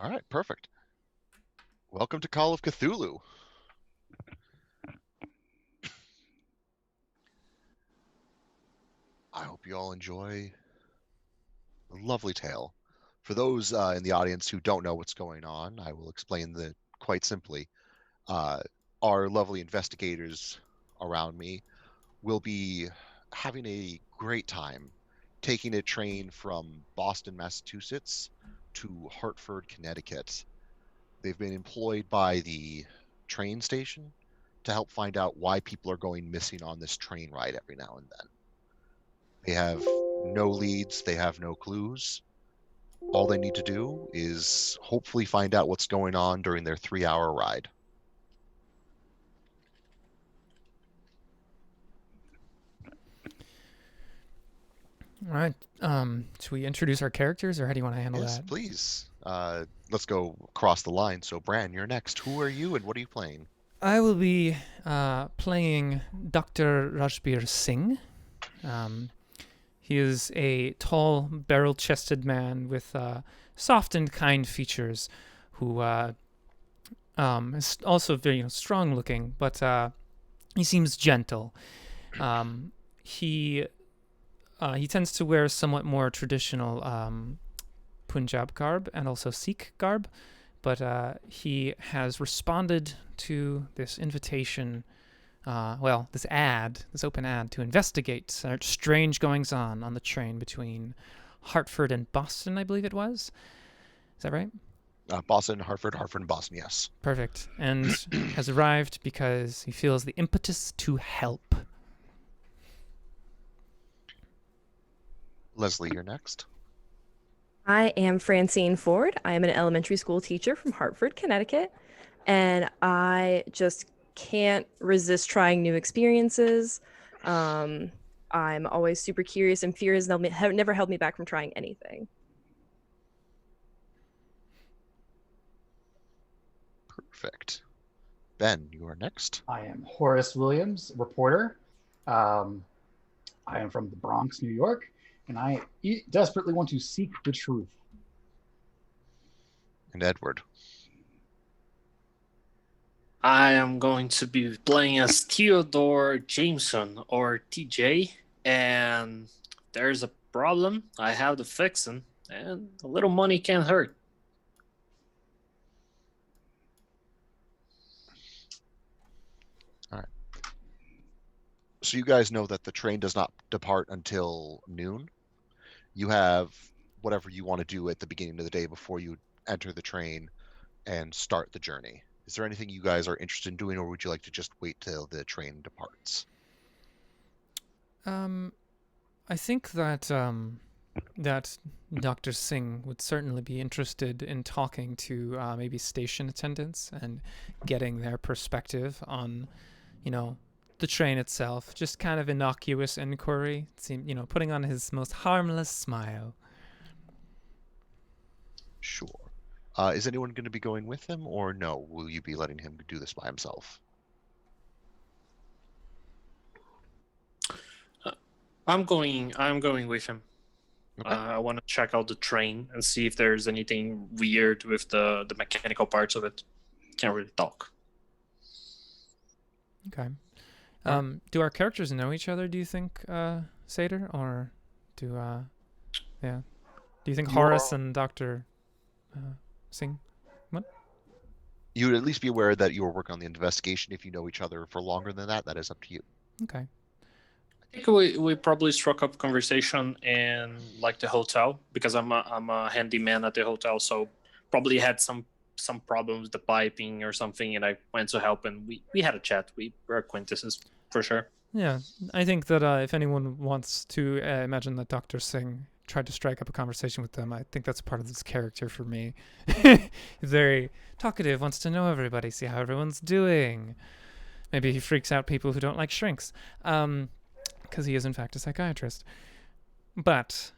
All right, perfect. Welcome to Call of Cthulhu. I hope you all enjoy a lovely tale. For those in the audience who don't know what's going on, I will explain that quite simply. Our lovely investigators around me will be having a great time taking a train from Boston, Massachusetts to Hartford, Connecticut. They've been employed by the train station to help find out why people are going missing on this train ride every now and then. They have no leads, they have no clues. All they need to do is hopefully find out what's going on during their 3-hour ride. All right. Should we introduce our characters, or how do you want to handle Yes, that? please. Let's go across the line. So, Bran, you're next. Who are you and what are you playing? I will be playing Dr. Rajbir Singh. He is a tall, barrel-chested man with soft and kind features, who is also very strong-looking, but he seems gentle. He tends to wear somewhat more traditional Punjab garb and also Sikh garb, but he has responded to this invitation, this open ad to investigate strange goings-on the train between Hartford and Boston, I believe it was. Is that right? Boston, Hartford, and Boston, yes. Perfect. And has arrived because he feels the impetus to help. Leslee, you're next. I am Francine Ford. I am an elementary school teacher from Hartford, Connecticut, and I just can't resist trying new experiences. I'm always super curious, and fear has never held me back from trying anything. Perfect. Ben, you are next. I am Horace Williams, reporter. I am from the Bronx, New York, and I desperately want to seek the truth. And Edward. I am going to be playing as Theodore Jameson, or TJ, and there's a problem. I have to fix it, and a little money can't hurt. All right. So you guys know that the train does not depart until noon. You have whatever you want to do at the beginning of the day before you enter the train and start the journey. Is there anything you guys are interested in doing, or would you like to just wait till the train departs? I think that that Dr. Singh would certainly be interested in talking to maybe station attendants and getting their perspective on, the train itself. Just kind of innocuous inquiry. Putting on his most harmless smile. Sure. Is anyone going to be going with him, or no? Will you be letting him do this by himself? I'm going with him. Okay. I want to check out the train and see if there's anything weird with the mechanical parts of it. Can't really talk. Okay. Do our characters know each other, do you think, Satyr? Or do you think Horace and Dr. Singh? What? You would at least be aware that you were working on the investigation. If you know each other for longer than that, that is up to you. Okay. I think we probably struck up conversation in like the hotel, because I'm a handyman at the hotel, so probably had some problems with the piping or something, and I went to help, and we had a chat. We were acquaintances for sure. Yeah, I think that if anyone wants to imagine that Dr. Singh tried to strike up a conversation with them, I think that's part of this character for me. He's very talkative, wants to know everybody, see how everyone's doing. Maybe he freaks out people who don't like shrinks. Because he is in fact a psychiatrist. But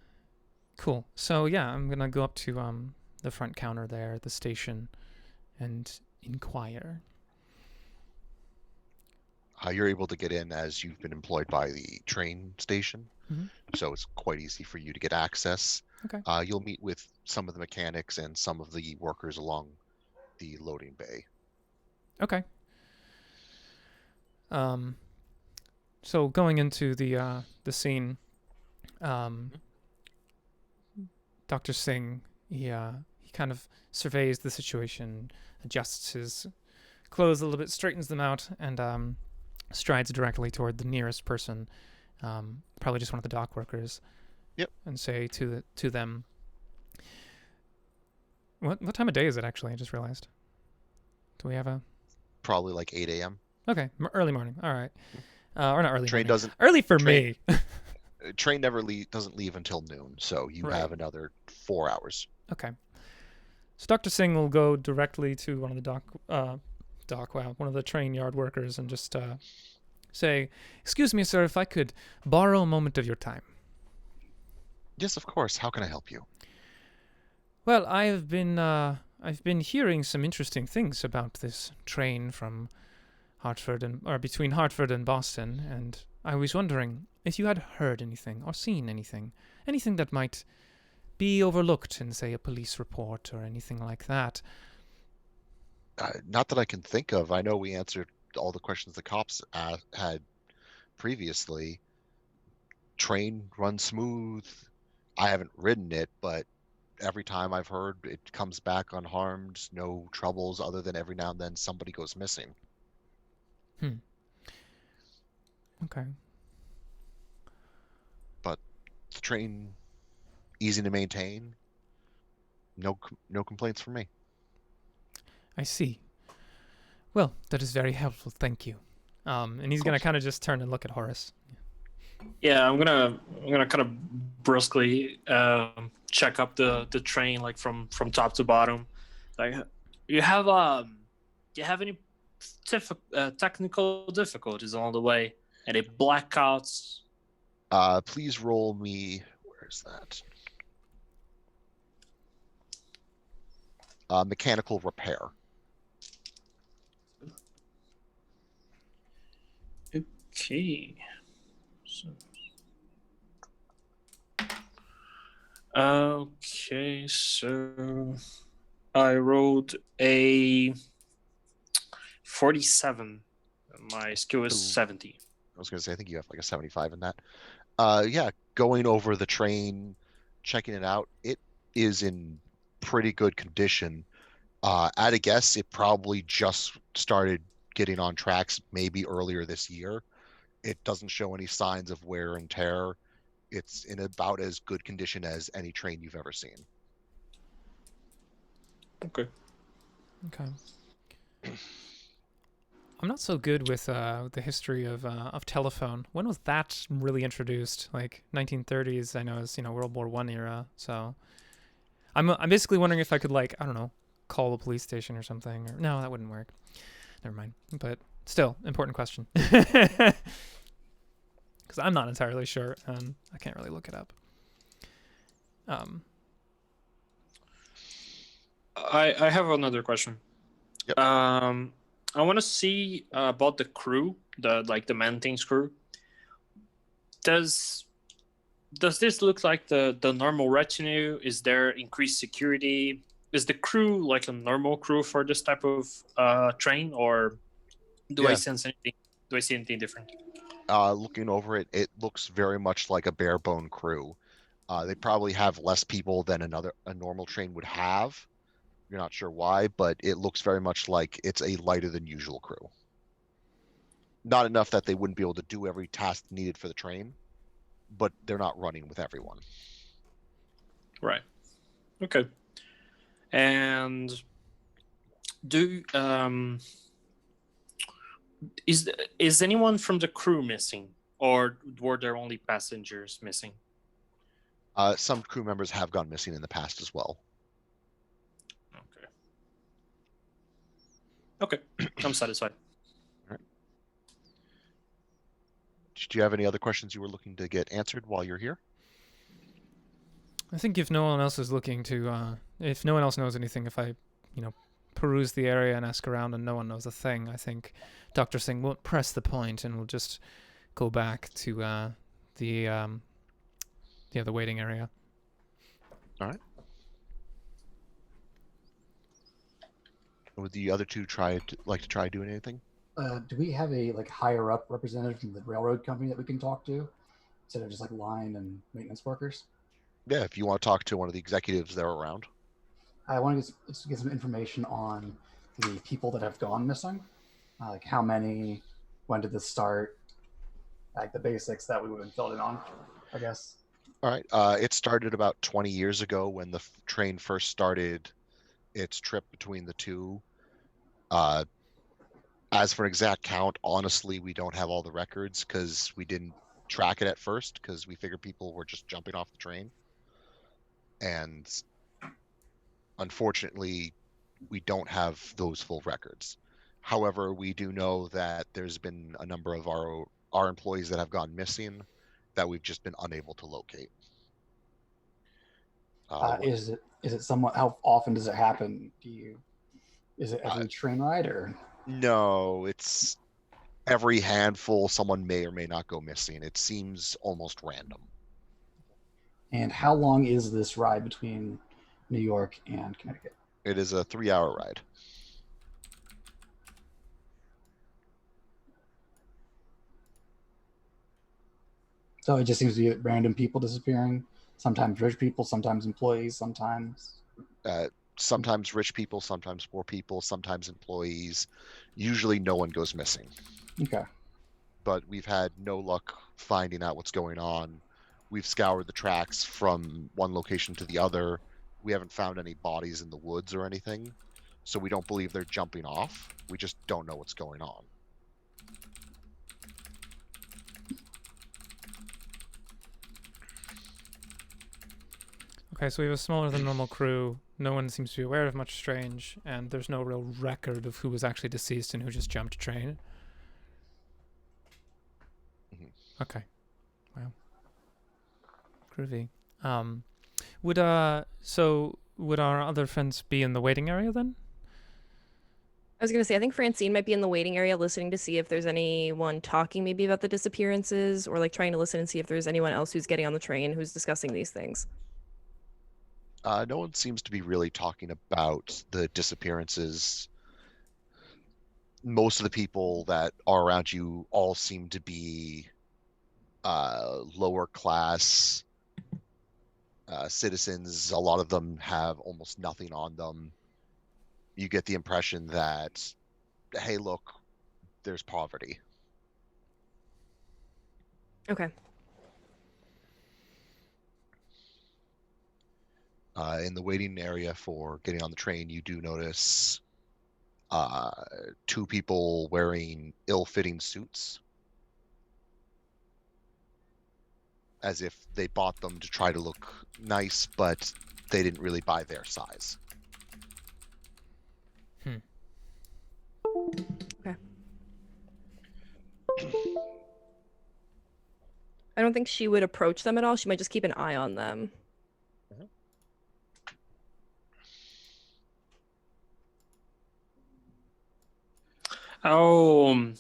cool. So yeah, I'm gonna go up to the front counter there at the station and inquire. You're able to get in as you've been employed by the train station, Mm-hmm. so it's quite easy for you to get access. Okay. You'll meet with some of the mechanics and some of the workers along the loading bay. Okay. So going into the scene, Dr. Singh, he kind of surveys the situation, adjusts his clothes a little bit, straightens them out, and strides directly toward the nearest person, probably just one of the dock workers. Yep. And say to them, what time of day is it actually? I just realized. Do we have a... Probably like 8 a.m. Okay, early morning. All right. Or not early Train morning. doesn't. Early for train- me. Train never doesn't leave until noon, so you Right. have another 4 hours. Okay. So Dr. Singh will go directly to one of the one of the train yard workers and just say, "Excuse me, sir, if I could borrow a moment of your time." Yes, of course. How can I help you? Well, I've been hearing some interesting things about this train from between Hartford and Boston, and I was wondering if you had heard anything or seen anything that might be overlooked in, say, a police report or anything like that. Not that I can think of. I know we answered all the questions the cops had previously. Train runs smooth. I haven't ridden it, but every time I've heard it comes back unharmed, no troubles other than every now and then somebody goes missing. Okay. But the train, easy to maintain. No complaints from me. I see. Well, that is very helpful. Thank you. And he's gonna kind of just turn and look at Horace. Yeah, I'm gonna kind of brusquely check up the train like from top to bottom. Like, you have any technical difficulties along the way? Any blackouts? Please roll me. Where's that? Mechanical repair. Okay. So I rolled a 47. My skill is 70. I was going to say, I think you have like a 75 in that. Yeah, going over the train, checking it out, it is in pretty good condition. At a guess, it probably just started getting on tracks maybe earlier this year. It doesn't show any signs of wear and tear. It's in about as good condition as any train you've ever seen. Okay. I'm not so good with the history of telephone. When was that really introduced? Like 1930s, I know, is World War I era. So I'm basically wondering if I could, like, I don't know, call the police station or something. Or no, that wouldn't work. Never mind. But still, important question. Because I'm not entirely sure, and I can't really look it up. I have another question. Yep. I want to see about the crew, the man-things crew. Does this look like the normal retinue? Is there increased security? Is the crew like a normal crew for this type of train, or do I sense anything? Do I see anything different? Looking over it, it looks very much like a bare bone crew. They probably have less people than a normal train would have. You're not sure why, but it looks very much like it's a lighter than usual crew. Not enough that they wouldn't be able to do every task needed for the train, but they're not running with everyone. Right. Okay. And is anyone from the crew missing, or were there only passengers missing? Some crew members have gone missing in the past as well. Okay, I'm satisfied. All right. Do you have any other questions you were looking to get answered while you're here? I think if no one else is looking to, if no one else knows anything, if I, peruse the area and ask around and no one knows a thing, I think Dr. Singh won't press the point and we'll just go back to the waiting area. All right. Would the other two like to try doing anything? Do we have a higher up representative from the railroad company that we can talk to instead of just line and maintenance workers? Yeah, if you want to talk to one of the executives, they're around. I want to get some information on the people that have gone missing, how many, when did this start, the basics that we would have filled in on, I guess. All right. It started about 20 years ago when the train first started its trip between the two. As for an exact count, honestly, we don't have all the records because we didn't track it at first because we figured people were just jumping off the train. And unfortunately, we don't have those full records. However, we do know that there's been a number of our employees that have gone missing that we've just been unable to locate. Is it somewhat? How often does it happen? Is it every train ride or? No, it's every handful. Someone may or may not go missing. It seems almost random. And how long is this ride between New York and Connecticut? It is a 3-hour ride. So it just seems to be random people disappearing. Sometimes rich people, sometimes employees, sometimes. Sometimes rich people, sometimes poor people, sometimes employees. Usually no one goes missing. Okay. But we've had no luck finding out what's going on. We've scoured the tracks from one location to the other. We haven't found any bodies in the woods or anything. So we don't believe they're jumping off. We just don't know what's going on. Okay, so we have a smaller than normal crew. No one seems to be aware of much strange, and there's no real record of who was actually deceased and who just jumped train. Mm-hmm. Okay. Wow. Groovy. Would our other friends be in the waiting area then? I was going to say, I think Francine might be in the waiting area listening to see if there's anyone talking maybe about the disappearances, or trying to listen and see if there's anyone else who's getting on the train who's discussing these things. No one seems to be really talking about the disappearances. Most of the people that are around you all seem to be lower class citizens. A lot of them have almost nothing on them. You get the impression that, hey, look, there's poverty. Okay. In the waiting area for getting on the train, you do notice 2 people wearing ill-fitting suits, as if they bought them to try to look nice, but they didn't really buy their size. Okay. I don't think she would approach them at all. She might just keep an eye on them. Oh,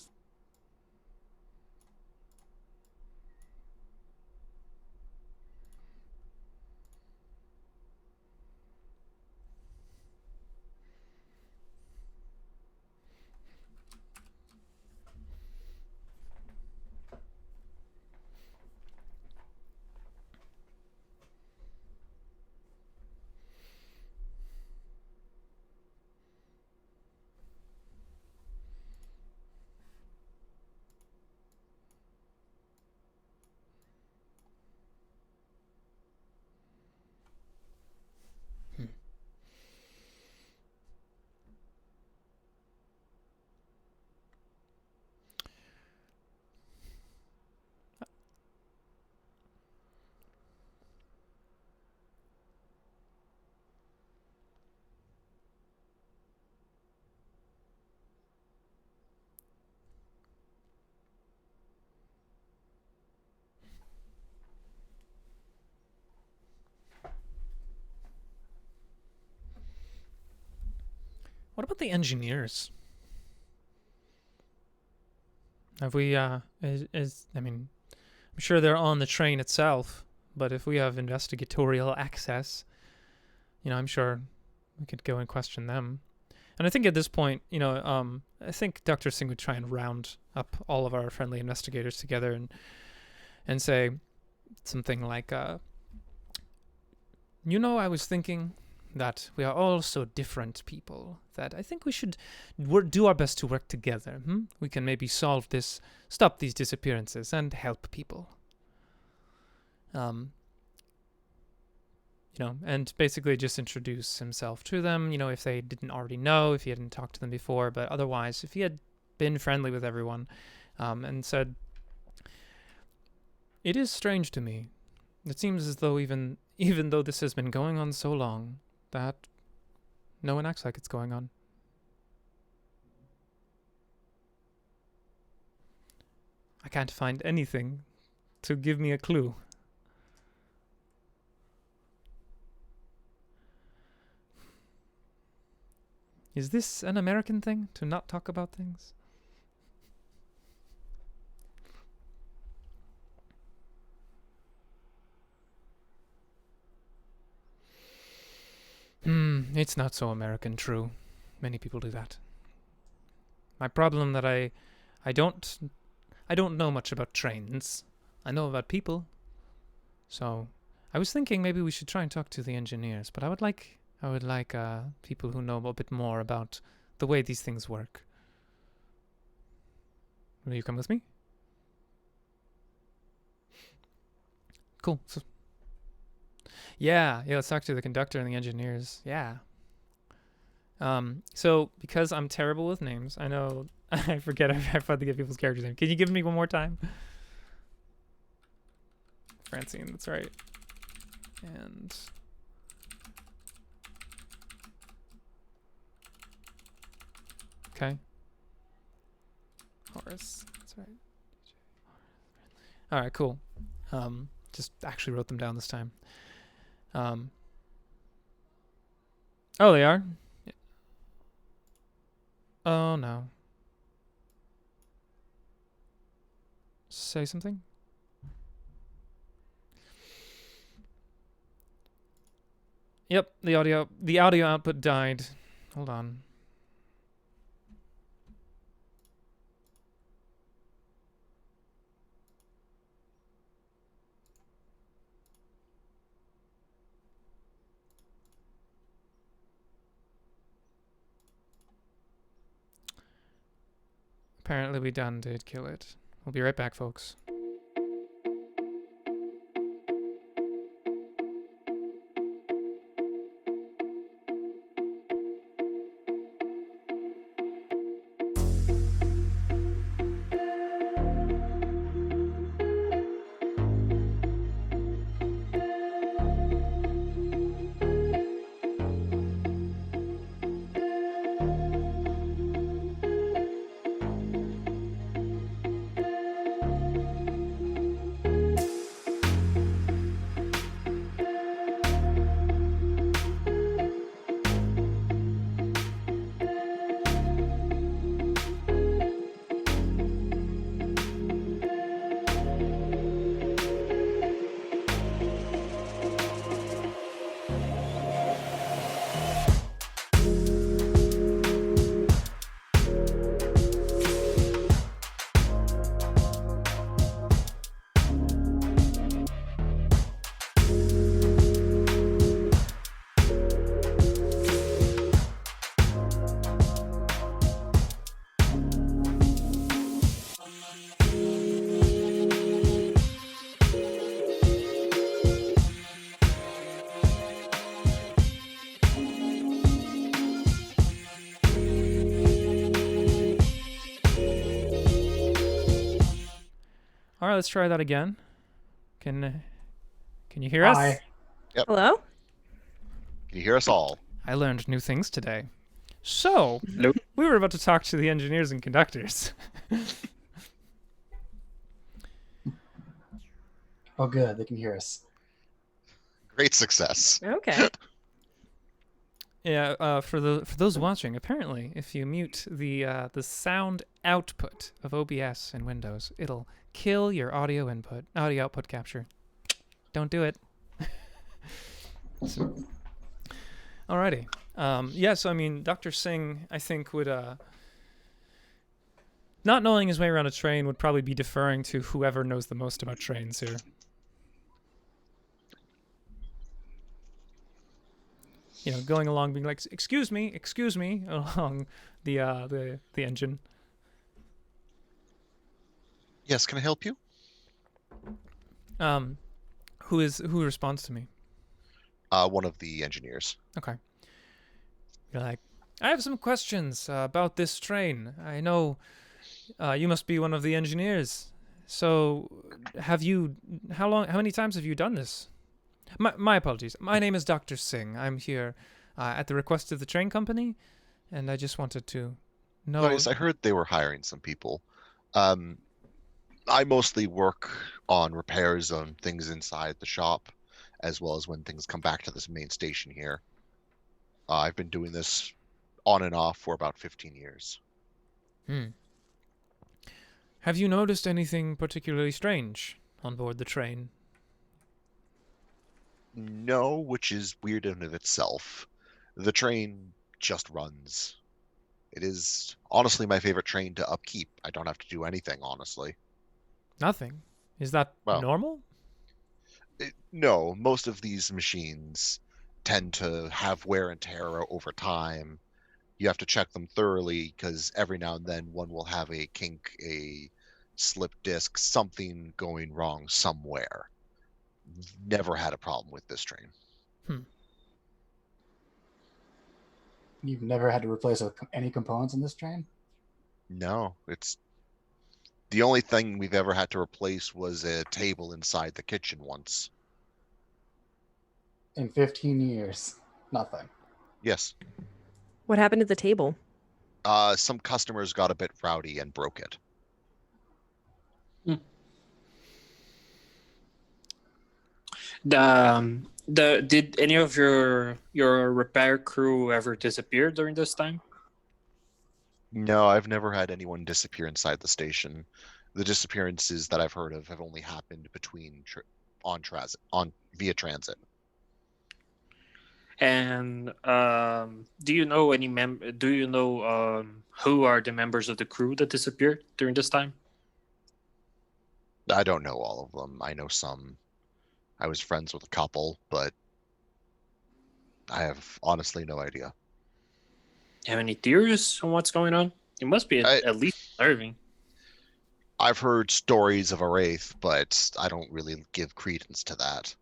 What about the engineers? Have we, I mean, I'm sure they're on the train itself, but if we have investigatorial access, I'm sure we could go and question them. And I think at this point, I think Dr. Singh would try and round up all of our friendly investigators together and say something like, I was thinking that we are all so different people that I think we should do our best to work together. We can maybe stop these disappearances and help people. And basically just introduce himself to them, if they didn't already know, if he hadn't talked to them before, but otherwise, if he had been friendly with everyone, and said, "It is strange to me. It seems as though even though this has been going on so long, that no one acts like it's going on. I can't find anything to give me a clue." Is this an American thing, to not talk about things? It's not so American, true. Many people do that. My problem that I don't know much about trains. I know about people. So I was thinking maybe we should try and talk to the engineers, but I would like people who know a bit more about the way these things work. Will you come with me? Cool. Yeah, let's talk to the conductor and the engineers. Yeah. So because I'm terrible with names, I know I forget to get people's characters' names. Can you give me one more time? Francine, that's right. And okay. Horace, that's right. All right, cool. Just actually wrote them down this time. Oh, they are? Oh, no. Say something? Yep, the audio output died. Hold on. Apparently we did kill it. We'll be right back, folks. All right, let's try that again. Can you hear us? Hi. Yep. Hello? Can you hear us all? I learned new things today. So, Nope. we were about to talk to the engineers and conductors. Oh, good. They can hear us. Great success. Okay. Yeah, for those watching, apparently, if you mute the sound output of OBS in Windows, it'll kill your audio output capture. Don't do it. Alrighty. Yes, I mean, Dr. Singh, I think, would, not knowing his way around a train would probably be deferring to whoever knows the most about trains here. You know, going along being like, excuse me, along the engine. Yes, can I help you? Who responds to me? One of the engineers. Okay. You're like, I have some questions about this train. I know you must be one of the engineers. So, how many times have you done this? My apologies. My name is Dr. Singh. I'm here at the request of the train company, and I just wanted to know. Oh, yes, I heard they were hiring some people. I mostly work on repairs on things inside the shop, as well as when things come back to this main station here. I've been doing this on and off for about 15 years. Have you noticed anything particularly strange on board the train? No, which is weird in and of itself. The train just runs. It is honestly my favorite train to upkeep. I don't have to do anything, honestly. Nothing. Is that Well, normal? No, most of these machines tend to have wear and tear over time. You have to check them thoroughly because every now and then one will have a kink, a slip disc, something going wrong somewhere. Never had a problem with this train. You've never had to replace any components in this train? No, it's the only thing we've ever had to replace was a table inside the kitchen once. In 15 years, nothing. Yes. What happened to the table? Some customers got a bit rowdy and broke it. Did any of your repair crew ever disappear during this time? No, I've never had anyone disappear inside the station. The disappearances that I've heard of have only happened between via transit. And do you know who are the members of the crew that disappeared during this time? I don't know all of them. I know some. I was friends with a couple, but I have honestly no idea. Have any theories on what's going on? It must be at least unnerving. I've heard stories of a wraith, but I don't really give credence to that.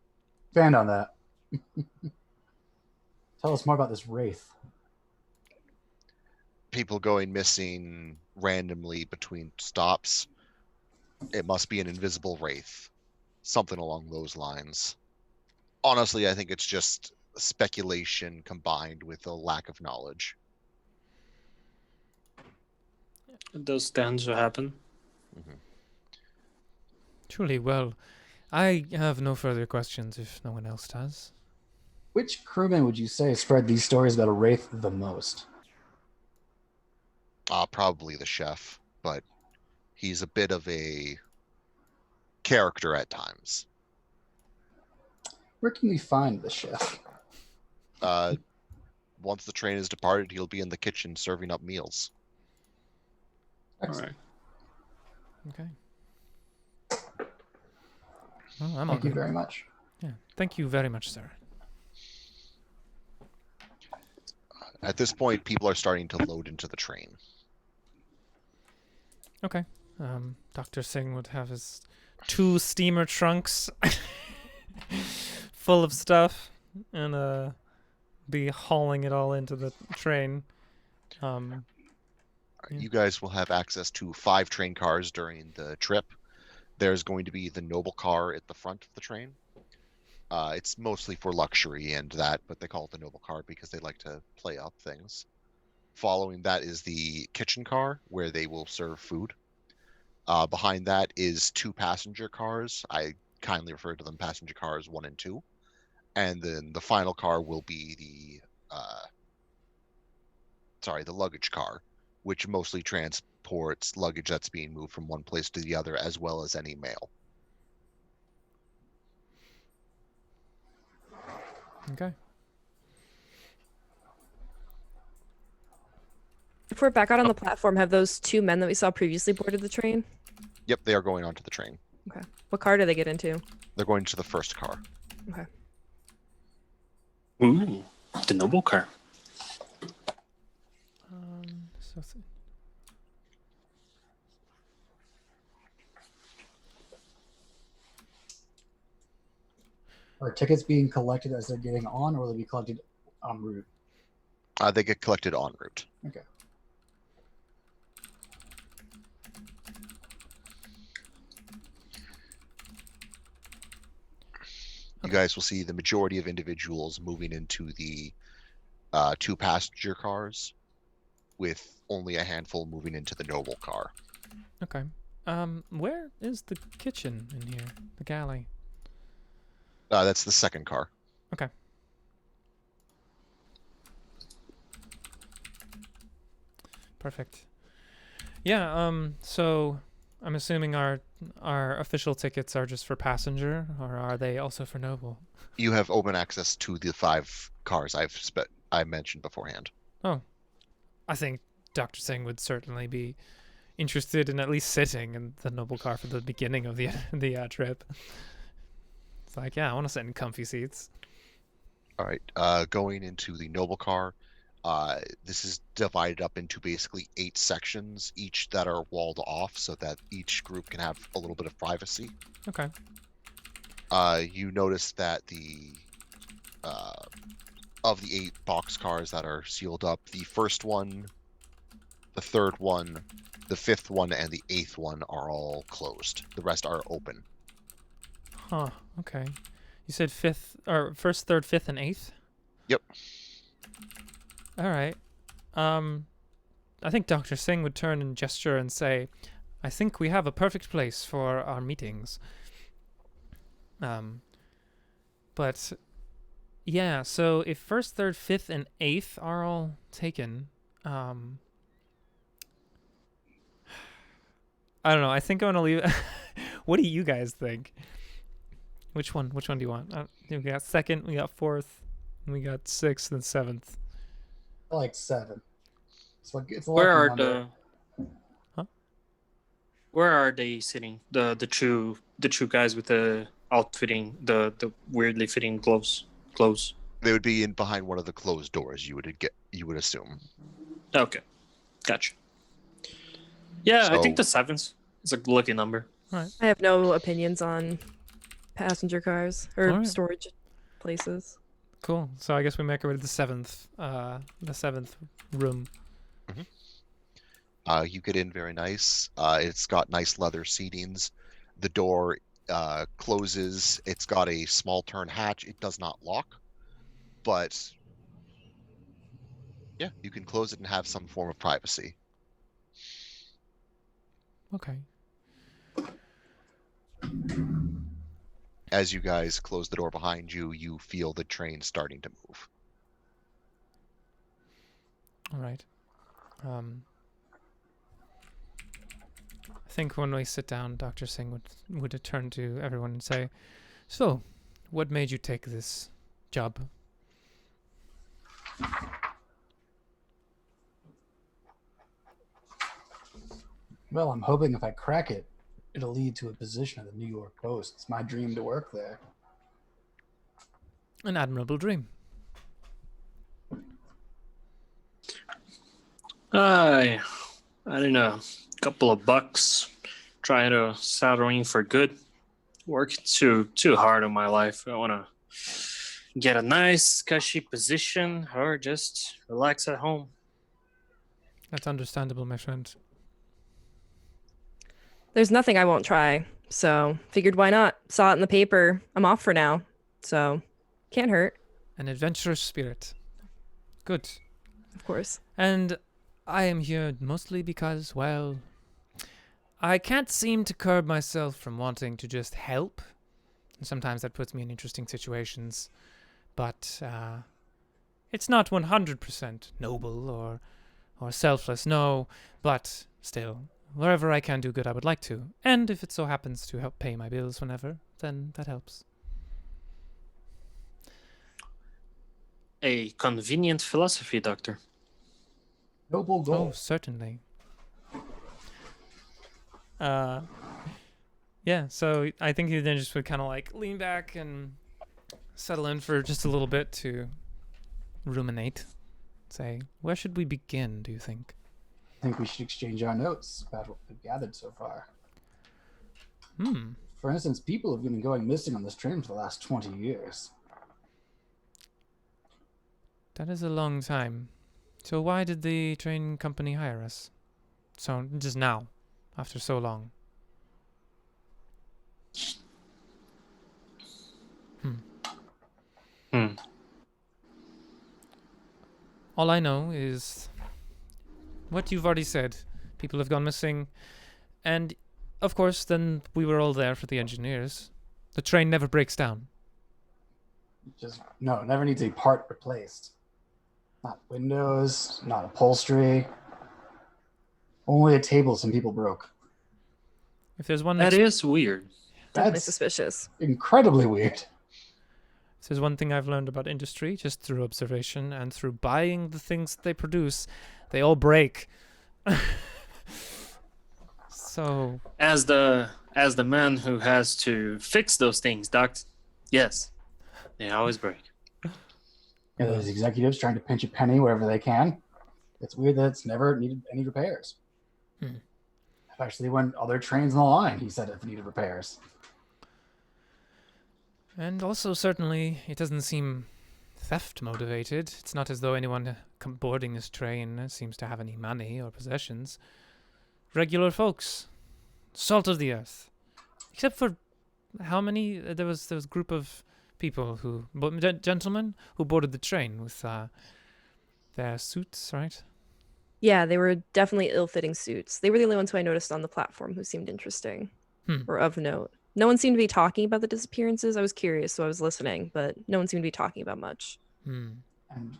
Expand on that. Tell us more about this wraith. People going missing randomly between stops. It must be an invisible wraith. Something along those lines. Honestly, I think it's just speculation combined with a lack of knowledge. It does tend to happen. Mm-hmm. Truly, well, I have no further questions if no one else does. Which crewman would you say spread these stories about a wraith the most? Probably the chef, but he's a bit of a character at times. Where can we find the chef? Once the train is departed, he'll be in the kitchen serving up meals. Excellent. All right. Okay. Well, Thank you very much. Yeah. Thank you very much, sir. At this point, people are starting to load into the train. Okay. Dr. Singh would have his 2 steamer trunks full of stuff and be hauling it all into the train. You guys will have access to 5 train cars during the trip. There's going to be the noble car at the front of the train. It's mostly for luxury and that, but they call it the noble car because they like to play up things. Following that is the kitchen car, where they will serve food. Behind that is 2 passenger cars. I kindly refer to them passenger cars 1 and 2. And then the final car will be the luggage car, which mostly transports luggage that's being moved from one place to the other, as well as any mail. Okay. If we're back out on the platform, have those two men that we saw previously boarded the train? Yep, they are going onto the train. Okay. What car do they get into? They're going to the first car. Okay. Ooh, the noble car. So Are tickets being collected as they're getting on, or will they be collected en route? They get collected en route. Okay. You guys will see the majority of individuals moving into the 2 passenger cars, with only a handful moving into the noble car. okay. Where is the kitchen in here? The galley. That's the second car. Okay. Perfect. Yeah, so I'm assuming our official tickets are just for passenger, or are they also for noble? You have open access to the 5 cars I mentioned beforehand. Oh. I think Dr. Singh would certainly be interested in at least sitting in the noble car for the beginning of the trip. It's like, yeah, I want to sit in comfy seats. All right, going into the noble car, this is divided up into basically 8 sections, each that are walled off so that each group can have a little bit of privacy. Okay. You notice that of the 8 box cars that are sealed up, the first one, the third one, the 5th one, and the 8th one are all closed. The rest are open. Huh. Okay. You said first, third, fifth, and 8th? Yep. All right. I think Dr. Singh would turn and gesture and say, I think we have a perfect place for our meetings. But yeah, so if first, third, fifth, and 8th are all taken, I don't know. I think I'm gonna leave. What do you guys think? Which one do you want? We got 2nd, we got 4th, and we got 6th and 7th. I like 7. It's a Where lucky are number. Where are they sitting? The two guys with the outfitting, the weirdly fitting clothes. They would be in behind one of the closed doors. You would assume. Okay, gotcha. Yeah, I think So- the 7th is a lucky number. I have no opinions on passenger cars or Alright. storage places. Cool. So I guess we make our way to the 7th room. You get in very nice. It's got nice leather seatings. The door closes. It's got a small turn hatch. It does not lock, but yeah, you can close it and have some form of privacy. Okay. As you guys close the door behind you, you feel the train starting to move. All right. I think when we sit down, Dr. Singh would turn to everyone and say, "So, what made you take this job?" Well, I'm hoping if I crack it, it'll lead to a position at the New York Post. It's my dream to work there. An admirable dream. I don't know. Couple of bucks, trying to settle in for good. Working too hard on my life. I want to get a nice, cushy position or just relax at home. That's understandable, my friend. There's nothing I won't try, so figured why not? Saw it in the paper. I'm off for now, so can't hurt, An adventurous spirit. Good. of course. And I am here mostly because, well, I can't seem to curb myself from wanting to just help. Sometimes that puts me in interesting situations, but it's not 100% noble or selfless, no, but still, wherever I can do good, I would like to. And if it so happens to help pay my bills whenever, then that helps. A convenient philosophy, Doctor. Noble goal. Oh, certainly. Yeah, so I think he then just would kind of like lean back and settle in for just a little bit to ruminate. Say, where should we begin, do you think? I think we should exchange our notes about what we've gathered so far. For instance, people have been going missing on this train for the last 20 years. That is a long time. So why did the train company hire us? So, just now, after so long. All I know is what you've already said. People have gone missing. And, of course, then we were all there for the engineers. The train never breaks down. No, it never needs a part replaced. Not windows, not upholstery. Only a table some people broke. If there's one That is weird. Definitely That's suspicious. incredibly weird. If there's one thing I've learned about industry, just through observation and through buying the things that they produce, they all break. So, As the man who has to fix those things, Doc, yes, they always break. Yeah, those executives trying to pinch a penny wherever they can. It's weird that it's never needed any repairs. Especially when other trains on the line, he said, it needed repairs. and also certainly it doesn't seem theft motivated. It's not as though anyone boarding this train seems to have any money or possessions. Regular folks, salt of the earth. Except for how many? There was a group of people who, gentlemen, who boarded the train with their suits, right? Yeah, they were definitely ill-fitting suits. They were the only ones who I noticed on the platform who seemed interesting or of note. No one seemed to be talking about the disappearances. I was curious, so I was listening, but no one seemed to be talking about much. And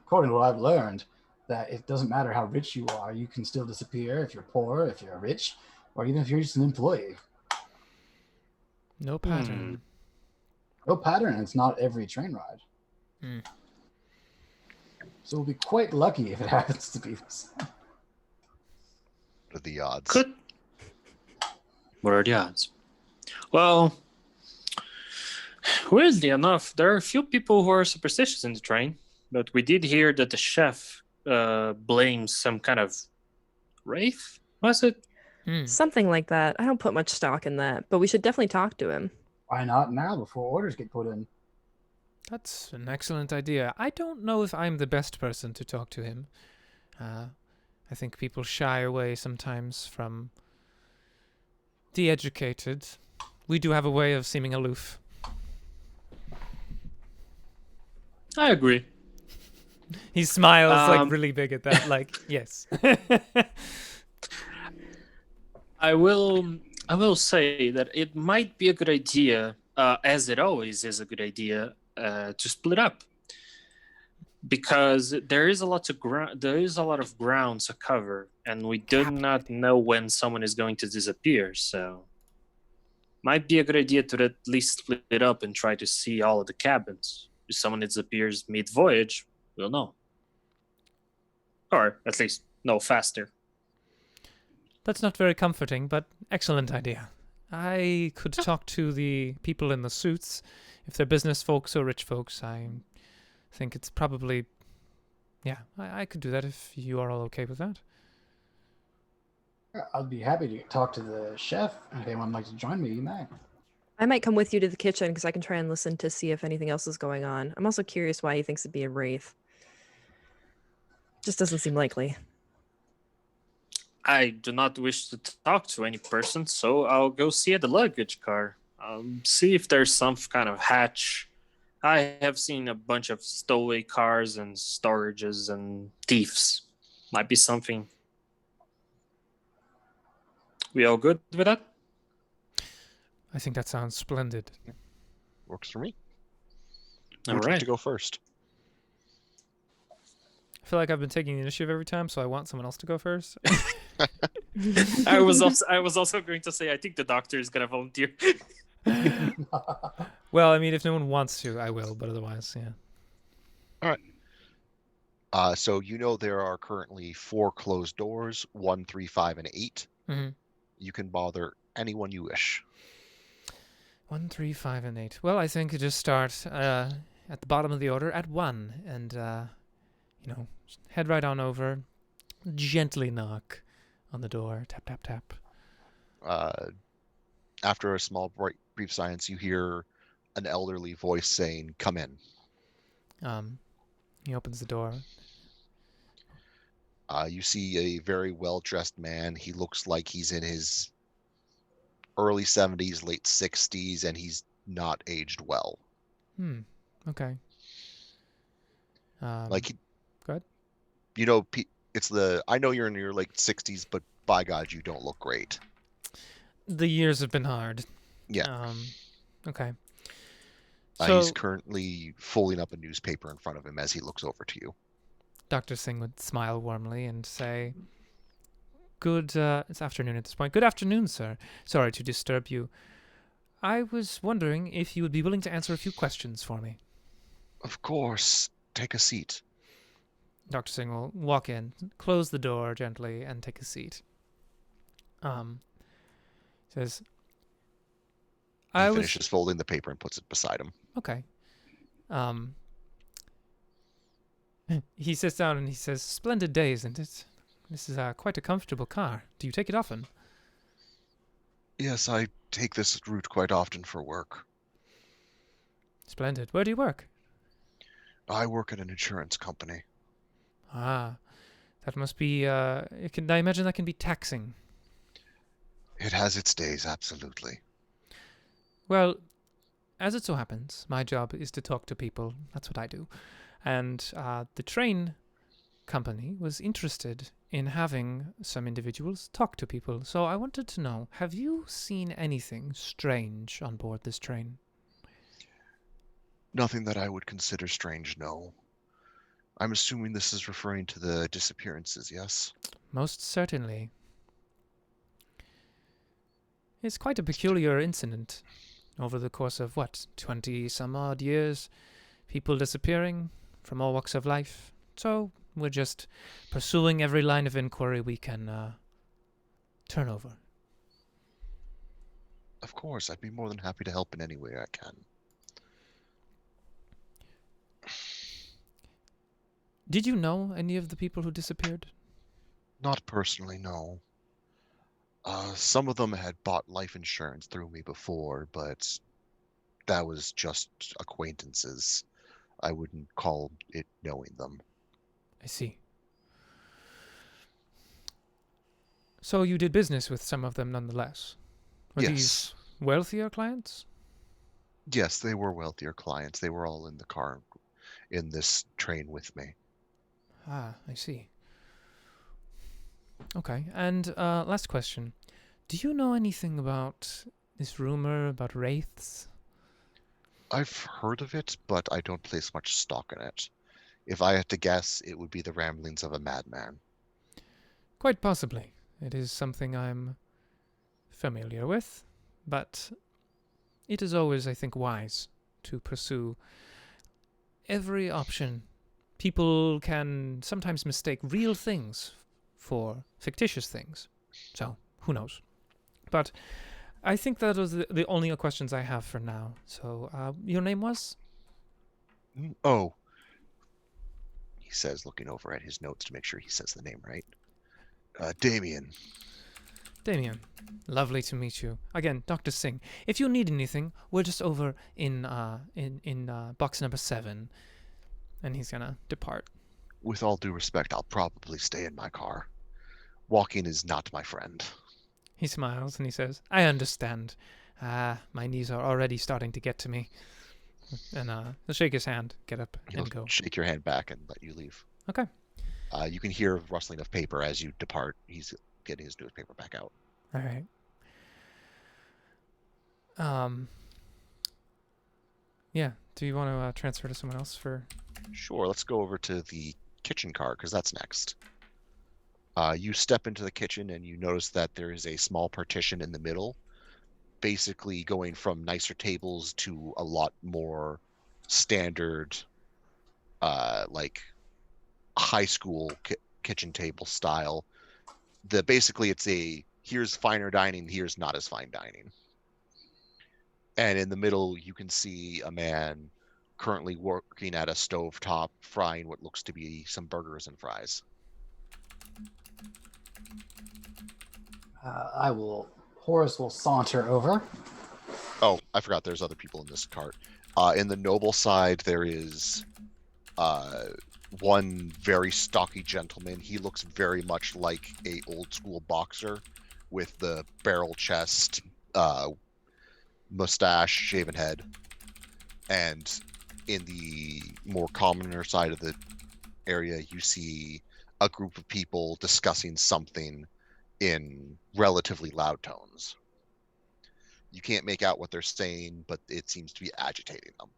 according to what I've learned, that it doesn't matter how rich you are, you can still disappear if you're poor, if you're rich, or even if you're just an employee. No pattern. No pattern, it's not every train ride. So we'll be quite lucky if it happens to be this. What are the odds? What are the odds? Well, weirdly enough, there are a few people who are superstitious in the train, but we did hear that the chef blames some kind of wraith, was it? Something like that. I don't put much stock in that, but we should definitely talk to him. Why not now before orders get put in? That's an excellent idea. I don't know if I'm the best person to talk to him. I think people shy away sometimes from the educated. We do have a way of seeming aloof. I agree. He smiles like really big at that, like, yes. I will say that it might be a good idea, as it always is a good idea, to split up, because there is a lot of ground to cover, and we do not know when someone is going to disappear. So, might be a good idea to at least split it up and try to see all of the cabins. If someone disappears mid-voyage, we'll know, or at least know faster. That's not very comforting, but excellent idea. I could talk to the people in the suits. If they're business folks or rich folks, I think it's probably... Yeah, I could do that if you are all okay with that. I'd be happy to talk to the chef. If anyone would like to join me, you may. I might come with you to the kitchen because I can try and listen to see if anything else is going on. I'm also curious why he thinks it'd be a wraith. Just doesn't seem likely. I do not wish to talk to any person, so I'll go see at the luggage car. See if there's some kind of hatch. I have seen a bunch of stowaway cars and storages and thieves. Might be something. We all good with that? I think that sounds splendid. Works for me. All Who would like right. to go first? I feel like I've been taking the initiative every time, so I want someone else to go first. I was also going to say I think the doctor is gonna volunteer. Well, I mean, if no one wants to, I will, but otherwise, yeah. All right. So you know there are currently 4 closed doors, 1, 3, 5, and 8. Mm-hmm. You can bother anyone you wish. 1, 3, 5, and 8. Well, I think you just start at the bottom of the order at 1, and head right on over, gently knock on the door, tap tap tap. After a small brief silence, you hear an elderly voice saying, "Come in." He opens the door. You see a very well-dressed man. He looks like he's in his early 70s, late 60s, and he's not aged well. Okay. Like, go ahead. You know, it's I know you're in your late 60s, but by God, you don't look great. The years have been hard. Yeah. Okay. So he's currently folding up a newspaper in front of him as he looks over to you. Dr. Singh would smile warmly and say, it's afternoon at this point. Good afternoon, sir. Sorry to disturb you. I was wondering if you would be willing to answer a few questions for me. Of course. Take a seat. Dr. Singh will walk in, close the door gently, and take a seat. Says, He finishes folding the paper and puts it beside him. Okay. He sits down and he says, "Splendid day, isn't it? This is quite a comfortable car. Do you take it often?" Yes, I take this route quite often for work. Splendid. Where do you work? I work at an insurance company. Ah, that must be, I imagine that can be taxing. It has its days, absolutely. Well, as it so happens, my job is to talk to people. That's what I do. And the train company was interested in having some individuals talk to people. So I wanted to know, have you seen anything strange on board this train? Nothing that I would consider strange, no. I'm assuming this is referring to the disappearances, yes? Most certainly. It's quite a peculiar incident. Over the course of, 20-some-odd years, people disappearing from all walks of life. So we're just pursuing every line of inquiry we can turn over. Of course, I'd be more than happy to help in any way I can. Did you know any of the people who disappeared? Not personally, no. Some of them had bought life insurance through me before, but that was just acquaintances. I wouldn't call it knowing them. I see. So you did business with some of them nonetheless? Were these wealthier clients? Yes, they were wealthier clients. They were all in the car in this train with me. Ah, I see. Okay, and last question. Do you know anything about this rumor about wraiths? I've heard of it, but I don't place much stock in it. If I had to guess, it would be the ramblings of a madman. Quite possibly. It is something I'm familiar with, but it is always, I think, wise to pursue every option. People can sometimes mistake real things for fictitious things. So, who knows? But I think that was the only questions I have for now. So, your name was? Oh. He says, looking over at his notes to make sure he says the name right. Damien. Damien. Lovely to meet you. Again, Dr. Singh. If you need anything, we're just over in box number 7. And he's gonna depart. With all due respect, I'll probably stay in my car. Walking is not my friend. He smiles and he says, I understand. My knees are already starting to get to me. And he'll shake his hand, get up, and go. Shake your hand back and let you leave. Okay. You can hear rustling of paper as you depart. He's getting his newspaper back out. All right. Yeah. Do you want to transfer to someone else for? Sure. Let's go over to the kitchen car because that's next. You step into the kitchen and you notice that there is a small partition in the middle, basically going from nicer tables to a lot more standard, like high school kitchen table style. Basically it's here's finer dining, here's not as fine dining. And in the middle, you can see a man currently working at a stovetop, frying what looks to be some burgers and fries. Horace will saunter over. Oh, I forgot there's other people in this cart. In the noble side, there is one very stocky gentleman. He looks very much like a old school boxer with the barrel chest, mustache, shaven head. And in the more commoner side of the area, you see a group of people discussing something in relatively loud tones. You can't make out what they're saying, but it seems to be agitating them.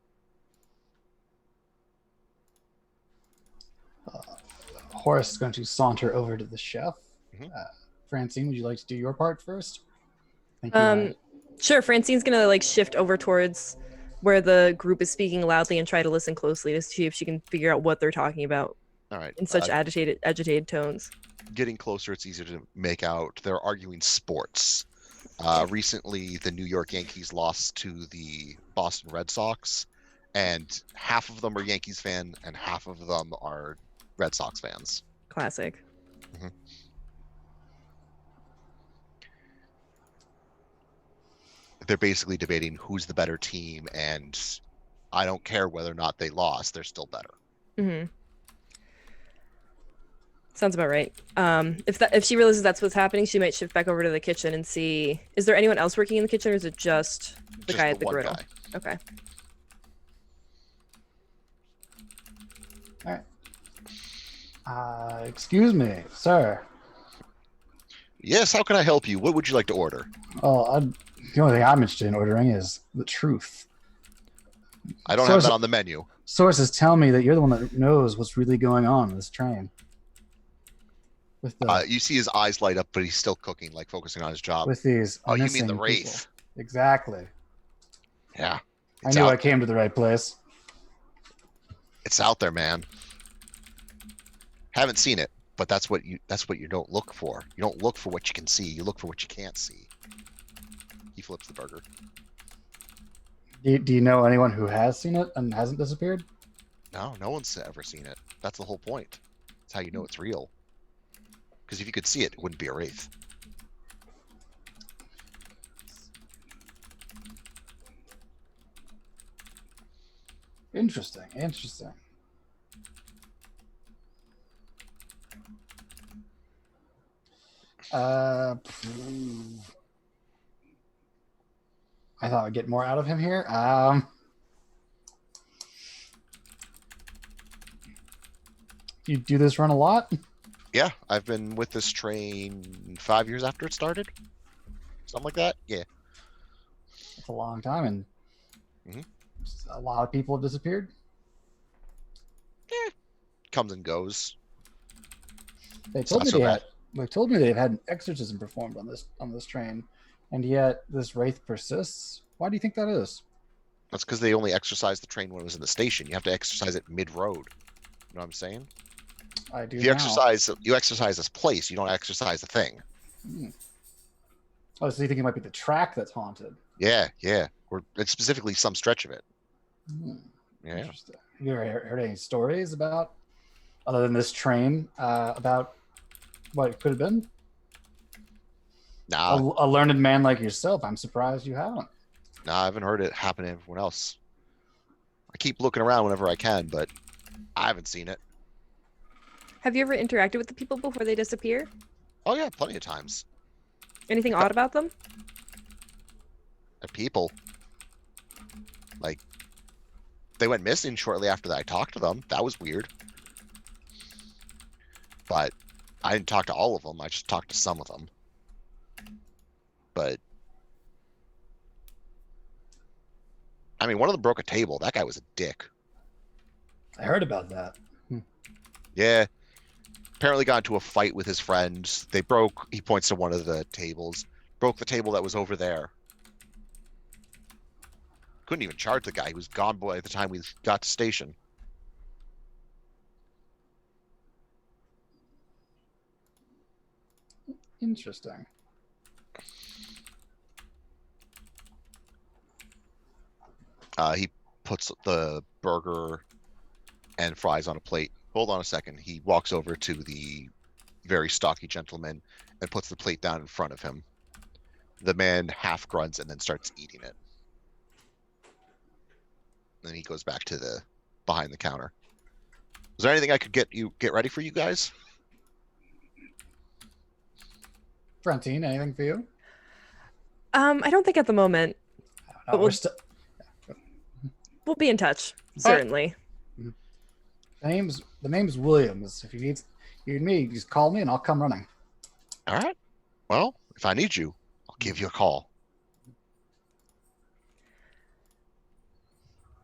Horace is going to saunter over to the chef. Mhm. Francine, would you like to do your part first? Thank you. Sure. Francine's gonna like shift over towards where the group is speaking loudly and try to listen closely to see if she can figure out what they're talking about All right. in such agitated tones. Getting closer, it's easier to make out. They're arguing sports. Recently, the New York Yankees lost to the Boston Red Sox, and half of them are Yankees fan and half of them are Red Sox fans. Classic. Mhm. They're basically debating who's the better team, and I don't care whether or not they lost, they're still better. Mm-hmm. Sounds about right. If she realizes that's what's happening, she might shift back over to the kitchen and see, is there anyone else working in the kitchen, or is it just the guy at the one griddle? guy. Okay. All right. Excuse me, sir. Yes, how can I help you? What would you like to order? Oh, the only thing I'm interested in ordering is the truth. I don't have that on the menu. Sources tell me that you're the one that knows what's really going on this train. With You see his eyes light up, but he's still cooking, like focusing on his job. with these. Oh, you mean missing the people. Wraith? Exactly. Yeah. I knew I came to the right place. It's out there, man. Haven't seen it, but that's what you don't look for. You don't look for what you can see. You look for what you can't see. He flips the burger. Do you know anyone who has seen it and hasn't disappeared? No one's ever seen it. That's the whole point. That's how you know it's real. Because if you could see it, it wouldn't be a wraith. Interesting. I thought I'd get more out of him here. You do this run a lot? Yeah, I've been with this train 5 years after it started. Something like that. Yeah. It's a long time, and Mhm. a lot of people have disappeared. Comes and goes. They It's told not me so bad. they told me they've had an exorcism performed on this train, and yet this wraith persists. Why do you think that is? That's because they only exercised the train when it was in the station. You have to exercise it mid-road. You know what I'm saying? I do. If you now. exercise this place. You don't exercise the thing. Oh, so you think it might be the track that's haunted? Yeah. Or it's specifically some stretch of it. Yeah. Interesting. Have you ever heard any stories about, other than this train, about what it could have been? Nah, A learned man like yourself, I'm surprised you haven't. I haven't heard it happen to everyone else. I keep looking around whenever I can, but I haven't seen it. Have you ever interacted with the people before they disappear? Oh yeah, plenty of times. Anything odd about them? They're people. Like, they went missing shortly after that I talked to them. That was weird. But I didn't talk to all of them. I just talked to some of them. But I mean, one of them broke a table. That guy was a dick. I heard about that. Yeah. Apparently got into a fight with his friends. He points to one of the tables. Broke the table that was over there. Couldn't even charge the guy. He was gone by the time we got to station. Interesting. He puts the burger and fries on a plate. Hold on a second. He walks over to the very stocky gentleman and puts the plate down in front of him. The man half grunts and then starts eating it. Then he goes back to the behind the counter. Is there anything I could get ready for you guys? Francine, anything for you? I don't think at the moment. No, But we're still. We'll be in touch, certainly. The name's Williams. If you need me, just call me and I'll come running. All right. Well, if I need you, I'll give you a call.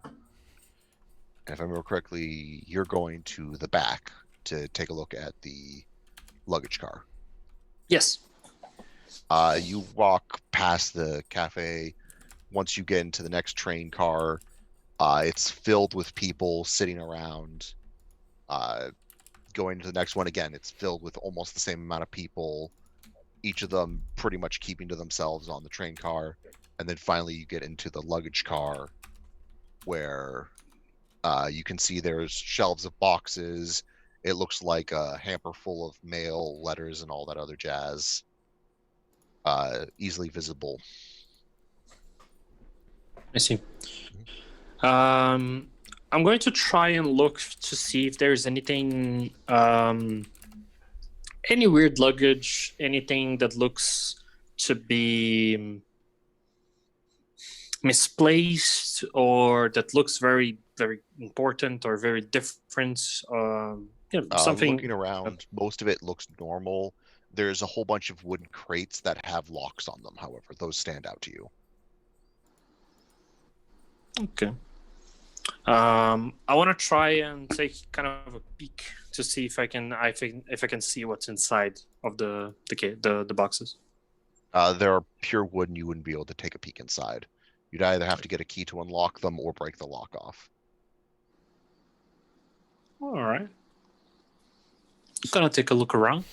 And if I remember correctly, you're going to the back to take a look at the luggage car. Yes. You walk past the cafe. Once you get into the next train car, it's filled with people sitting around. Going to the next one again, it's filled with almost the same amount of people, each of them pretty much keeping to themselves on the train car. And then finally you get into the luggage car where you can see there's shelves of boxes. It looks like a hamper full of mail, letters, and all that other jazz. Easily visible. I see. I'm going to try and look to see if there's anything, any weird luggage, anything that looks to be misplaced or that looks very, very important or very different. Something. Looking around, most of it looks normal. There's a whole bunch of wooden crates that have locks on them, however. Those stand out to you. Okay. I want to try and take kind of a peek to see if I can see what's inside of the boxes. They're pure wood and you wouldn't be able to take a peek inside. You'd either have to get a key to unlock them or break the lock off. All right. Gonna take a look around.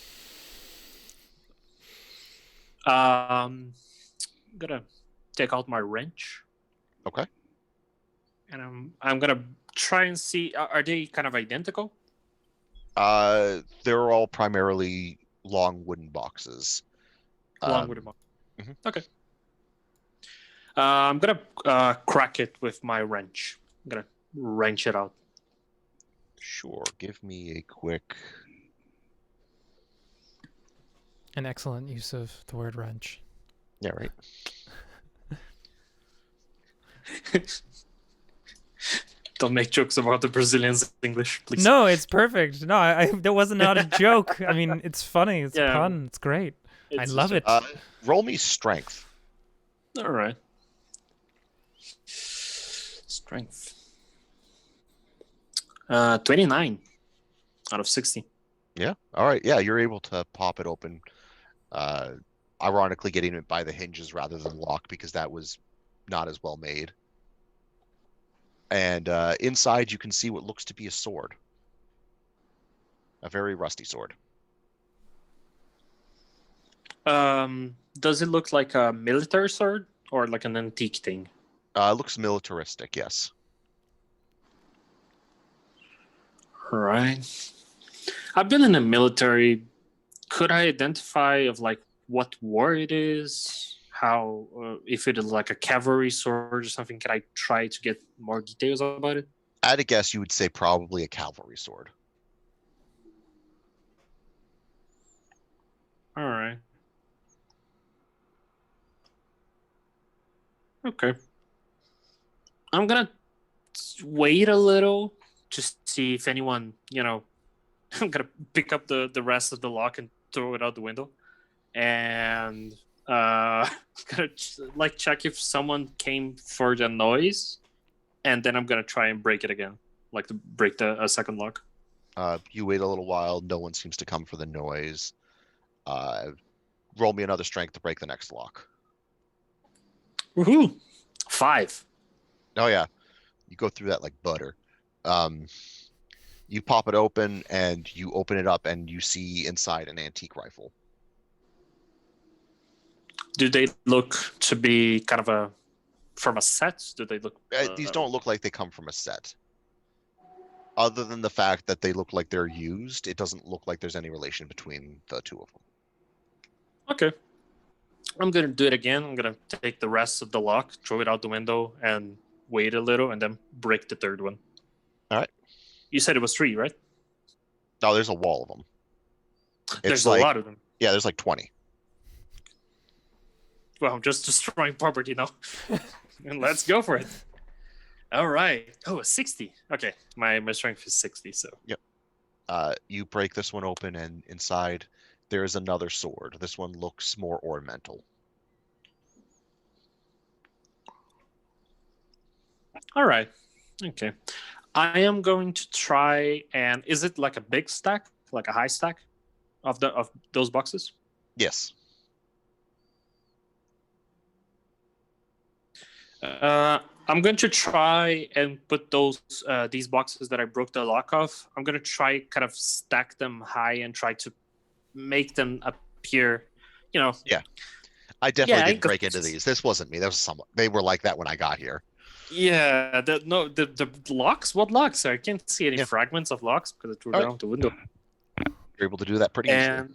Gonna take out my wrench. Okay. And I'm gonna try and see. Are they kind of identical? They're all primarily long wooden boxes. Long wooden box. Mhm. Okay. I'm gonna crack it with my wrench. I'm gonna wrench it out. Sure. Give me a quick. An excellent use of the word wrench. Yeah, right. Don't make jokes about the Brazilians' English, please. No, it's perfect. No, that wasn't not a joke. I mean, it's funny. It's Yeah. fun. It's great. I It's love just- it. Roll me strength. All right. Strength. 29 out of 60. Yeah. All right. Yeah, you're able to pop it open. Ironically, getting it by the hinges rather than lock because that was not as well made. And inside, you can see what looks to be a sword. A very rusty sword. Does it look like a military sword or like an antique thing? It looks militaristic, yes. All right. I've been in the military. Could I identify of like what war it is? How, if it is like a cavalry sword or something? Can I try to get more details about it? At a guess, you would say probably a cavalry sword. All right. Okay. I'm gonna wait a little to see if anyone, I'm gonna pick up the rest of the lock and throw it out the window, and gonna check if someone came for the noise, and then I'm gonna try and break it again, like to break the second lock. You wait a little while. No one seems to come for the noise. Roll me another strength to break the next lock. Woohoo! 5. Oh yeah, you go through that like butter. You pop it open and you open it up and you see inside an antique rifle. Do they look to be kind of from a set? Do they look? These don't look like they come from a set. Other than the fact that they look like they're used, it doesn't look like there's any relation between the two of them. Okay. I'm gonna do it again. I'm gonna take the rest of the lock, throw it out the window, and wait a little, and then break the third one. All right. You said it was 3, right? No, there's a wall of them. There's a lot of them. Yeah, there's like 20. Well, I'm just destroying property now. And let's go for it. All right. Oh, a 60. Okay. My strength is 60, so. Yep. You break this one open, and inside there's another sword. This one looks more ornamental. All right. Okay. I am going to try and is it like a big stack, like a high stack of those boxes? Yes. I'm going to try and put these boxes that I broke the lock of. I'm going to try kind of stack them high and try to make them appear, Yeah. I definitely didn't break into these. This wasn't me. That was someone. They were like that when I got here. Yeah. The locks? What locks? I can't see any fragments of locks because I threw them out the window. You're able to do that pretty easily.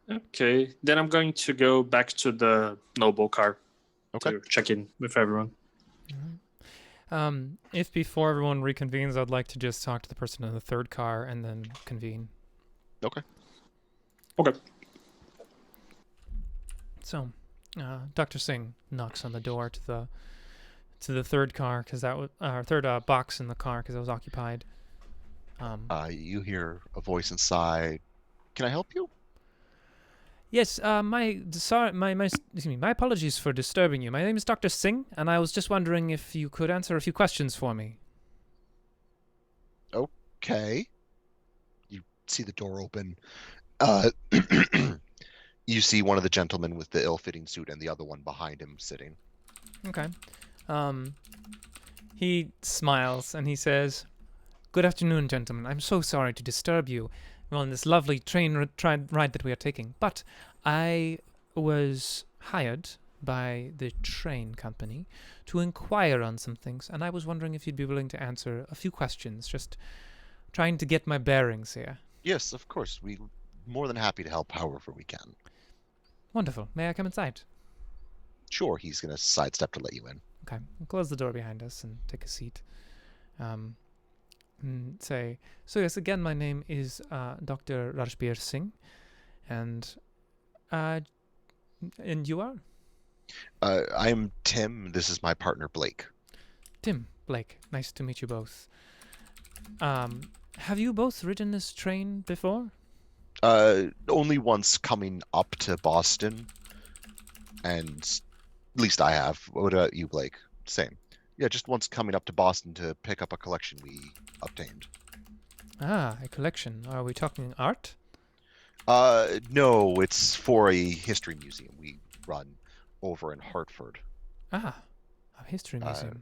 Okay. Then I'm going to go back to the noble car. Okay. To check in with everyone. If before everyone reconvenes, I'd like to just talk to the person in the third car and then convene. Okay. Okay. So, Dr. Singh knocks on the door to the third car because that was third box in the car because it was occupied. You hear a voice inside. Can I help you? Yes, my apologies for disturbing you. My name is Dr. Singh, and I was just wondering if you could answer a few questions for me. Okay. You see the door open. You see one of the gentlemen with the ill-fitting suit and the other one behind him sitting. Okay. He smiles and he says, "Good afternoon, gentlemen. I'm so sorry to disturb you on this lovely train ride that we are taking, but I was hired by the train company to inquire on some things, and I was wondering if you'd be willing to answer a few questions, just trying to get my bearings here." Yes, of course. We're more than happy to help however we can. Wonderful. May I come inside? Sure, he's going to sidestep to let you in. Okay. We'll close the door behind us and take a seat. And say, so yes, again, my name is Dr. Rajbir Singh, and you are? I'm Tim. This is my partner, Blake. Tim, Blake. Nice to meet you both. Have you both ridden this train before? Only once coming up to Boston, and at least I have. What about you, Blake? Same. Yeah, just once coming up to Boston to pick up a collection we obtained. Ah, a collection. Are we talking art? No, it's for a history museum we run over in Hartford. Ah, a history museum.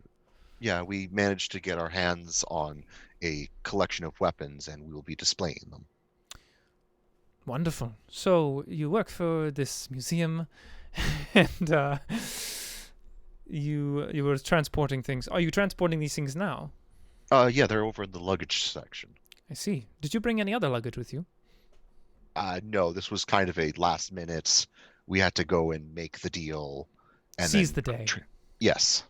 Yeah, we managed to get our hands on a collection of weapons, and we will be displaying them. Wonderful. So you work for this museum, and you were transporting things. Are you transporting these things now? Yeah, they're over in the luggage section. I see. Did you bring any other luggage with you? No, this was kind of a last minute. We had to go and make the deal. And seize the day. Yes.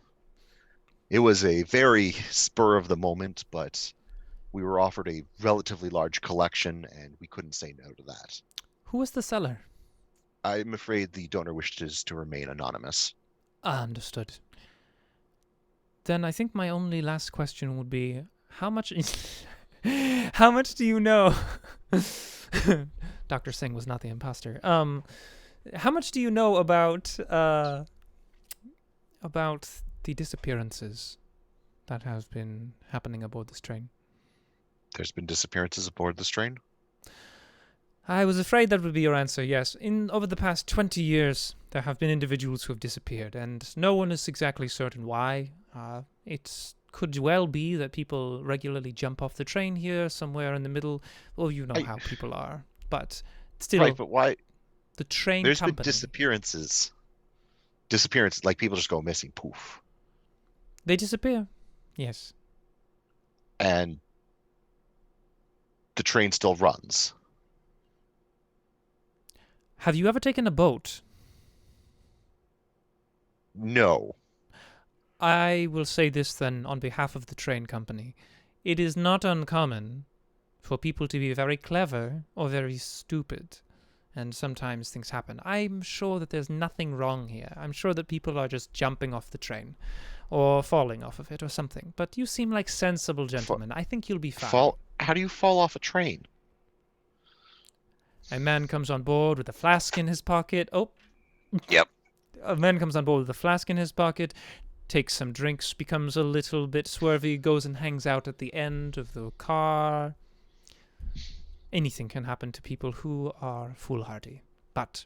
It was a very spur of the moment, but we were offered a relatively large collection, and we couldn't say no to that. Who was the seller? I'm afraid the donor wishes to remain anonymous. Understood. Then I think my only last question would be, how much how much do you know? Dr. Singh was not the imposter. How much do you know about the disappearances that have been happening aboard this train? There's been disappearances aboard this train? I was afraid that would be your answer, yes. Over the past 20 years, there have been individuals who have disappeared, and no one is exactly certain why. It could well be that people regularly jump off the train here, somewhere in the middle. Well, you know how people are. But still... Right, but why The train There's been company. disappearances, like people just go missing, poof, They disappear. Yes. and the train still runs. Have you ever taken a boat? No. I will say this then on behalf of the train company. It is not uncommon for people to be very clever or very stupid. And sometimes things happen. I'm sure that there's nothing wrong here. I'm sure that people are just jumping off the train or falling off of it or something. But you seem like sensible gentlemen. I think you'll be fine. How do you fall off a train? A man comes on board with a flask in his pocket. Oh. Yep. A man comes on board with a flask in his pocket, takes some drinks, becomes a little bit swervy, goes and hangs out at the end of the car. Anything can happen to people who are foolhardy. But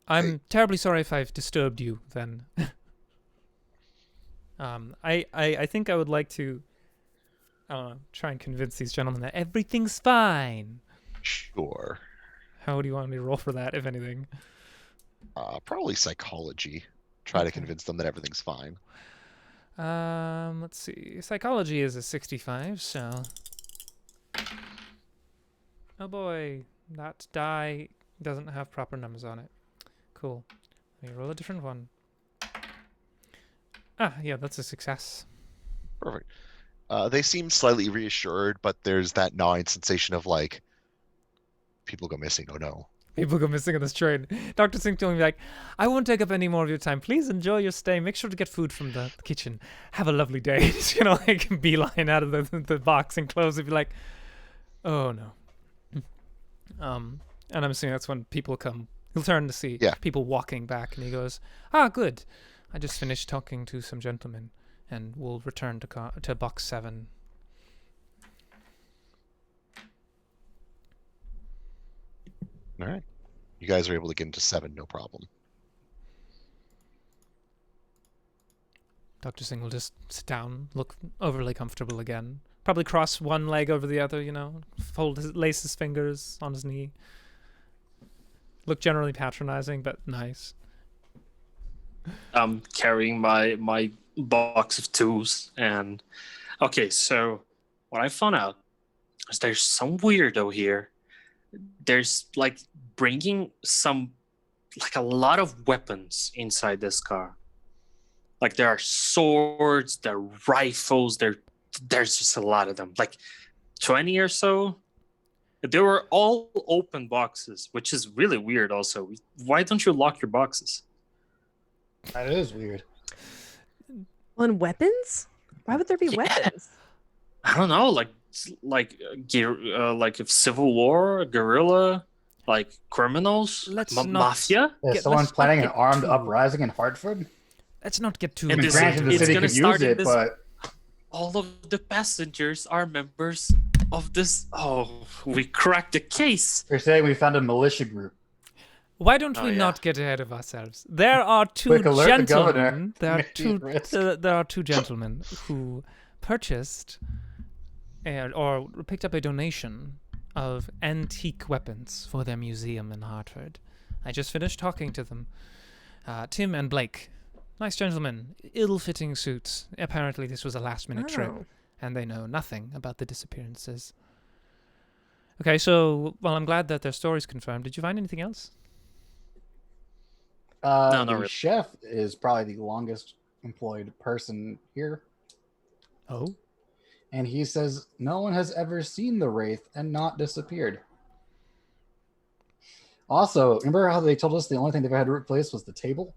I'm terribly sorry if I've disturbed you then. I think I would like to try and convince these gentlemen that everything's fine. Sure. How do you want me to roll for that, if anything? Probably psychology. Try to convince them that everything's fine. Let's see. Psychology is a 65, so... Oh boy, that die doesn't have proper numbers on it. Cool. Let me roll a different one. Ah, yeah, that's a success. Perfect. They seem slightly reassured, but there's that gnawing sensation of like, people go missing. Oh no. People go missing on this train. Dr. Singh told me, like, I won't take up any more of your time. Please enjoy your stay. Make sure to get food from the kitchen. Have a lovely day. Just, like, beeline out of the box and close and be like, oh no. And I'm assuming that's when people come. He'll turn to see people walking back, and he goes, ah, good. I just finished talking to some gentlemen, and we'll return to box 7. All right. You guys are able to get into 7, no problem. Dr. Singh will just sit down, look overly comfortable again. Probably cross one leg over the other, lace his fingers on his knee. Look generally patronizing, but nice. I'm carrying my box of tools, and okay, so what I found out is there's some weirdo here. There's like bringing a lot of weapons inside this car. Like there are swords, there are rifles, there's just a lot of them, like 20 or so. They were all open boxes, which is really weird also. Why don't you lock your boxes? That is weird. On weapons? Why would there be weapons? I don't know, like if Civil War, guerrilla, like criminals, mafia. Is someone planning an armed uprising in Hartford? Let's not get too... Granted, the city could use it, but... All of the passengers are members of this... Oh, we cracked the case. You're saying we found a militia group. Why don't we not get ahead of ourselves? There are two gentlemen. There are two gentlemen who purchased or picked up a donation of antique weapons for their museum in Hartford. I just finished talking to them. Tim and Blake. Nice gentlemen. Ill-fitting suits. Apparently this was a last-minute trip, and they know nothing about the disappearances. Okay, so, well, I'm glad that their story's confirmed. Did you find anything else? No, the chef is probably the longest employed person here. Oh? And he says no one has ever seen the Wraith and not disappeared. Also, remember how they told us the only thing they've had to replace was the table?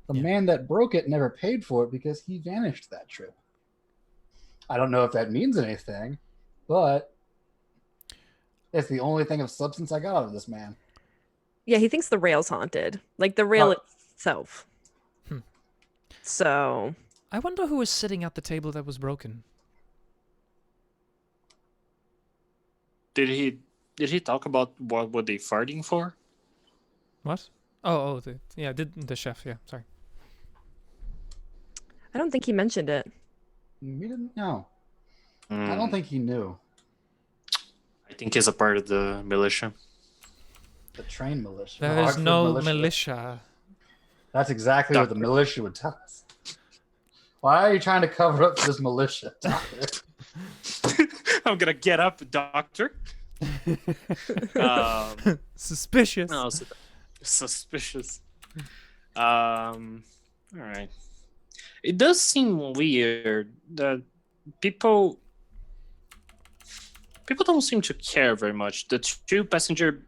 The man that broke it never paid for it because he vanished that trip. I don't know if that means anything, but it's the only thing of substance I got out of this man. Yeah, he thinks the rail's haunted. Like the rail itself. So... I wonder who was sitting at the table that was broken. Did he talk about what were they farting for? What? The chef, yeah, sorry. I don't think he mentioned it. We didn't know. I don't think he knew. I think he's a part of the militia. The train militia. There is Hartford no militia. That's exactly what the militia would tell us. Why are you trying to cover up for this militia, Doctor? I'm gonna get up, Doctor. Suspicious. No, suspicious. All right. It does seem weird that people don't seem to care very much. The two passenger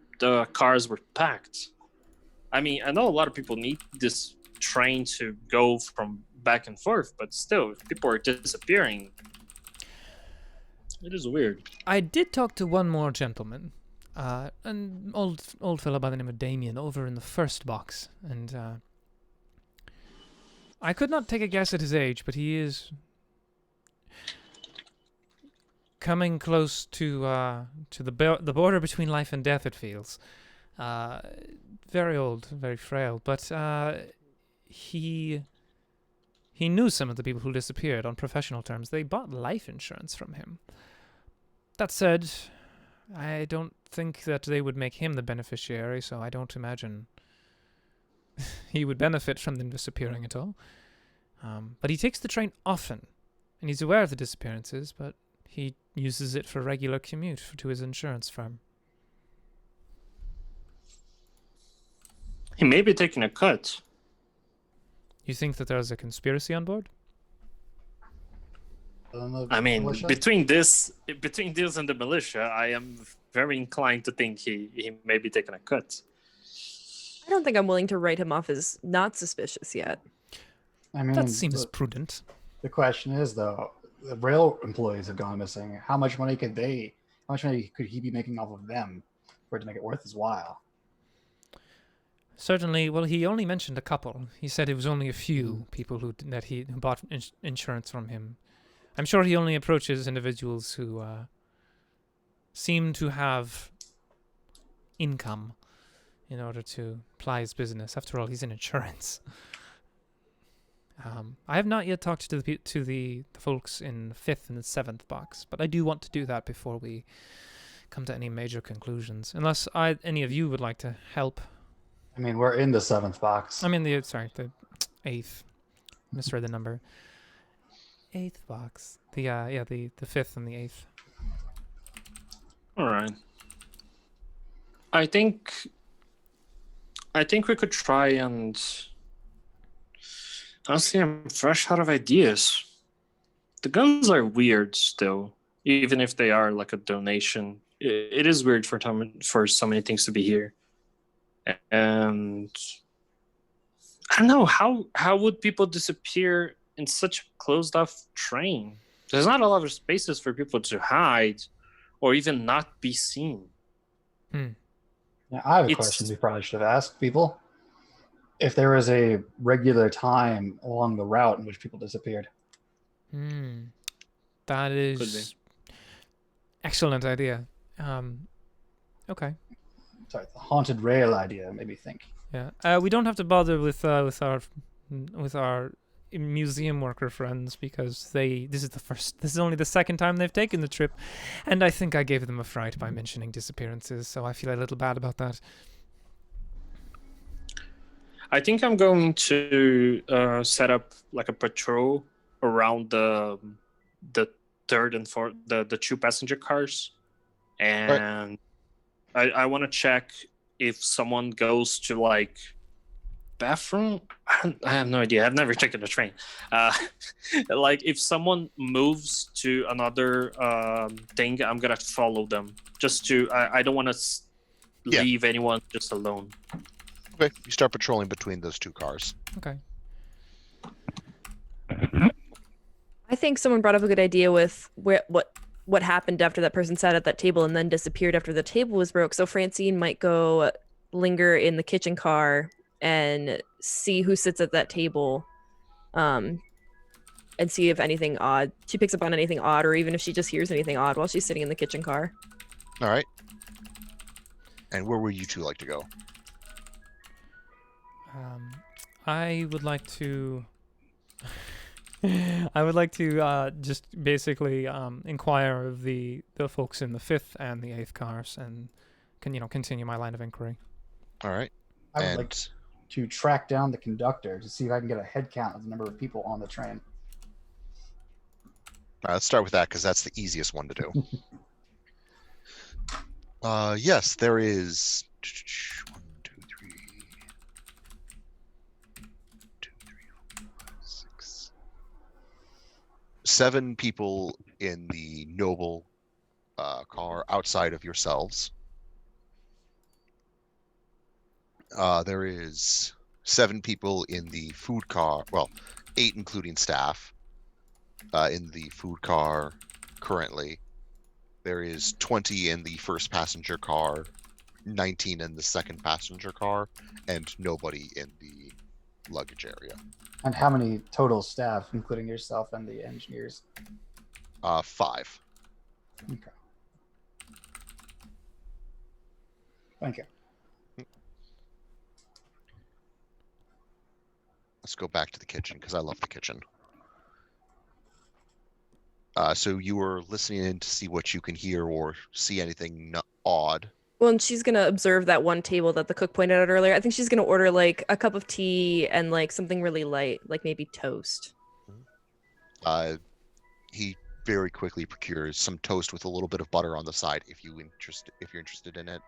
cars were packed. I mean, I know a lot of people need this train to go from back and forth, but still, if people are disappearing, it is weird. I did talk to one more gentleman, an old fellow by the name of Damien, over in the first box, and I could not take a guess at his age, but he is coming close to the border between life and death. It feels very old, very frail, but he knew some of the people who disappeared on professional terms. They bought life insurance from him. That said, I don't think that they would make him the beneficiary, so I don't imagine he would benefit from them disappearing at all. But he takes the train often, and he's aware of the disappearances, but he uses it for regular commute to his insurance firm. He may be taking a cut. You think that there's a conspiracy on board? I mean, militia? between this and the militia, I am very inclined to think he may be taking a cut. I don't think I'm willing to write him off as not suspicious yet. I mean, That seems prudent. the question is, though, the rail employees have gone missing. How much money could he be making off of them for it to make it worth his while? Certainly, well, he only mentioned a couple. He said it was only a few people who bought insurance from him. I'm sure he only approaches individuals who seem to have income in order to ply his business. After all, he's in insurance. I have not yet talked to the folks in the 5th and the 7th box, but I do want to do that before we come to any major conclusions. Unless any of you would like to help. I mean, we're in the 7th box. I'm in the 8th. Misread the number. 8th box. The 5th and the 8th. All right. I think we could try and. Honestly, I'm fresh out of ideas. The guns are weird still, even if they are like a donation. It is weird for so many things to be here, and I don't know how would people disappear in such a closed-off train? There's not a lot of spaces for people to hide, or even not be seen. Yeah, I have a question we probably should have asked people. If there was a regular time along the route in which people disappeared. That is excellent idea. Okay. Sorry, the haunted rail idea made me think. Yeah. We don't have to bother with our museum worker friends because this is only the second time they've taken the trip, and I think I gave them a fright by mentioning disappearances, so I feel a little bad about that. I think I'm going to set up like a patrol around the 3rd and 4th, the 2 passenger cars, and I want to check if someone goes to like bathroom. I have no idea. I've never taken a train. Like if someone moves to another thing, I'm gonna follow them. Just to I don't want to leave anyone just alone. Okay, you start patrolling between those 2 cars. Okay. I think someone brought up a good idea with what happened after that person sat at that table and then disappeared after the table was broke. So Francine might go linger in the kitchen car and see who sits at that table, and see if she picks up on anything odd, or even if she just hears anything odd while she's sitting in the kitchen car. All right. And where would you 2 like to go? I would like to just basically inquire of the folks in the 5th and the 8th cars and continue my line of inquiry. All right. I would And like to track down the conductor to see if I can get a head count of the number of people on the train. let's start with that because that's the easiest one to do. Yes, there is 1, 2, 3, 2, 3, 4, 5, 6, 7 people in the noble car outside of yourselves. There is 7 people in the food car. Well, 8 including staff in the food car currently. There is 20 in the first passenger car, 19 in the second passenger car, and nobody in the luggage area. And how many total staff, including yourself and the engineers? 5. Okay. Thank you. Let's go back to the kitchen because I love the kitchen. So you were listening in to see what you can hear or see anything odd. Well, and she's gonna observe that one table that the cook pointed out earlier. I think she's gonna order like a cup of tea and like something really light, like maybe toast. He very quickly procures some toast with a little bit of butter on the side if you're interested in it,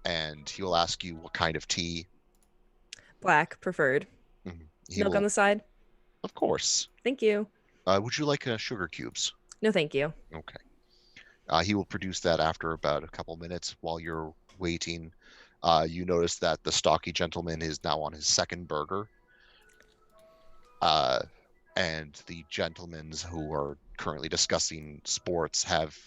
and he will ask you what kind of tea. Black preferred. Milk on the side. Of course. Thank you. Would you like sugar cubes? No, thank you. Okay. He will produce that after about a couple minutes. While you're waiting, you notice that the stocky gentleman is now on his second burger. And the gentlemen who are currently discussing sports have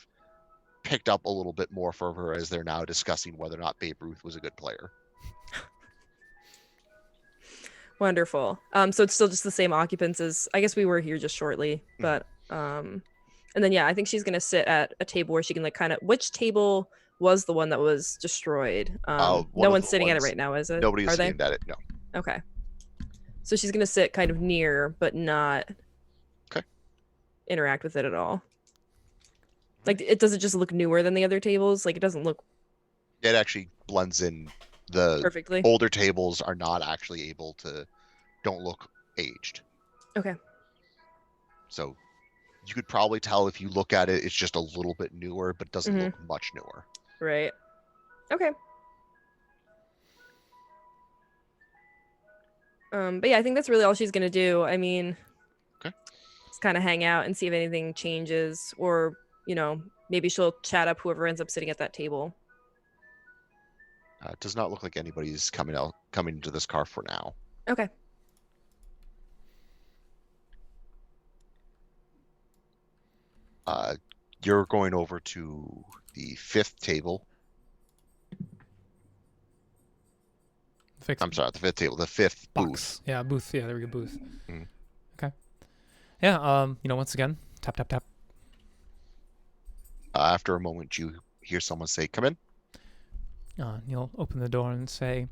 picked up a little bit more fervor as they're now discussing whether or not Babe Ruth was a good player. Wonderful. So it's still just the same occupants as I guess we were here just shortly, but and then yeah, I think she's gonna sit at a table where she can like kind of. Which table was the one that was destroyed? No one's sitting at it right now, is it? Nobody's sitting at it. No. Okay. So she's gonna sit kind of near, but not interact with it at all. Like, does it just look newer than the other tables? Like, it doesn't look. It actually blends in. The perfectly. Older tables are not actually don't look aged. Okay. So you could probably tell if you look at it, it's just a little bit newer, but doesn't look much newer. Right. Okay. But yeah, I think that's really all she's gonna do. I mean, just kind of hang out and see if anything changes, or maybe she'll chat up whoever ends up sitting at that table. It does not look like anybody's coming into this car for now. Okay. You're going over to the 5th table. I'm sorry, the 5th table, the 5th booth. Yeah, booth. Yeah, there we go, booth. Mm. Okay. Yeah. Once again, tap tap tap. After a moment, you hear someone say, "Come in." You'll open the door and say,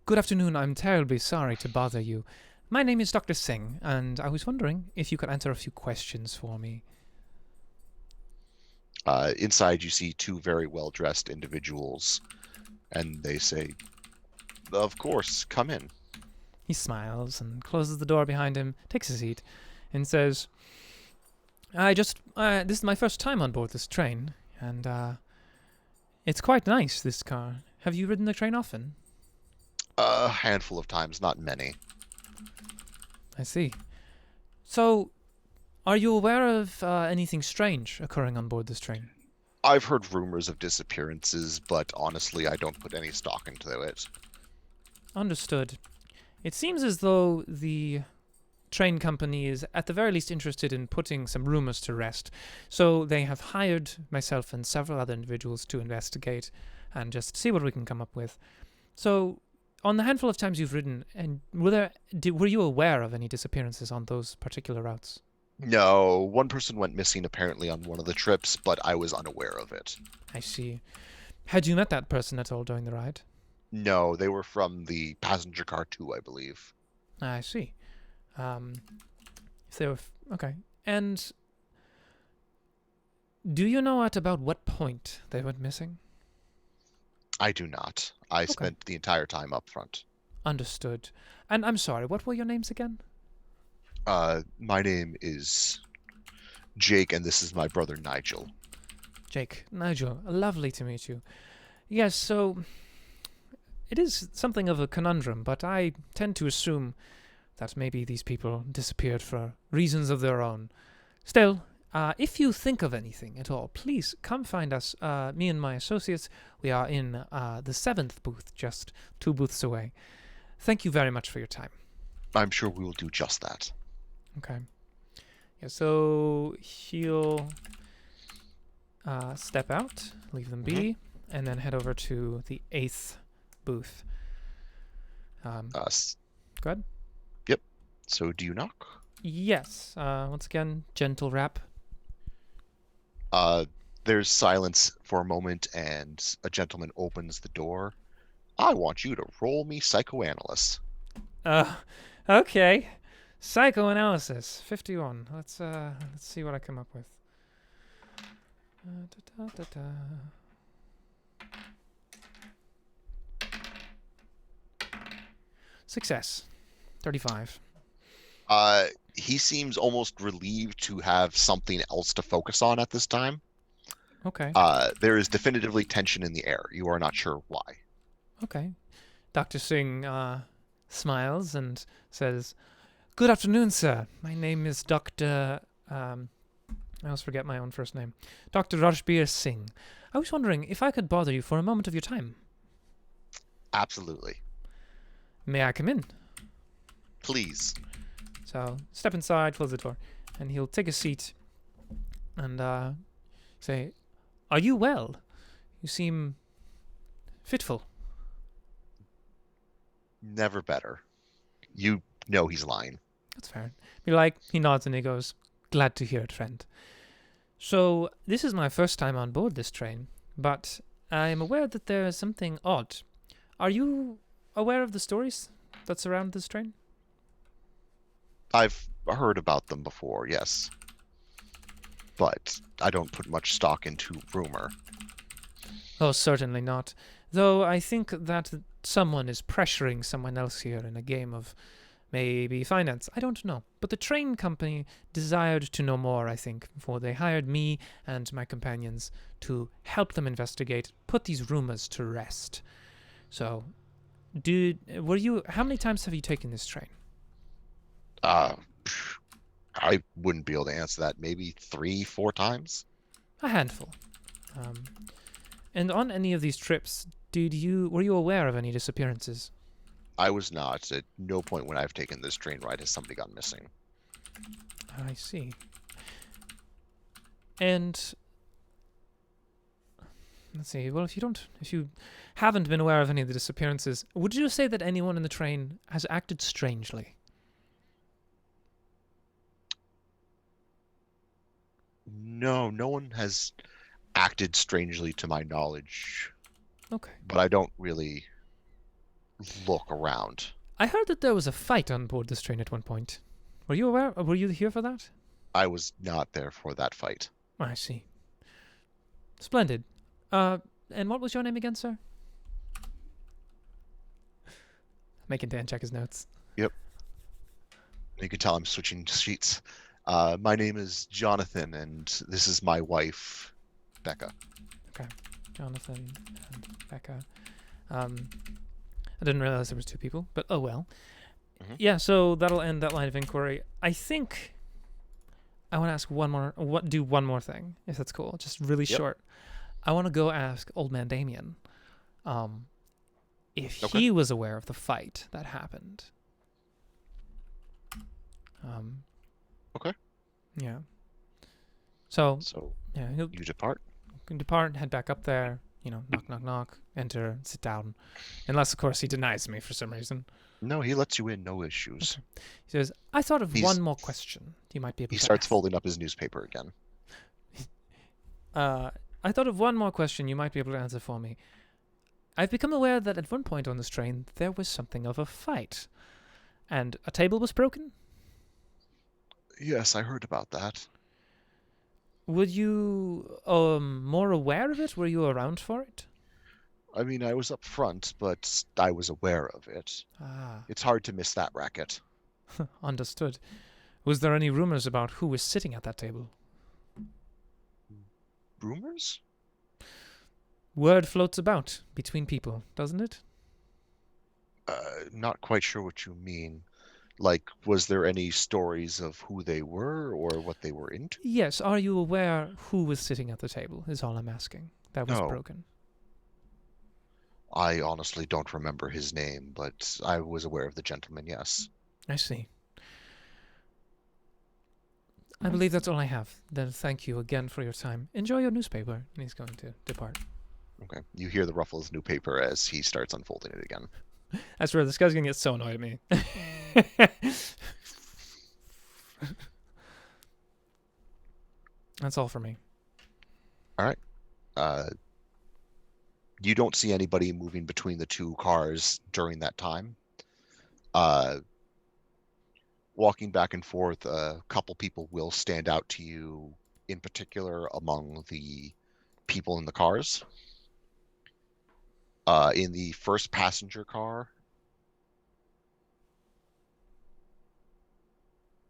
"Good afternoon, I'm terribly sorry to bother you. My name is Dr. Singh, and I was wondering if you could answer a few questions for me." Inside, you see 2 very well-dressed individuals, and they say, "Of course, come in." He smiles and closes the door behind him, takes a seat, and says, this is my first time on board this train, and, it's quite nice, this car. Have you ridden the train often? A handful of times, not many. I see. So, are you aware of anything strange occurring on board this train? I've heard rumors of disappearances, but honestly, I don't put any stock into it. Understood. It seems as though the train company is at the very least interested in putting some rumors to rest. So they have hired myself and several other individuals to investigate and just see what we can come up with. So on the handful of times you've ridden, and were you aware of any disappearances on those particular routes? No, one person went missing apparently on one of the trips, but I was unaware of it. I see. Had you met that person at all during the ride? No, they were from the passenger car too, I believe. I see. If they were okay. And do you know at about what point they went missing? I do not. I Okay. spent the entire time up front. Understood. And I'm sorry, what were your names again? My name is Jake, and this is my brother Nigel. Jake, Nigel, lovely to meet you. Yes, so it is something of a conundrum, but I tend to assume that maybe these people disappeared for reasons of their own. Still, if you think of anything at all, please come find us. Me and my associates, we are in the 7th booth, just 2 booths away. Thank you very much for your time. I'm sure we will do just that. Okay. Yeah, so he'll step out, leave them be, and then head over to the 8th booth. Go ahead. Yep. So do you knock? Yes. Once again, gentle rap. There's silence for a moment, and a gentleman opens the door. I want you to roll me psychoanalyst. Okay. Psychoanalysis, 51. Let's see what I come up with. Success, 35. He seems almost relieved to have something else to focus on at this time. Okay. There is definitively tension in the air. You are not sure why. Okay. Dr. Singh smiles and says, "Good afternoon, sir. My name is Dr. I always forget my own first name. Dr. Rajbir Singh. I was wondering if I could bother you for a moment of your time. Absolutely. May I come in?" Please. So step inside, close the door, and he'll take a seat and say, "Are you well? You seem fitful." Never better. You know he's lying. That's fair. He nods and he goes, "Glad to hear it, friend. So this is my first time on board this train, but I am aware that there is something odd. Are you aware of the stories that surround this train?" I've heard about them before, yes. But I don't put much stock into rumor. Oh, certainly not. Though I think that someone is pressuring someone else here in a game of maybe finance. I don't know. But the train company desired to know more, I think, for they hired me and my companions to help them investigate, put these rumors to rest. So, how many times have you taken this train? I wouldn't be able to answer that. Maybe 3-4 times? A handful. And on any of these trips, were you aware of any disappearances? I was not. At no point when I've taken this train ride has somebody gone missing. I see. And let's see. Well, if you haven't been aware of any of the disappearances, would you say that anyone in the train has acted strangely? No, no one has acted strangely to my knowledge. Okay. But I don't really look around. I heard that there was a fight on board this train at one point. Were you aware? Were you here for that? I was not there for that fight. I see. Splendid. And what was your name again, sir? Making Dan check his notes. Yep. You can tell I'm switching sheets. My name is Jonathan, and this is my wife, Becca. Okay. Jonathan and Becca. I didn't realize there was 2 people, but oh well. Mhm. Yeah, so that'll end that line of inquiry. I think I want to ask one more thing, if that's cool. Just really short. I want to go ask Old Man Damien if he was aware of the fight that happened. Okay. Yeah. So yeah, you depart? can depart, head back up there, knock, knock, knock, enter, sit down. Unless, of course, he denies me for some reason. No, he lets you in, no issues. Okay. He says, "I thought of one more question you might be able to He starts ask." folding up his newspaper again. I thought of one more question you might be able to answer for me. I've become aware that at one point on this train, there was something of a fight. And a table was broken? Yes, I heard about that. Were you more aware of it? Were you around for it? I mean, I was up front, but I was aware of it. Ah, It's hard to miss that racket. understood. Was there any rumors about who was sitting at that table? Rumors? Word floats about between people, doesn't it? Not quite sure what you mean. Like, was there any stories of who they were or what they were into? Yes, are you aware who was sitting at the table, is all I'm asking. That was No. broken. I honestly don't remember his name, but I was aware of the gentleman, yes. I see. I believe that's all I have. Then thank you again for your time. Enjoy your newspaper. And he's going to depart. Okay. You hear the ruffle of his new paper as he starts unfolding it again. I swear, this guy's gonna get so annoyed at me. That's all for me. You don't see anybody moving between the two cars during that time. Walking back and forth, a couple people will stand out to you, in particular among the people in the cars. In the first passenger car.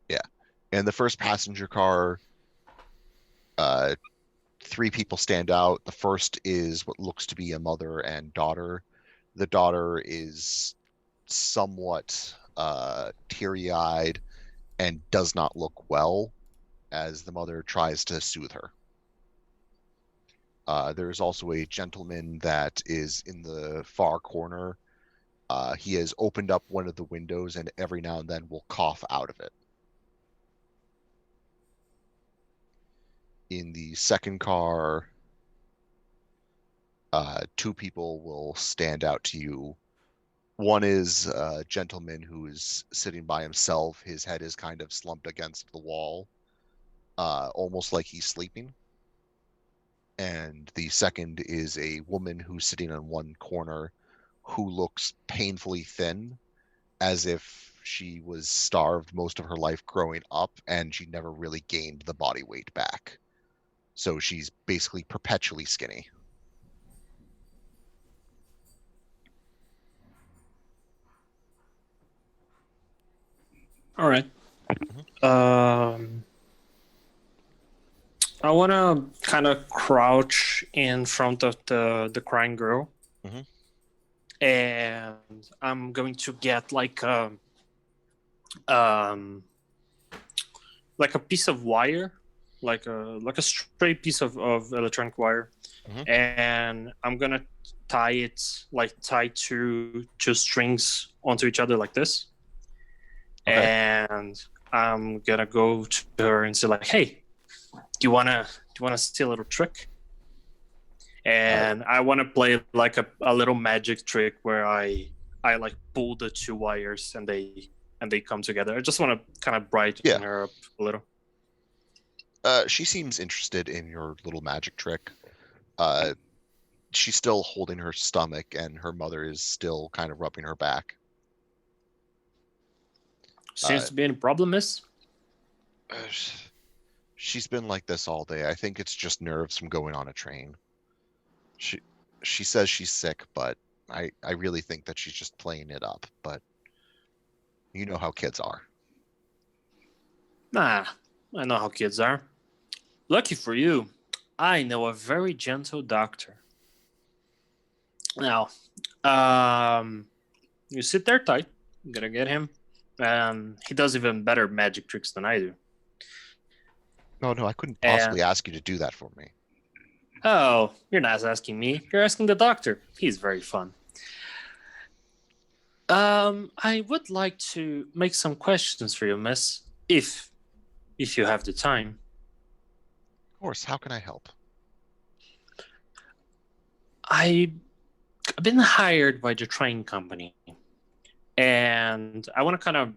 Yeah. In the first passenger car, three people stand out. The first is what looks to be a mother and daughter. The daughter is somewhat teary-eyed and does not look well as the mother tries to soothe her. There's also a gentleman that is in the far corner. He has opened up one of the windows and every now and then will cough out of it. In the second car, two people will stand out to you. One is a gentleman who is sitting by himself. His head is kind of slumped against the wall, almost like he's sleeping. And the second is a woman who's sitting on one corner who looks painfully thin, as if she was starved most of her life growing up and she never really gained the body weight back. So she's basically perpetually skinny. All right. I want to kind of crouch in front of the crying girl, and I'm going to get like a piece of wire, like a straight piece of electronic wire, and I'm gonna tie two strings onto each other like this. Okay. And I'm gonna go to her and say like, "Hey, do you wanna see a little trick?" And I wanna play like a little magic trick where I like pull the two wires and they come together. I just wanna kind of brighten her up a little. She seems interested in your little magic trick. She's still holding her stomach and her mother is still kind of rubbing her back. Seems to be any problem, miss? She's been like this all day. I think it's just nerves from going on a train. She says she's sick, but I really think that she's just playing it up. But you know how kids are. Nah, I know how kids are. Lucky for you, I know a very gentle doctor. Now, you sit there tight. I'm gonna get him. He does even better magic tricks than I do. No, I couldn't possibly ask you to do that for me. Oh, you're not asking me. You're asking the doctor. He's very fun. I would like to make some questions for you, miss, if you have the time. Of course. How can I help? I've been hired by the train company, and I want to kind of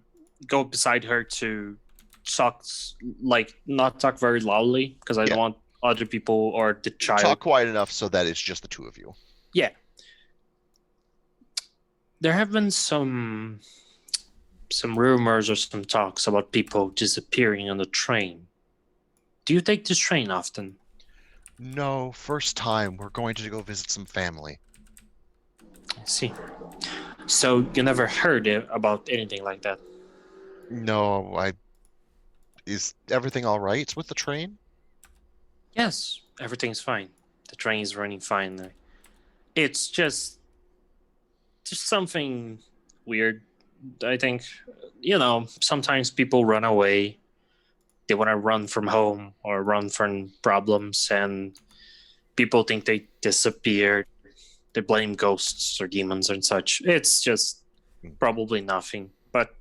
go beside her to talk, not talk very loudly, because I don't want other people or the child. Talk quiet enough so that it's just the two of you. Yeah. There have been some rumors or some talks about people disappearing on the train. Do you take this train often? No, first time. We're going to go visit some family. See. So you never heard about anything like that? No, is everything all right with the train? Yes, everything's fine. The train is running fine. It's just something weird. I think, sometimes people run away. They want to run from home or run from problems, and people think they disappeared. They blame ghosts or demons and such. It's just probably nothing. But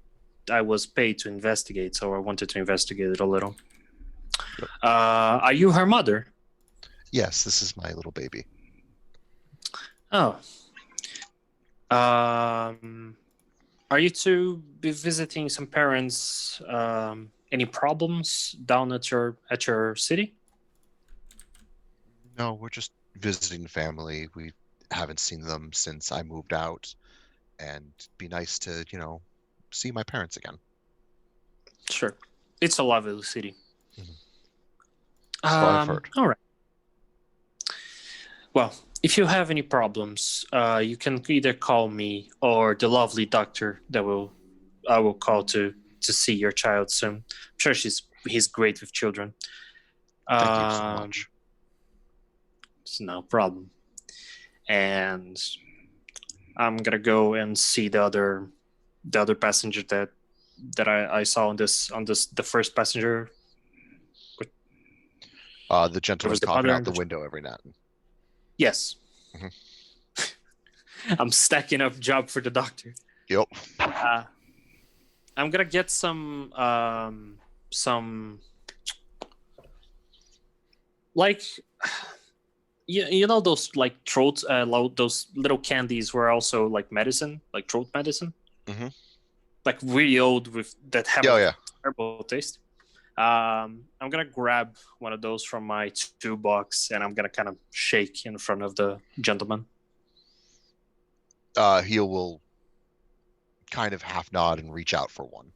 I was paid to investigate, so I wanted to investigate it a little. Yep. Are you her mother? Yes, this is my little baby. Oh. Are you to be visiting some parents? Any problems down at your city? No, we're just visiting family. We haven't seen them since I moved out, and it'd be nice to, see my parents again. Sure. It's a lovely city. Mhm. So I've heard. All right. Well, if you have any problems, you can either call me or the lovely doctor that I will call to see your child soon. I'm sure he's great with children. Thank you so much. It's no problem. And I'm gonna go and see the other passenger that I saw on the first passenger. The gentleman was the coughing mother out and the the- window every now and then. Yes. Mhm. I'm stacking up job for the doctor. Yep. I'm gonna get some like you know those like throat those little candies were also like medicine, like throat medicine. Mhm. Like really old with that have Oh a yeah. terrible taste. I'm gonna grab one of those from my toolbox and I'm gonna kind of shake in front of the gentleman. He will kind of half nod and reach out for one.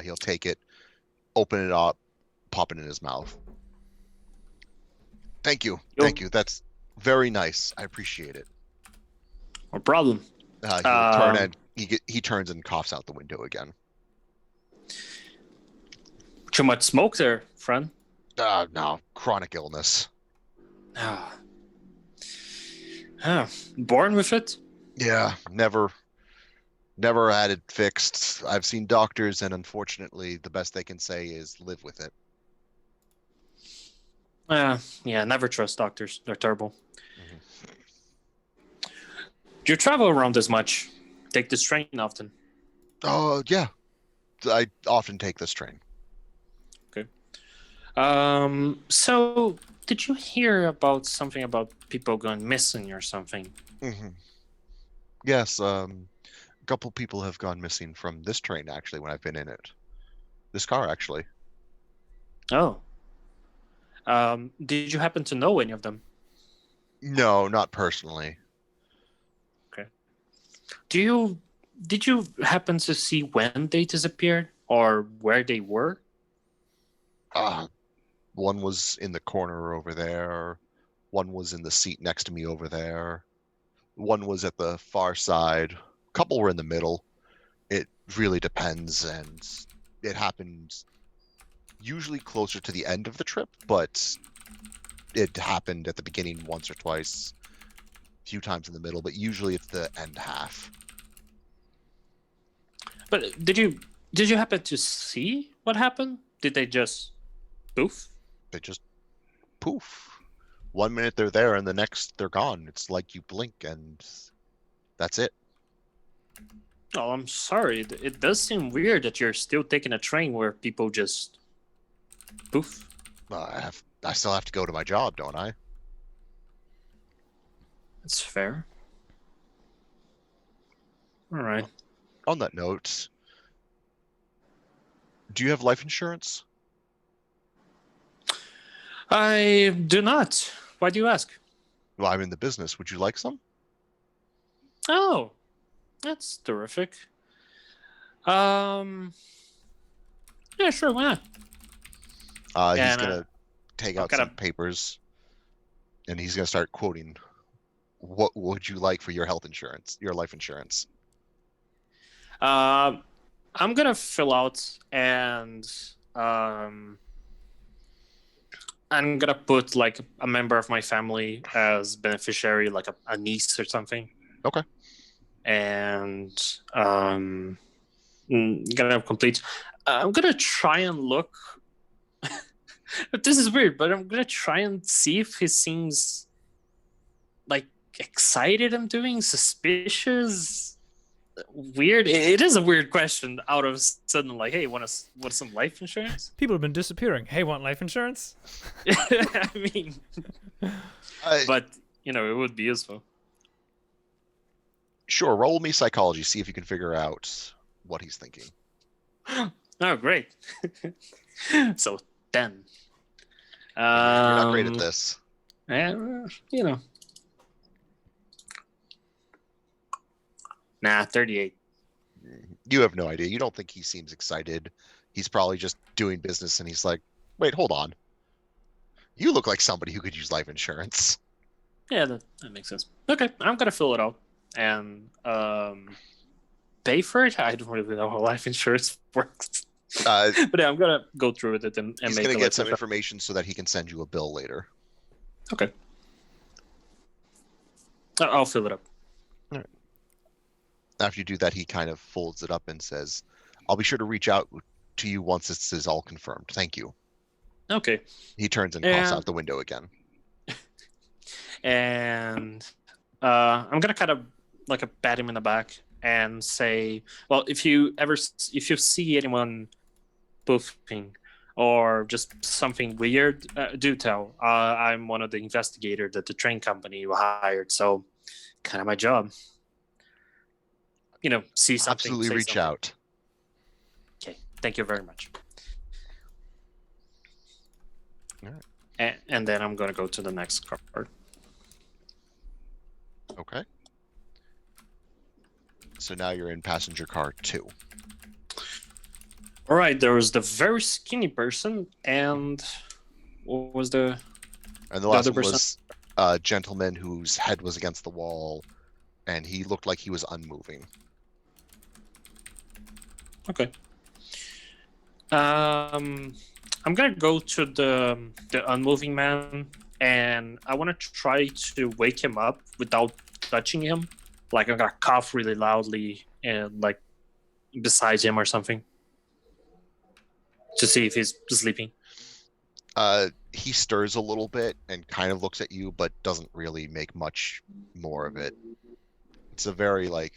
He'll take it, open it up, pop it in his mouth. Thank you. Yo. Thank you. That's very nice. I appreciate it. No problem. He'll turn and he turns and coughs out the window again. Too much smoke there, friend. No, chronic illness. Born with it? Yeah, never had it fixed. I've seen doctors, and unfortunately, the best they can say is live with it. Yeah, never trust doctors. They're terrible. Mhm. Do you travel around as much? Take this train often? Oh, yeah. I often take this train. Okay. So did you hear about something about people going missing or something? Mm-hmm. Yes, a couple people have gone missing from this train, actually, when I've been in it. This car, actually. Oh. Did you happen to know any of them? No, not personally. Okay. Did you happen to see when they disappeared or where they were? One was in the corner over there. One was in the seat next to me over there. One was at the far side. A couple were in the middle. It really depends, and it happened usually closer to the end of the trip, but it happened at the beginning once or twice, a few times in the middle, but usually it's the end half. But did you happen to see what happened? Did they just poof? They just poof. 1 minute they're there and the next they're gone. It's like you blink and that's it. Oh, I'm sorry. It does seem weird that you're still taking a train where people just poof. I still have to go to my job, don't I? That's fair. All right. On that note, do you have life insurance? I do not. Why do you ask? Well, I'm in the business. Would you like some? Oh, that's terrific. Yeah, sure, why not? He's And, gonna take out gonna- some papers, and he's gonna start quoting what would you like for your health insurance, your life insurance? I'm gonna fill out, and I'm gonna put like a member of my family as beneficiary, like a niece or something. Okay. And gonna complete. I'm gonna try and look. This is weird, but I'm gonna try and see if he seems like excited. I'm doing suspicious. Weird. It is a weird question out of sudden, like, hey, want some life insurance? People have been disappearing. Hey, want life insurance? I mean, but it would be useful. Sure, roll me psychology, see if you can figure out what he's thinking. Oh, great. So 10. You're not great at this. Nah, 38. You have no idea. You don't think he seems excited. He's probably just doing business, and he's like, wait, hold on. You look like somebody who could use life insurance. Yeah, that makes sense. Okay, I'm gonna fill it out and pay for it. I don't really know how life insurance works. But yeah, I'm gonna go through with it and he's make gonna a get list some of- information so that he can send you a bill later. Okay. I'll fill it up. After you do that, he kind of folds it up and says, I'll be sure to reach out to you once this is all confirmed. Thank you. Okay. He turns and coughs out the window again. And I'm gonna kind of like pat him in the back and say, well, if you see anyone poofing or just something weird, do tell. I'm one of the investigators that the train company hired, so kind of my job. See something. Absolutely say reach something. out. Okay, thank you very much. All right. And then I'm gonna go to the next card. Okay. So now you're in passenger car 2. All right, there was the very skinny person, and what was the? And the last other one person? was a gentleman whose head was against the wall, and he looked like he was unmoving. Okay. I'm gonna go to the unmoving man, and I want to try to wake him up without touching him. Like I'm gonna cough really loudly and like beside him or something to see if he's sleeping. He stirs a little bit and kind of looks at you, but doesn't really make much more of it. It's a very like,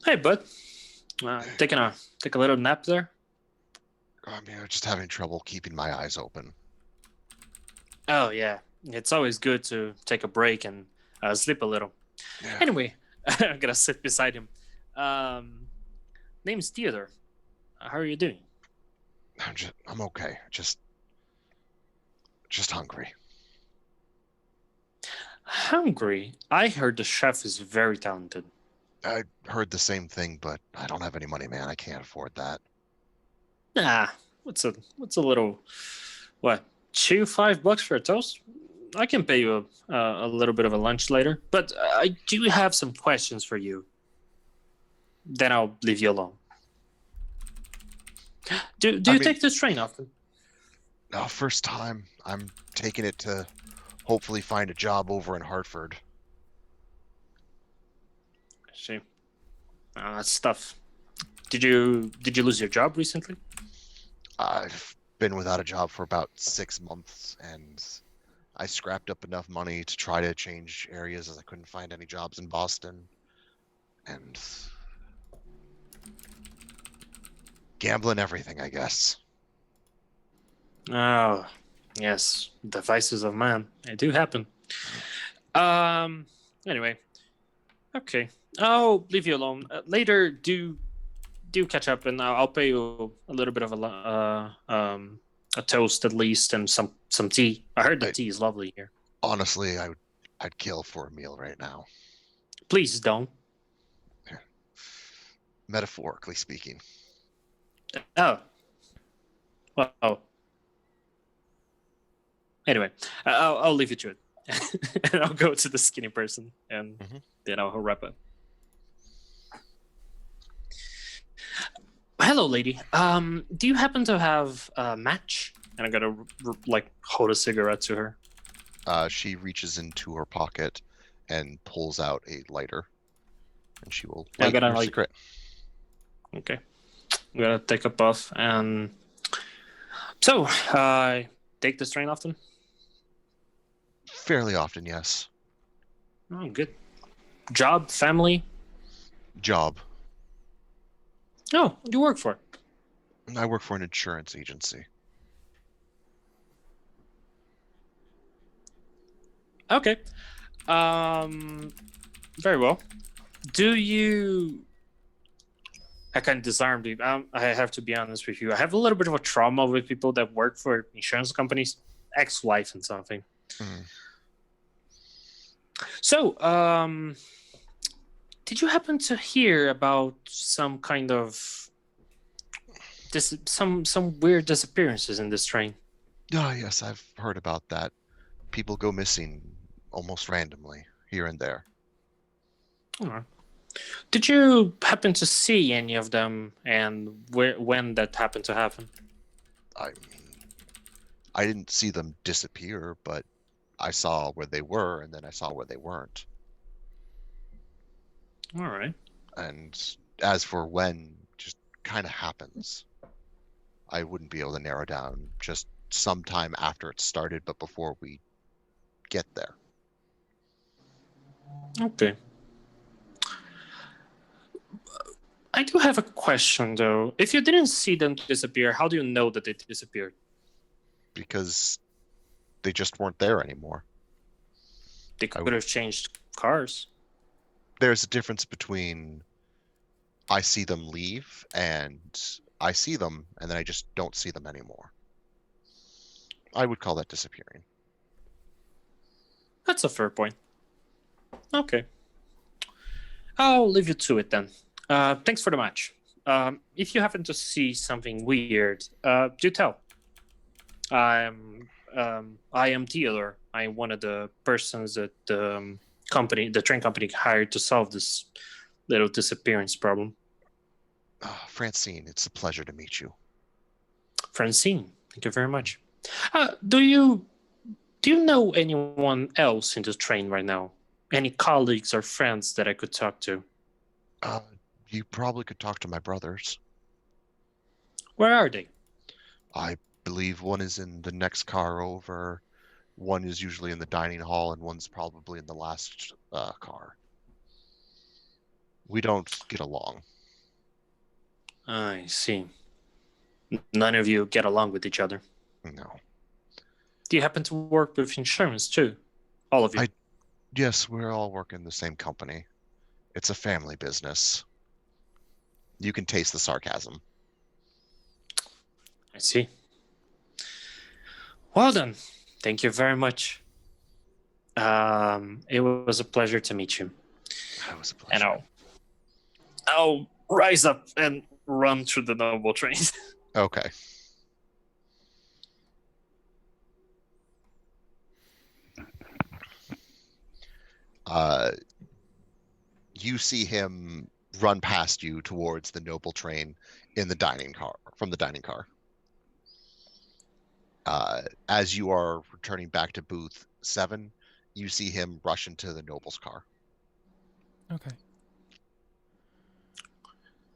Hey, bud. Take a little nap there. I'm just having trouble keeping my eyes open. Oh yeah, it's always good to take a break and sleep a little. Yeah. Anyway, I'm gonna sit beside him. Name's Theodore. How are you doing? I'm okay. Just hungry. Hungry? I heard the chef is very talented. I heard the same thing, but I don't have any money, man. I can't afford that. Nah, what's a little, what, $5 for a toast? I can pay you a little bit of a lunch later, but I do have some questions for you. Then I'll leave you alone. Do you take this train often? No, first time. I'm taking it to hopefully find a job over in Hartford. See, that's tough. Did you lose your job recently? I've been without a job for about 6 months, and I scrapped up enough money to try to change areas as I couldn't find any jobs in Boston. And gambling, everything, I guess. Oh, yes, the vices of man. They do happen. Anyway, okay. I'll leave you alone. Later, do catch up, and I'll pay you a little bit of a toast at least, and some tea. I heard the tea is lovely here. Honestly, I'd kill for a meal right now. Please don't. Metaphorically speaking. Oh. Well. Anyway, I'll leave you to it. And I'll go to the skinny person, and then I'll wrap up. Hello, lady. Do you happen to have a match? And I'm gonna like hold a cigarette to her. She reaches into her pocket and pulls out a lighter, and she will light your cigarette. Okay, I'm gonna take a puff, and so I take this train often. Fairly often, yes. Oh, good. Job, family. Job. Oh, you work for? I work for an insurance agency. Okay. Very well. Do you? I can disarm you. I have to be honest with you. I have a little bit of a trauma with people that work for insurance companies, ex-wife and something. So, did you happen to hear about some kind of some weird disappearances in this train? Oh, yes, I've heard about that. People go missing almost randomly here and there. Oh. Did you happen to see any of them, and when that happened to happen? I didn't see them disappear, but I saw where they were, and then I saw where they weren't. All right. And as for when, just kind of happens. I wouldn't be able to narrow down just sometime after it started, but before we get there. Okay. I do have a question, though. If you didn't see them disappear, how do you know that they disappeared? Because they just weren't there anymore. They could have changed cars. There's a difference between I see them leave and I see them and then I just don't see them anymore. I would call that disappearing. That's a fair point. Okay. I'll leave you to it then. Thanks for the match. If you happen to see something weird, do tell. I am Theodore. I'm one of the persons that the train company hired to solve this little disappearance problem. Francine, it's a pleasure to meet you. Francine, thank you very much. Do you know anyone else in the train right now? Any colleagues or friends that I could talk to? You probably could talk to my brothers. Where are they? I believe one is in the next car over, one is usually in the dining hall, and one's probably in the last car. We don't get along. I see. None of you get along with each other. No. Do you happen to work with insurance too? All of you? Yes, we're all working the same company. It's a family business. You can taste the sarcasm. I see. Well done. Thank you very much. It was a pleasure to meet you. It was a pleasure. And I'll rise up and run through the noble train. Okay. You see him run past you towards the noble train in the dining car, from the dining car. As you are returning back to booth 7, you see him rush into the noble's car. Okay.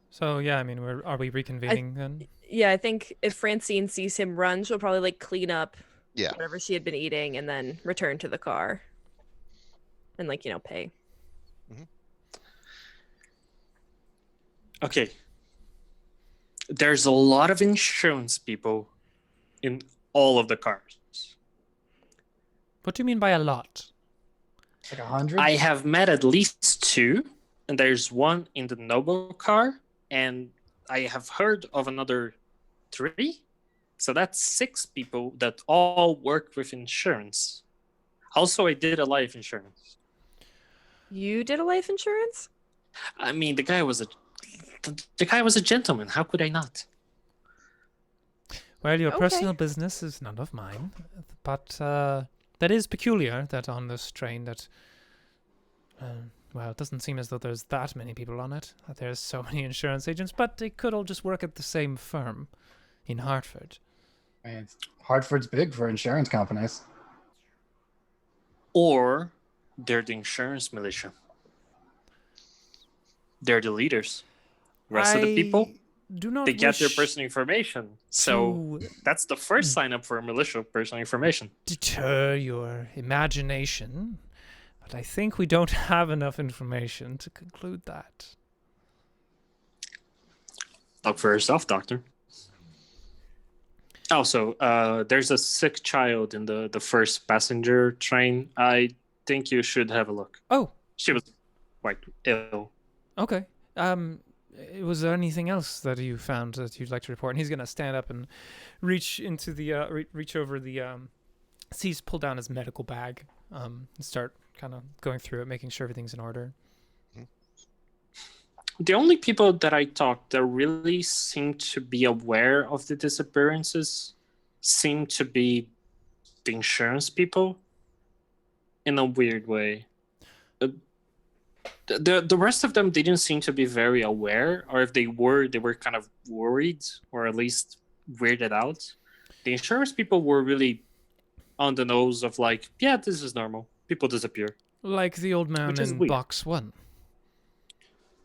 So yeah, I mean, are we reconvening then? Yeah, I think if Francine sees him run, she'll probably like clean up Yeah. whatever she had been eating and then return to the car and like, pay. Okay. There's a lot of insurance people in all of the cars. What do you mean by a lot? Like 100? I have met at least 2, and there's one in the noble car, and I have heard of another 3. So that's 6 people that all work with insurance. Also, I did a life insurance. You did a life insurance? I mean, the guy was a gentleman. How could I not? Well, your Okay. personal business is none of mine, but that is peculiar that on this train that, well, it doesn't seem as though there's that many people on it. That there's so many insurance agents, but they could all just work at the same firm in Hartford. I mean, Hartford's big for insurance companies. Or they're the insurance militia. They're the leaders. Rest of the people, do not they get their wish personal information. So to that's the first sign up for a militia, personal information. deter your imagination, but I think we don't have enough information to conclude that. Talk for yourself, Doctor. Also, there's a sick child in the first passenger train. I think you should have a look. Oh, She was quite ill. okay. Was there anything else that you found that you'd like to report? And he's gonna stand up and reach into the reach over the he's pulled down his medical bag and start kind of going through it, making sure everything's in order. The only people that I talked that really seem to be aware of the disappearances seem to be the insurance people in a weird way. The rest of them didn't seem to be very aware, or if they were kind of worried or at least weirded out. The insurance people were really on the nose of like, yeah, this is normal. People disappear. Like the old man Which is in weird. box 1.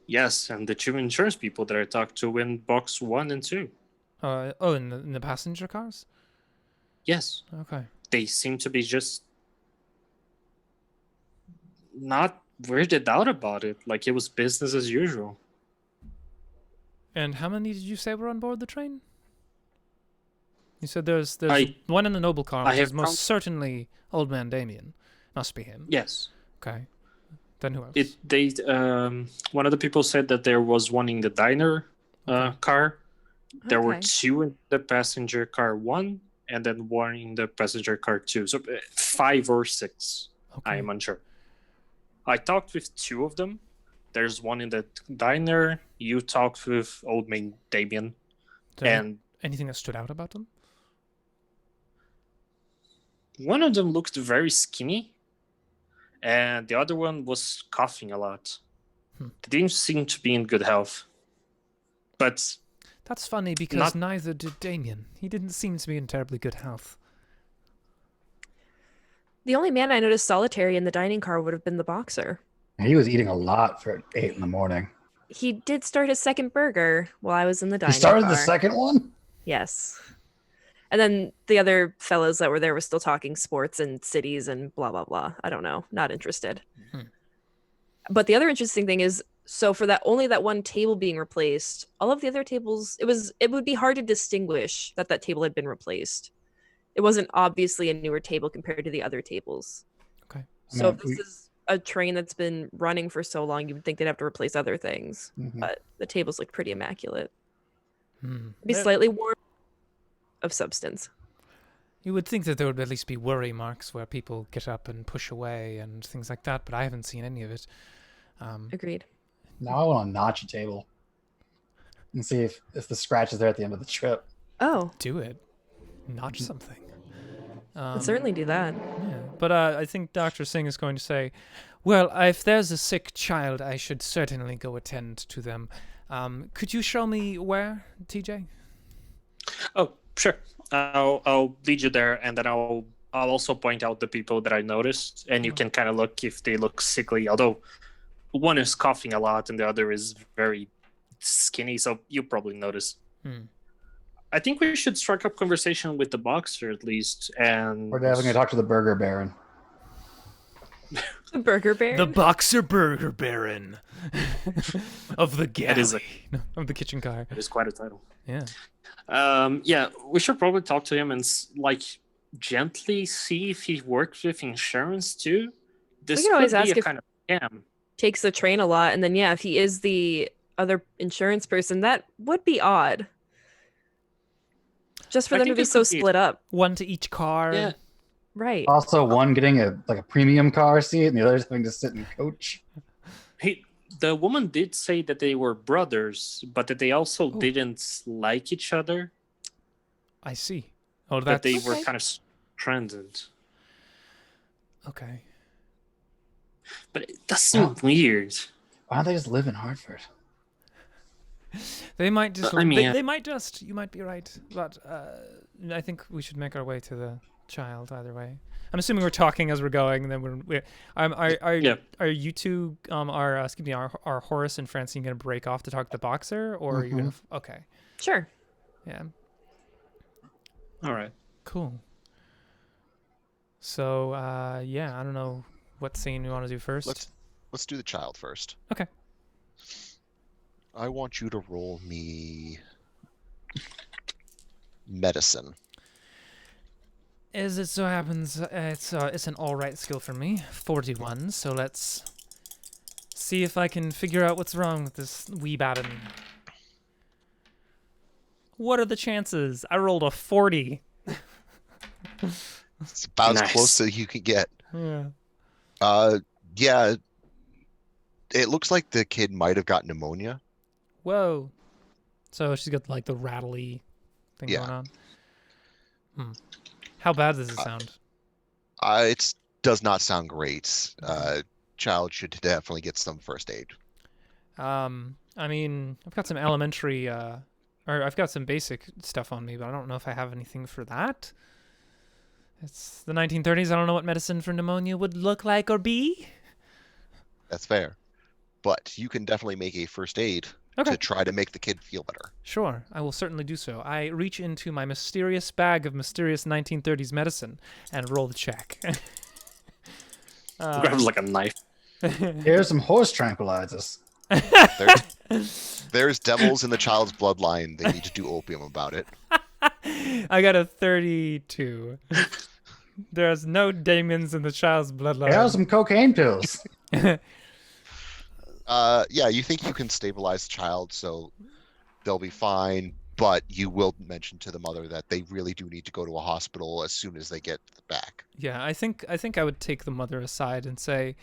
Yes, and the two insurance people that I talked to in box 1 and 2. In the passenger cars? Yes, Okay. they seem to be just not weirded out about it. Like it was business as usual. And how many did you say were on board the train? You said there's I- one in the noble car, I which is have most count- certainly old man Damien. Must be him. Yes. Okay. Then who else? One of the people said that there was one in the diner car. There were Okay. two in the passenger car 1, and then one in the passenger car 2. So 5 or 6. Okay. I am unsure. I talked with 2 of them. There's one in the diner. You talked with old man Damien. Is there And anything that stood out about them? one of them looked very skinny. And the other one was coughing a lot. Hmm. They didn't seem to be in good health. But That's funny because Not- neither did Damien. He didn't seem to be in terribly good health. The only man I noticed solitary in the dining car would have been the boxer. He was eating a lot for 8 in the morning. He did start his second burger while I was in the He dining started car. the second one? Yes. And then the other fellows that were there were still talking sports and cities and blah, blah, blah. I don't know. Not interested. Hmm. But the other interesting thing is, so for that only that one table being replaced, all of the other tables, it would be hard to distinguish that table had been replaced. It wasn't obviously a newer table compared to the other tables. Okay. So I if mean, this is a train that's been running for so long, you would think they'd have to replace other things. Mhm. But the tables look pretty immaculate. Hmm. Be There- slightly warm of substance. You would think that there would at least be worry marks where people get up and push away and things like that, but I haven't seen any of it. Agreed. Now I want to notch a table and see if the scratch is there at the end of the trip. Oh, Do it. Notch something. I'd certainly do that. Yeah. But I think Dr. Singh is going to say, well, if there's a sick child, I should certainly go attend to them. Could you show me where, TJ? oh, sure. I'll lead you there, and then I'll also point out the people that I noticed, and you can kind of look if they look sickly. Although one is coughing a lot, and the other is very skinny, so you probably notice. Hmm. I think we should strike up conversation with the boxer at least, and We're definitely going to talk to the Burger Baron. The Burger Baron? The Boxer Burger Baron of the galley. That is of the kitchen car. it is quite a title. Yeah. Yeah, we should probably talk to him and gently see if he works with insurance too. This can always could be ask a if- kind of scam. Takes the train a lot, and then yeah, if he is the other insurance person, that would be odd. Just for I them to think be it so could be- split up. One to each car. Yeah, Right. Also, one getting a premium car seat and the other's having to sit in coach. the woman did say that they were brothers, but that they also Oh. didn't like each other. I see. Oh, That that's they were kind of stranded. okay. But it does seem weird. Why don't they just live in Hartford? They might just. I mean, they might just. You might be right, but I think we should make our way to the child either way. I'm assuming we're talking as we're going, and then are you two are Horace and Francine gonna break off to talk to the boxer, or are you gonna? Okay. Sure. Yeah. All right. Cool. So yeah, I don't know what scene we want to do first. Let's do the child first. Okay. I want you to roll me medicine. As it so happens, it's an all right skill for me, 41. So let's see if I can figure out what's wrong with this wee batten. What are the chances? I rolled a 40. It's about as close as you can get. Yeah. Yeah. It looks like the kid might have got pneumonia. Whoa. So she's got like the rattly thing Yeah. going on. How bad does it sound? It does not sound great. Child should definitely get some first aid. I mean, I've got some elementary, or I've got some basic stuff on me, but I don't know if I have anything for that. It's the 1930s. I don't know what medicine for pneumonia would look like or be. That's fair. But you can definitely make a first aid to try to make the kid feel better. Sure, I will certainly do so. I reach into my mysterious bag of mysterious 1930s medicine and roll the check. Grabs like a knife. Here's some horse tranquilizers. There's devils in the child's bloodline. They need to do opium about it. I got a 32. There's no demons in the child's bloodline. Here's some cocaine pills. Yeah, you think you can stabilize the child, so they'll be fine. But you will mention to the mother that they really do need to go to a hospital as soon as they get back. Yeah, I think I would take the mother aside and say,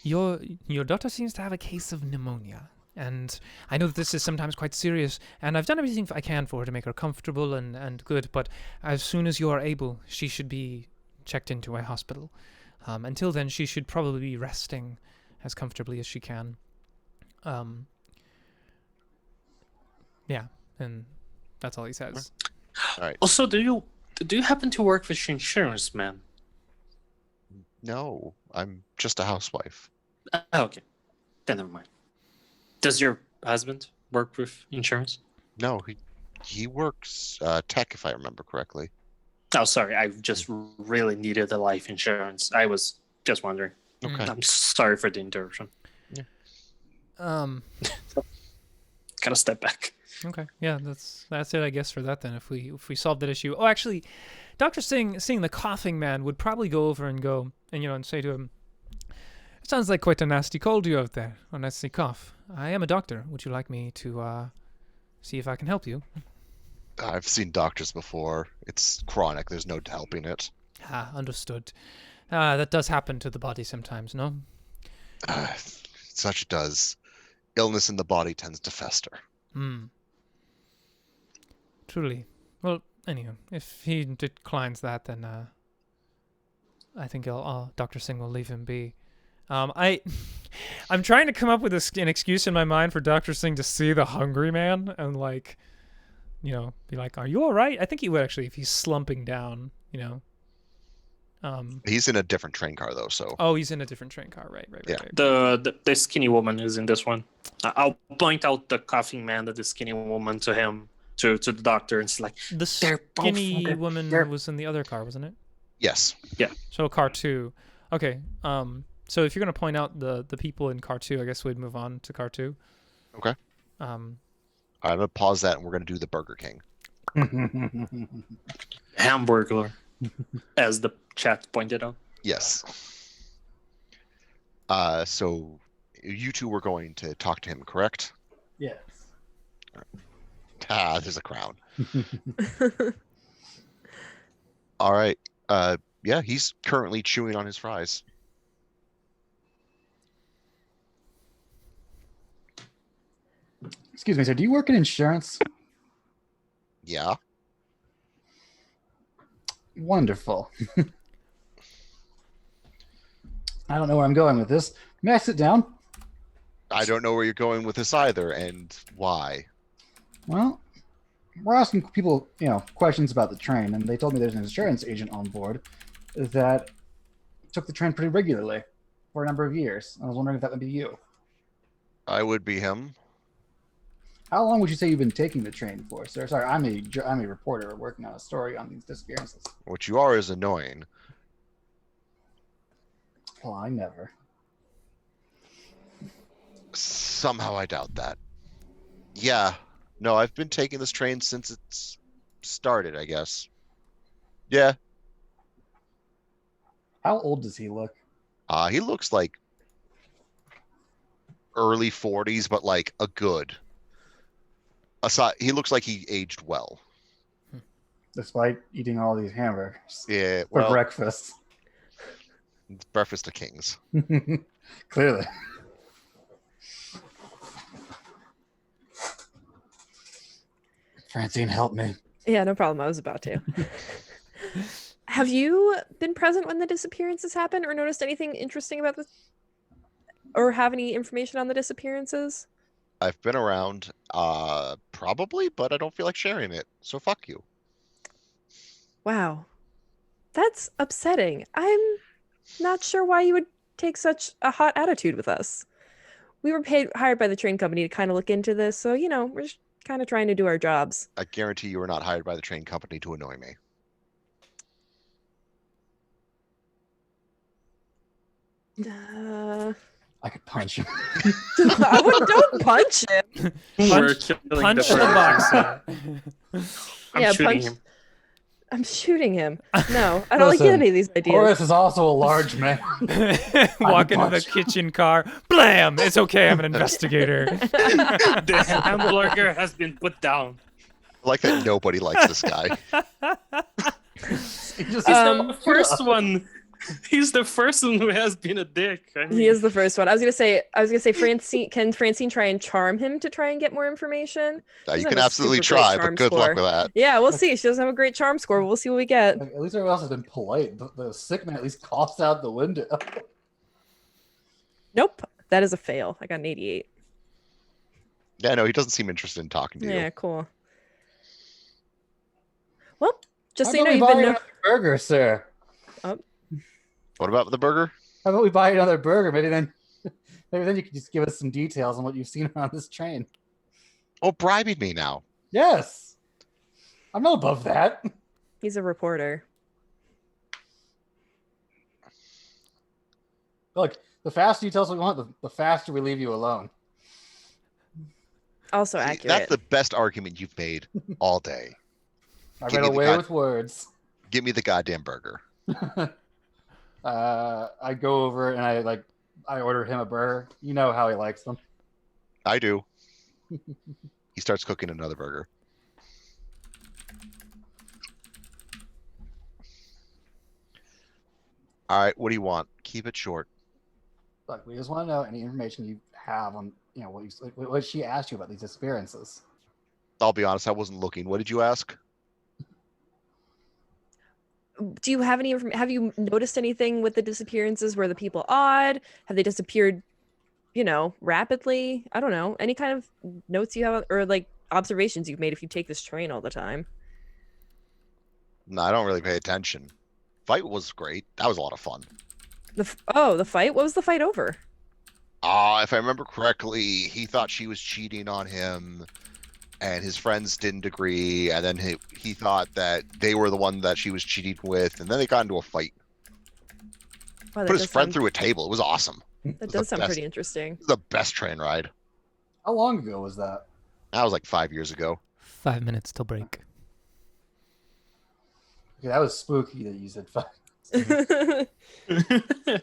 Your daughter seems to have a case of pneumonia, and I know that this is sometimes quite serious, and I've done everything I can for her to make her comfortable and good, but as soon as you are able, she should be checked into a hospital. Until then, she should probably be resting as comfortably as she can. Yeah, and that's all he says. All right. Also, do you happen to work with insurance, man? No, I'm just a housewife. Okay, then never mind. Does your husband work with insurance? No, he works tech, if I remember correctly. Oh, sorry. I just really needed the life insurance. I was just wondering. Okay. I'm sorry for the interruption. Yeah. Gotta step back. Okay. Yeah, that's it, I guess, for that then. If we solve that issue. Oh, actually, Dr. seeing the coughing man would probably go over and go and say to him, "It sounds like quite a nasty cold you have there, a nasty cough. I am a doctor. Would you like me to see if I can help you?" I've seen doctors before. It's chronic. There's no helping it. Ah, understood. That does happen to the body sometimes, no? Such it does. Illness in the body tends to fester. Truly. Well, anyway, if he declines that, then I think Dr. Singh will leave him be. I'm trying to come up with an excuse in my mind for Dr. Singh to see the hungry man and be like, "Are you all right?" I think he would actually, if he's slumping down, He's in a different train car though, so. Oh, he's in a different train car, right. Yeah. The skinny woman is in this one. I'll point out the coughing man, the skinny woman to him, to the doctor, and it's like the skinny woman was in the other car, wasn't it? Yes. Yeah. So car 2. Okay. So if you're gonna point out the people in car 2, I guess we'd move on to car 2. Okay. I'm gonna pause that, and we're gonna do the Burger King. Hamburglar, as the chat pointed out. Yes. So you two were going to talk to him, correct? Yes. Ah, there's a crown. All right. Yeah, he's currently chewing on his fries. Excuse me, sir. Do you work in insurance? Yeah. Wonderful. I don't know where I'm going with this. May I sit down? I don't know where you're going with this either, and why. Well, we're asking people, questions about the train, and they told me there's an insurance agent on board that took the train pretty regularly for a number of years. I was wondering if that would be you. I would be him. How long would you say you've been taking the train for, sir? Sorry, I'm a reporter working on a story on these disappearances. What you are is annoying. Well, I never. Somehow I doubt that. Yeah. No, I've been taking this train since it's started, I guess. Yeah. How old does he look? He looks like early 40s, but like a good. He looks like he aged well. Despite eating all these hamburgers Yeah, for well, breakfast. it's breakfast of kings. Clearly. Francine, help me. Yeah, no problem. I was about to. Have you been present when the disappearances happened or noticed anything interesting about this? Or have any information on the disappearances? I've been around, probably, but I don't feel like sharing it. So fuck you. Wow. That's upsetting. I'm not sure why you would take such a hot attitude with us. We were hired by the train company to kind of look into this, so, we're just kind of trying to do our jobs. I guarantee you were not hired by the train company to annoy me. I could punch him. Don't punch him. Punch the boxer. I'm shooting him. I'm shooting him. No, I don't like any of these ideas. Horace is also a large man. Walk into the kitchen car. Blam! It's okay, I'm an investigator. The hamburger has been put down. I like that nobody likes this guy. He's the first one. He's the first one who has been a dick. He is the first one. I was gonna say, Francine. Can Francine try and charm him to try and get more information? You can absolutely try, but good luck with that. Yeah, we'll see. She doesn't have a great charm score. But we'll see what we get. At least everyone else has been polite. The sick man at least coughs out the window. Nope, that is a fail. I got an 88. Yeah, no, he doesn't seem interested in talking to you. Yeah, cool. Well, just so How you know, about we you've buy been. another burger, sir. What about the burger? How about we buy another burger? Maybe then you can just give us some details on what you've seen on this train. Oh, bribing me now. Yes. I'm not above that. He's a reporter. Look, the faster you tell us what we want, the faster we leave you alone. Also See, accurate. that's the best argument you've made all day. I Give ran me the away with words. Give me the goddamn burger. I go over and I order him a burger. You know how he likes them. I do. He starts cooking another burger. All right, what do you want? Keep it short. Look, we just want to know any information you have on, what she asked you about these disappearances. I'll be honest, I wasn't looking. What did you ask? Do you have any information? Have you noticed anything with the disappearances? Were the people odd? Have they disappeared, rapidly? I don't know. Any kind of notes you have or observations you've made if you take this train all the time? No, I don't really pay attention. Fight was great. That was a lot of fun. The fight? What was the fight over? If I remember correctly, he thought she was cheating on him, and his friends didn't agree, and then he thought that they were the one that she was cheating with, and then they got into a fight. Wow, Put his friend through a table. It was awesome. That does sound pretty interesting. It was the best train ride. How long ago was that? That was like 5 years ago. 5 minutes till break. Okay, that was spooky that you said 5.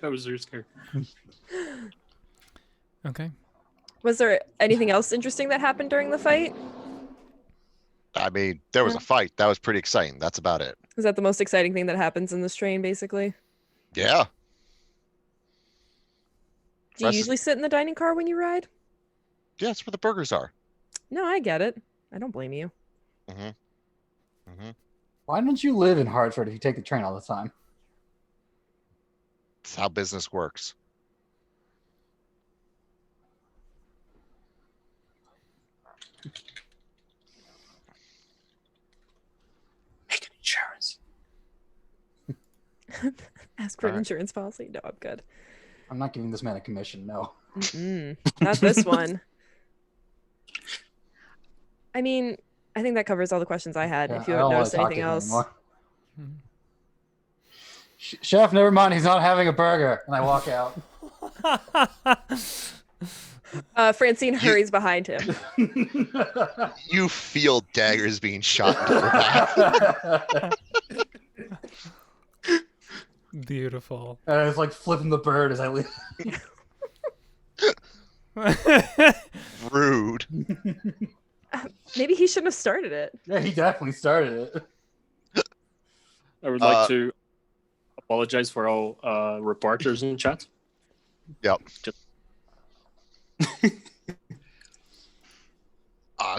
I was very scared. Okay. Was there anything else interesting that happened during the fight? I mean, there was a fight. That was pretty exciting. That's about it. Is that the most exciting thing that happens in this train, basically? Yeah. Do you usually sit in the dining car when you ride? Yeah, that's where the burgers are. No, I get it. I don't blame you. Mm-hmm. Mm-hmm. Why don't you live in Hartford if you take the train all the time? It's how business works. Make an insurance. Ask for an Alright. insurance policy. No, I'm good. I'm not giving this man a commission, no. Not this one. I mean, I think that covers all the questions I had. Yeah, If you I haven't don't wanna noticed talk to anything him else. anymore. Hmm. Chef, never mind, he's not having a burger. And I walk out. Francine hurries behind him. You feel daggers being shot into the back. Beautiful. And I was like flipping the bird as I leave. Rude. Maybe he shouldn't have started it. Yeah, he definitely started it. I would like to apologize for all reporters in chat. Yep.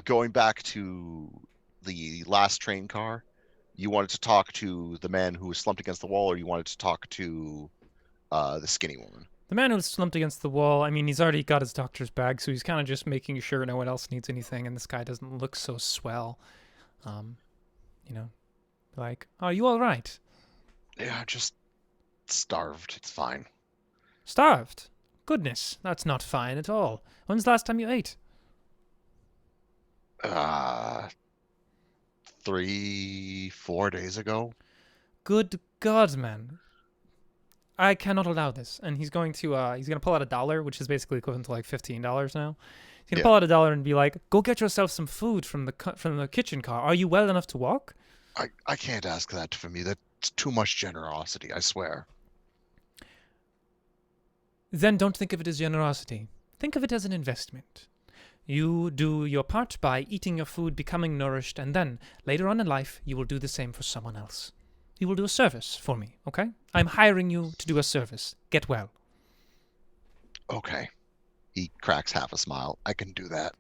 Going back to the last train car, you wanted to talk to the man who was slumped against the wall, or you wanted to talk to the skinny woman? The man who's slumped against the wall, I mean, he's already got his doctor's bag, so he's kind of just making sure no one else needs anything, and this guy doesn't look so swell. You know, like, are you all right? Yeah, just starved. It's fine. Starved? Goodness, that's not fine at all. When's the last time you ate? 3-4 days ago. Good God, man. I cannot allow this. And he's going to pull out $1, which is basically equivalent to like $15 now. He's gonna pull out $1 and be like, "Go get yourself some food from the kitchen car. Are you well enough to walk?" I can't ask that from you. That's too much generosity, I swear. Then don't think of it as generosity. Think of it as an investment. You do your part by eating your food, becoming nourished, and then, later on in life, you will do the same for someone else. You will do a service for me, okay? I'm hiring you to do a service. Get well. Okay. He cracks half a smile. I can do that.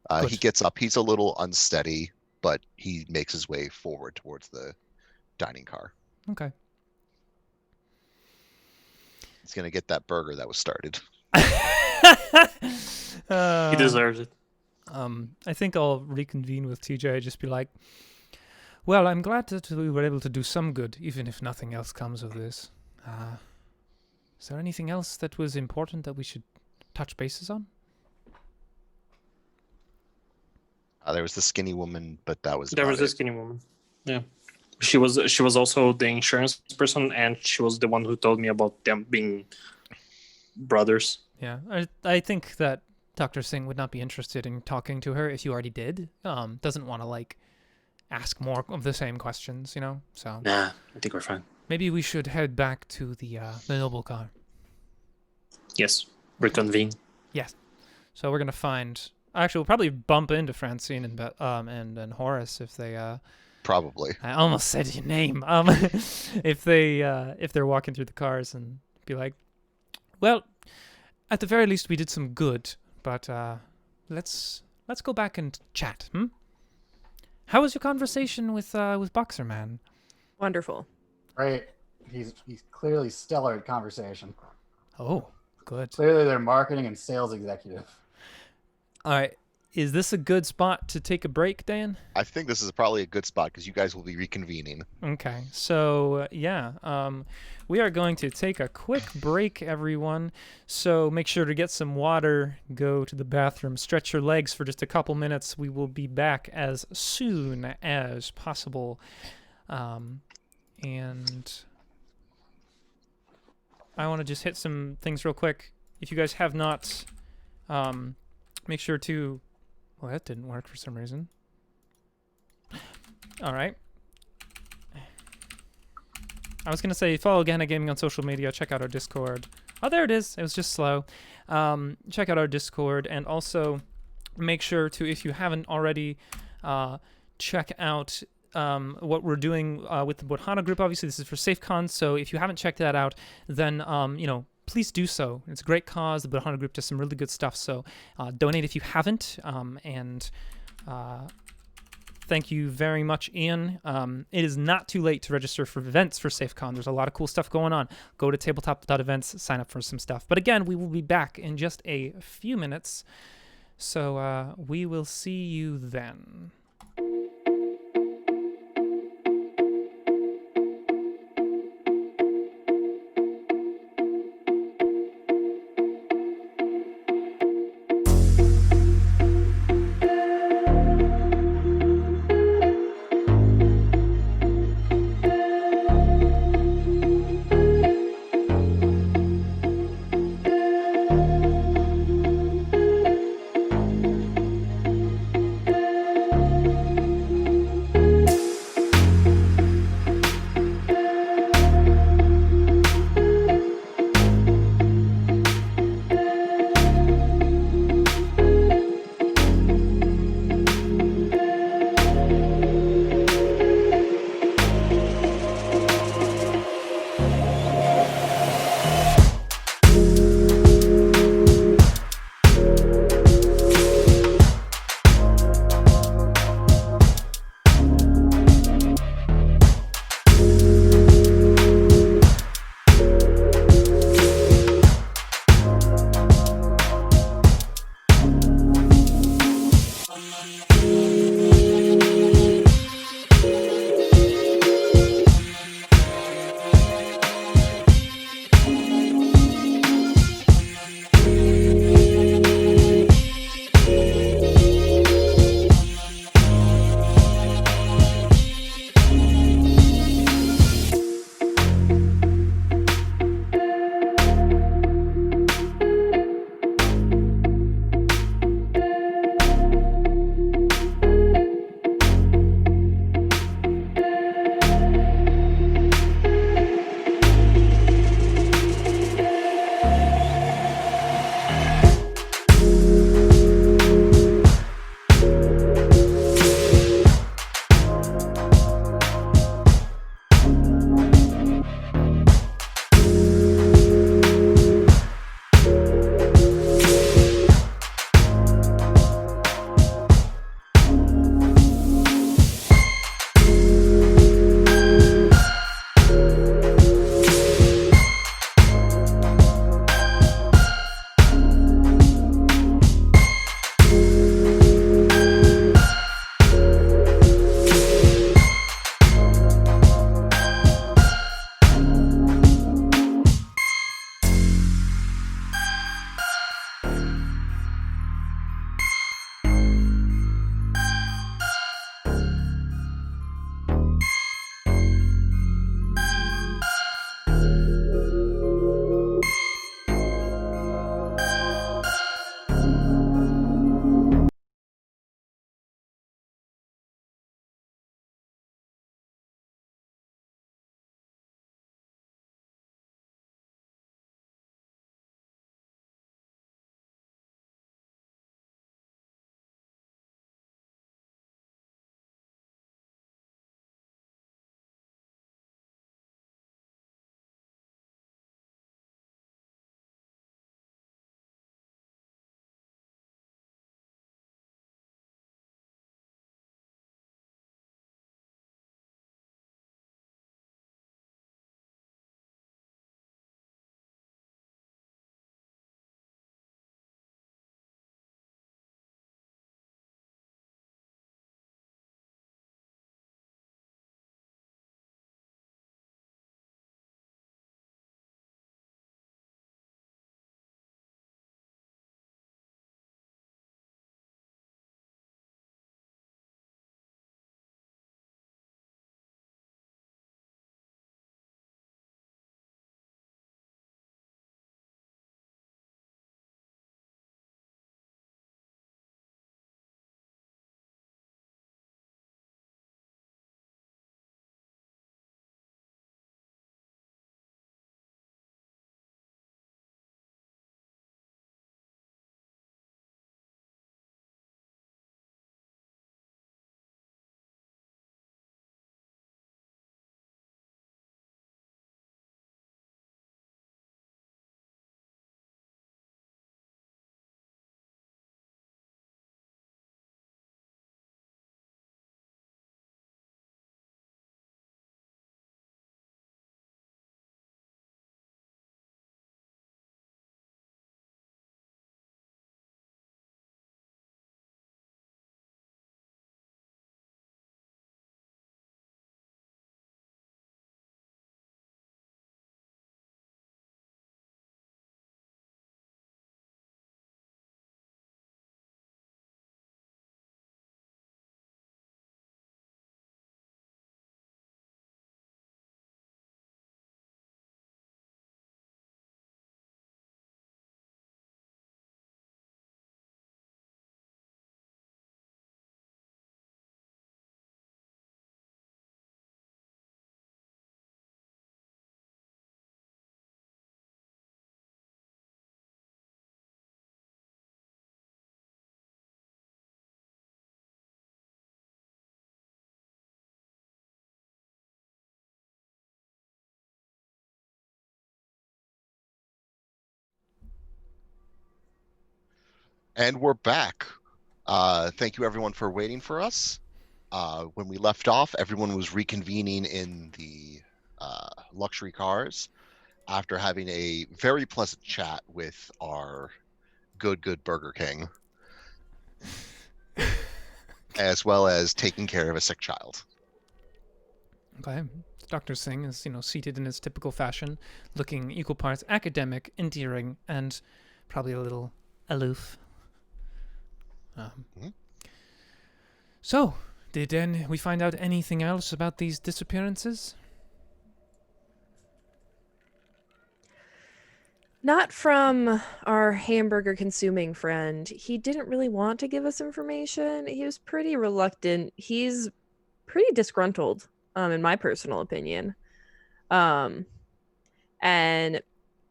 Good. He gets up. He's a little unsteady, but he makes his way forward towards the dining car. Okay. He's going to get that burger that was started. He deserves it. I think I'll reconvene with TJ. Just be like, well, I'm glad that we were able to do some good, even if nothing else comes of this. Is there anything else that was important that we should touch bases on? There was the skinny woman, but that was There about was a it. skinny woman. Yeah, she was also the insurance person, and she was the one who told me about them being brothers. Yeah, I think that Dr. Singh would not be interested in talking to her if you already did. Doesn't want to, like, ask more of the same questions, you know? So Nah, I think we're fine. maybe we should head back to the noble car. Yes, reconvene. So we're going to find... Actually, we'll probably bump into Francine and Horace if they... Probably. I almost said your name. If they're walking through the cars and be like, well, at the very least we did some good, but let's go back and chat. How was your conversation with Boxer Man? Wonderful. Right. He's clearly stellar at conversation. Oh, good. Clearly their marketing and sales executive. All right. Is this a good spot to take a break, Dan? I think this is probably a good spot because you guys will be reconvening. Okay, so we are going to take a quick break, everyone. So make sure to get some water, go to the bathroom, stretch your legs for just a couple minutes. We will be back as soon as possible. And I want to just hit some things real quick. If you guys have not, make sure to... Well, that didn't work for some reason. All right. I was going to say, follow Gehenna Gaming on social media. Check out our Discord. Oh, there it is. It was just slow. Check out our Discord. And also, make sure to, if you haven't already, check out what we're doing with the Bodhana Group. Obviously, this is for SAFeCon. So if you haven't checked that out, then, please do so. It's a great cause. The Bodhana Group does some really good stuff. So donate if you haven't. And Thank you very much, Ian. It is not too late to register for events for SAFeCon. There's a lot of cool stuff going on. Go to tabletop.events, sign up for some stuff. But again, we will be back in just a few minutes. So we will see you then. And we're back. Thank you everyone for waiting for us. When we left off, everyone was reconvening in the luxury cars after having a very pleasant chat with our good Burger King, as well as taking care of a sick child. Okay. Dr. Singh is, seated in his typical fashion, looking equal parts academic, endearing, and probably a little aloof. So, did we find out anything else about these disappearances? Not from our hamburger consuming friend. He didn't really want to give us information. He was pretty reluctant. He's pretty disgruntled, in my personal opinion. And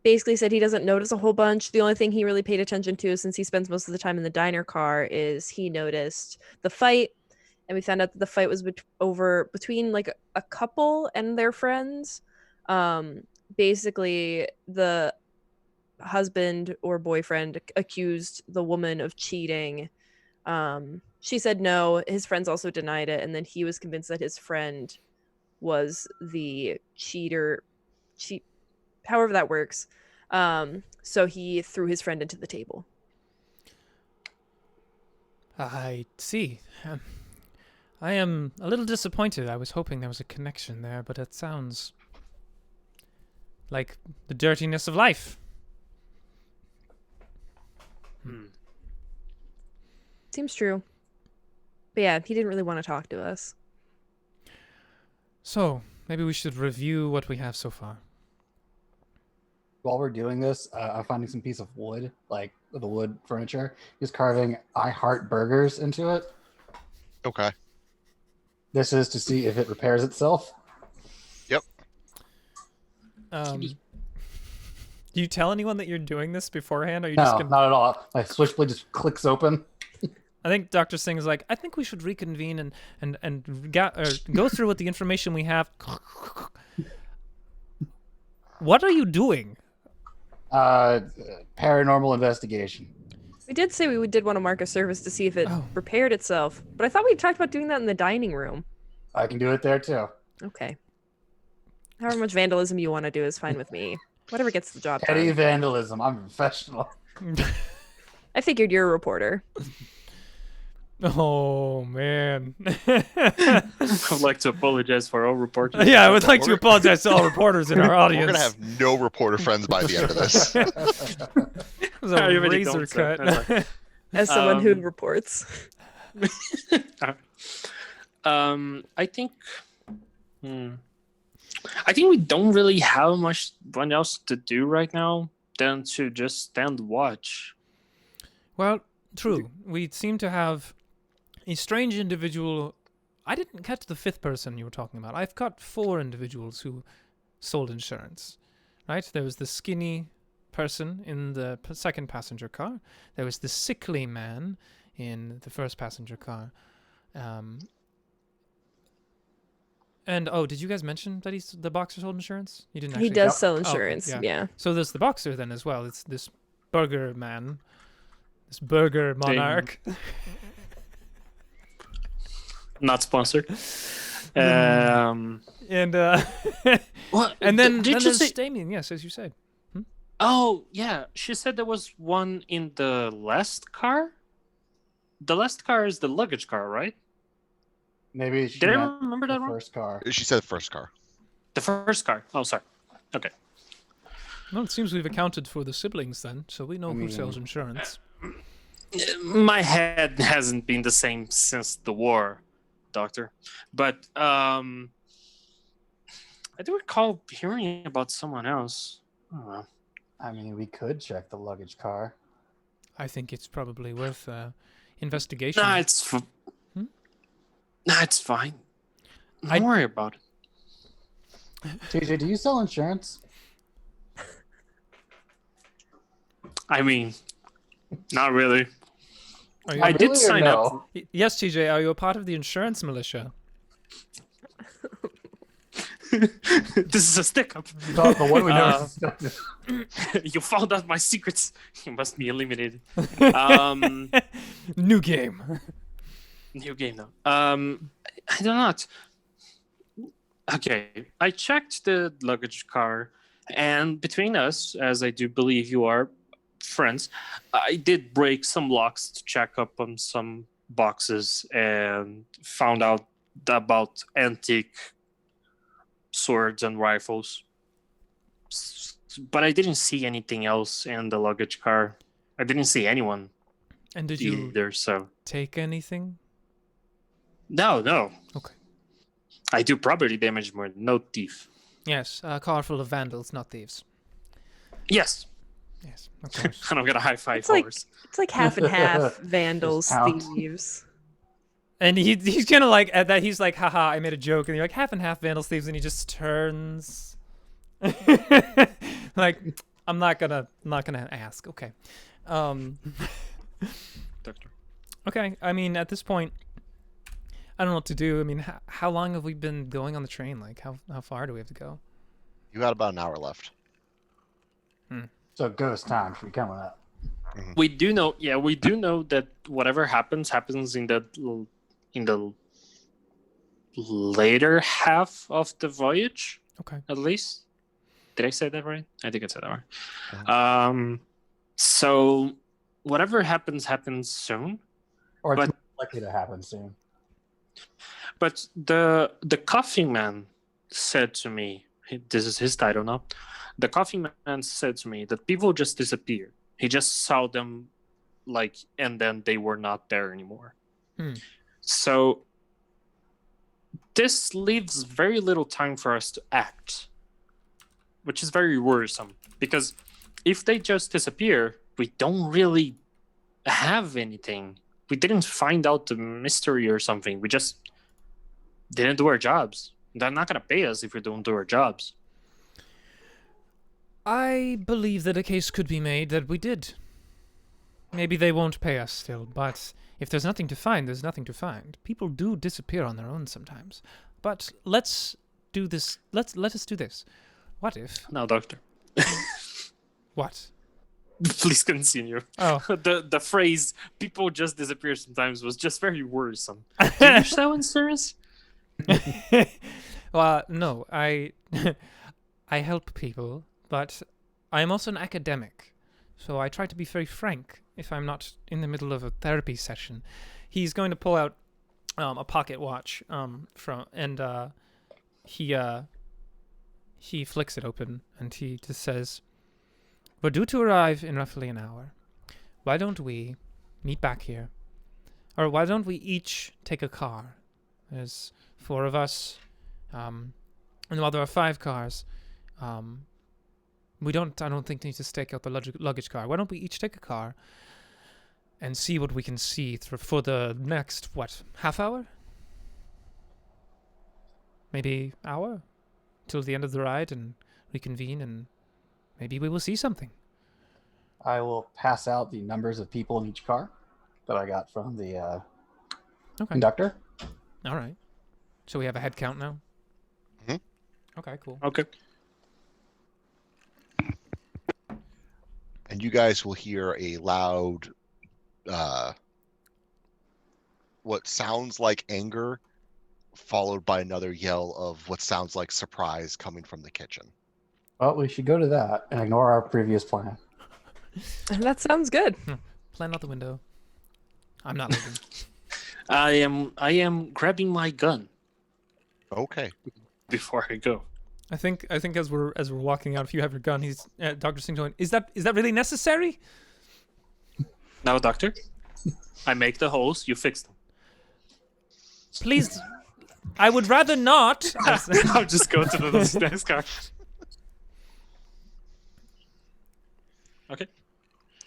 basically said he doesn't notice a whole bunch. The only thing he really paid attention to, since he spends most of the time in the diner car, is he noticed the fight. And we found out that the fight was between like a couple and their friends. Basically, the husband or boyfriend accused the woman of cheating. She said no. His friends also denied it, and then he was convinced that his friend was the cheater. However that works. So he threw his friend into the table. I see. I am a little disappointed. I was hoping there was a connection there, but it sounds like the dirtiness of life. Seems true. But yeah, he didn't really want to talk to us. So, maybe we should review what we have so far. While we're doing this, I'm finding some piece of wood, like the wood furniture. He's carving "I heart burgers" into it. Okay. This is to see if it repairs itself. Yep. Do you tell anyone that you're doing this beforehand? Or are you No, just gonna... not at all. My switchblade just clicks open. I think Dr. Singh is like, I think we should reconvene and go through with the information we have. What are you doing? Paranormal investigation. We did say we did want to mark a service to see if it repaired itself, but I thought we talked about doing that in the dining room. I can do it there too. Okay. However much vandalism you want to do is fine with me. Whatever gets the job Petty done. vandalism. I'm a professional. I figured you're a reporter. Oh, man. I'd like to apologize for all reporters. Yeah, I would like to apologize to all reporters in our audience. We're gonna have no reporter friends by the end of this. It was a I really razor don't, so that's cut. As someone who reports. I think we don't really have much else to do right now than to just stand watch. Well, true. We seem to have a strange individual. I didn't catch the fifth person you were talking about. I've got 4 individuals who sold insurance. Right? There was the skinny person in the second passenger car. There was the sickly man in the first passenger car. And did you guys mention that the boxer sold insurance? You didn't actually. He does sell insurance, okay, yeah. So there's the boxer then as well. It's this burger man. This burger monarch. Not sponsored. And What? and then Did you there's say? Damien, yes, as you said. Oh yeah, she said there was one in the last car. The last car is the luggage car, right? Maybe she Did I meant remember the that wrong? first car. She said first car. The first car. Oh, sorry. Okay. Well, it seems we've accounted for the siblings then, so we know who mean- sells insurance. My head hasn't been the same since the war, Doctor. But I do recall hearing about someone else. I don't know. I mean, we could check the luggage car. I think it's probably worth investigation. Nah, it's fine. Don't worry about it. TJ, do you sell insurance? I mean, not really. Are you, I did Really or sign no? up. yes, TJ, are you a part of the insurance militia? This is a stick-up. The one we never Uh, suspected. You found out my secrets. You must be eliminated. New game. New game now. I don't know. Okay, I checked the luggage car, and between us, as I do believe you are friends, I did break some locks to check up on some boxes and found out about antique swords and rifles. But I didn't see anything else in the luggage car. I didn't see anyone And did you either, so... take anything? No. Okay. I do property damage more, no thief. Yes, a car full of vandals, not thieves. Yes. Yes, of course. And I'm gonna high five It's like- horse. It's like half and half vandals, count. thieves. And he's gonna like at that he's like, haha, I made a joke, and you're like half and half vandals, thieves, and he just turns like I'm not gonna ask. Okay. Doctor. Okay. I mean, at this point, I don't know what to do. I mean, how long have we been going on the train? Like, how far do we have to go? You got about an hour left. So ghost time should be coming up. We do know that whatever happens in the later half of the voyage, Okay. at least. Did I say that right? I think I said that right. Mhm. So whatever happens soon. Or it's But- more likely to happen soon. But the coffee man said to me, this is his title now. The coffee man said to me that people just disappear. He just saw them, like, and then they were not there anymore. So this leaves very little time for us to act, which is very worrisome. Because if they just disappear, we don't really have anything. We didn't find out the mystery or something. We just didn't do our jobs. They're not going to pay us if we don't do our jobs. I believe that a case could be made that we did. Maybe they won't pay us still, but if there's nothing to find, there's nothing to find. People do disappear on their own sometimes. But let's do this. Let us do this. What if? Now, Doctor, What? please continue. Oh. The phrase "people just disappear sometimes" was just very worrisome. Do you so insurance? Well, no, I help people, but I'm also an academic, so I try to be very frank if I'm not in the middle of a therapy session. He's going to pull out a pocket watch he flicks it open and he just says, "We're due to arrive in roughly an hour. Why don't we meet back here? Or why don't we each take a car? There's 4 of us, and while there are 5 cars, I don't think need to stake out the luggage car. Why don't we each take a car and see what we can see for the next, half hour? Maybe hour? Till the end of the ride and reconvene, and maybe we will see something." I will pass out the numbers of people in each car that I got from the conductor. All right. So we have a head count now? Mhm. Okay, cool. Okay. And you guys will hear a loud, what sounds like anger, followed by another yell of what sounds like surprise coming from the kitchen. Well, we should go to that and ignore our previous plan. That sounds good. Plan out the window. I'm not leaving. I am grabbing my gun Okay. before I go. I think as we're walking out, if you have your gun, he's Dr. Singh going, is that really necessary? Now, Doctor, I make the holes. You fix them. Please, I would rather not. I'll just go to the next car. Okay.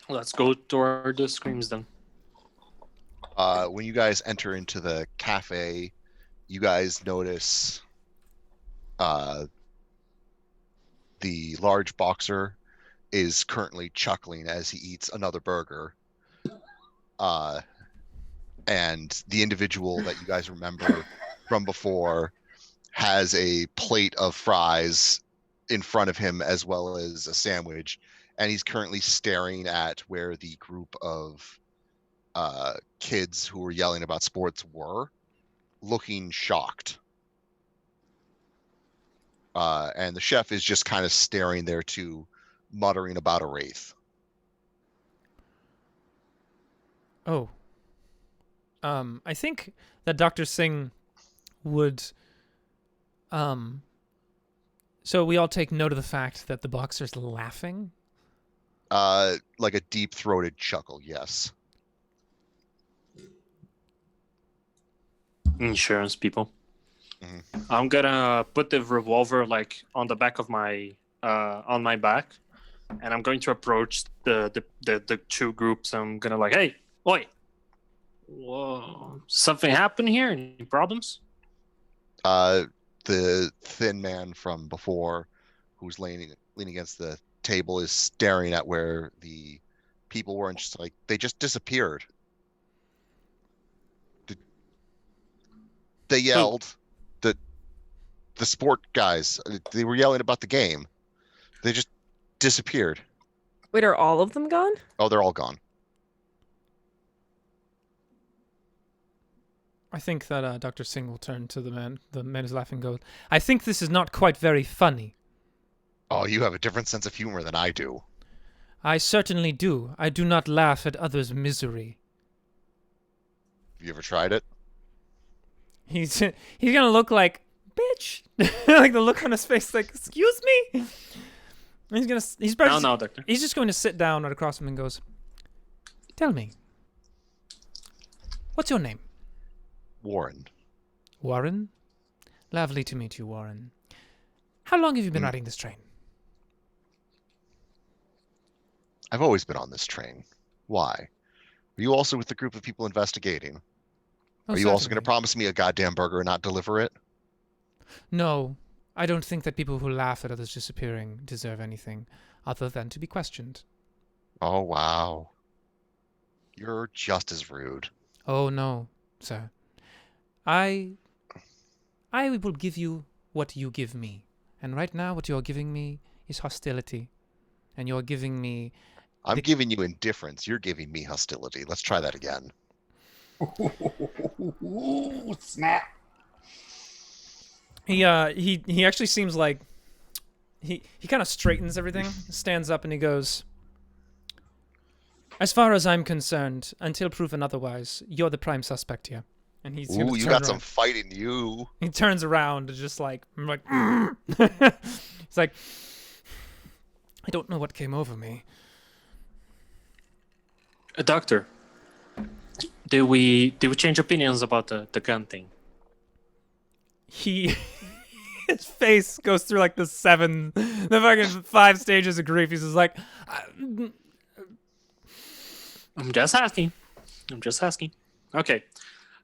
Let's go toward the screams then. When you guys enter into the cafe, you guys notice the large boxer is currently chuckling as he eats another burger. And the individual that you guys remember from before has a plate of fries in front of him as well as a sandwich, and he's currently staring at where the group of kids who were yelling about sports were, looking shocked. And the chef is just kind of staring there too, muttering about a wraith. Oh. I think that Dr. Singh would... So we all take note of the fact that the boxer's laughing? Like a deep-throated chuckle, yes. Insurance people. Mhm. I'm gonna put the revolver like on the back of my on my back, and I'm going to approach the two groups. I'm gonna like, hey, oi, whoa, something happened here? Any problems? The thin man from before, who's leaning against the table, is staring at where the people were, and just like, they just disappeared. They yelled. The sport guys, they were yelling about the game. They just disappeared. Wait, are all of them gone? Oh, they're all gone. I think that Dr. Singh will turn to the man who's laughing and go, I think this is not quite very funny. Oh, you have a different sense of humor than I do. I certainly do. I do not laugh at others' misery. Have you ever tried it? He's gonna look like, bitch! Like the look on his face like, excuse me? And he's probably No, doctor. he's just going to sit down right across from him and goes, tell me, what's your name? Warren. Warren? Lovely to meet you, Warren. How long have you been riding this train? I've always been on this train. Why? Are you also with the group of people investigating? Oh, Are you also going to certainly. promise me a goddamn burger and not deliver it? No, I don't think that people who laugh at others disappearing deserve anything other than to be questioned. Oh, wow. You're just as rude. Oh, no, sir. I will give you what you give me. And right now, what you're giving me is hostility. And you're giving me... I'm The- giving you indifference. You're giving me hostility. Let's try that again. Snap. He actually seems like... He kind of straightens everything, stands up, and he goes... As far as I'm concerned, until proven otherwise, you're the prime suspect here. And he's gonna Ooh, you turn got some around. fight in you. He turns around and just like, it's like, I don't know what came over me. Doctor, did we change opinions about the gun thing? He, his face goes through like the fucking 5 stages of grief. He's just like, I'm just asking. Okay.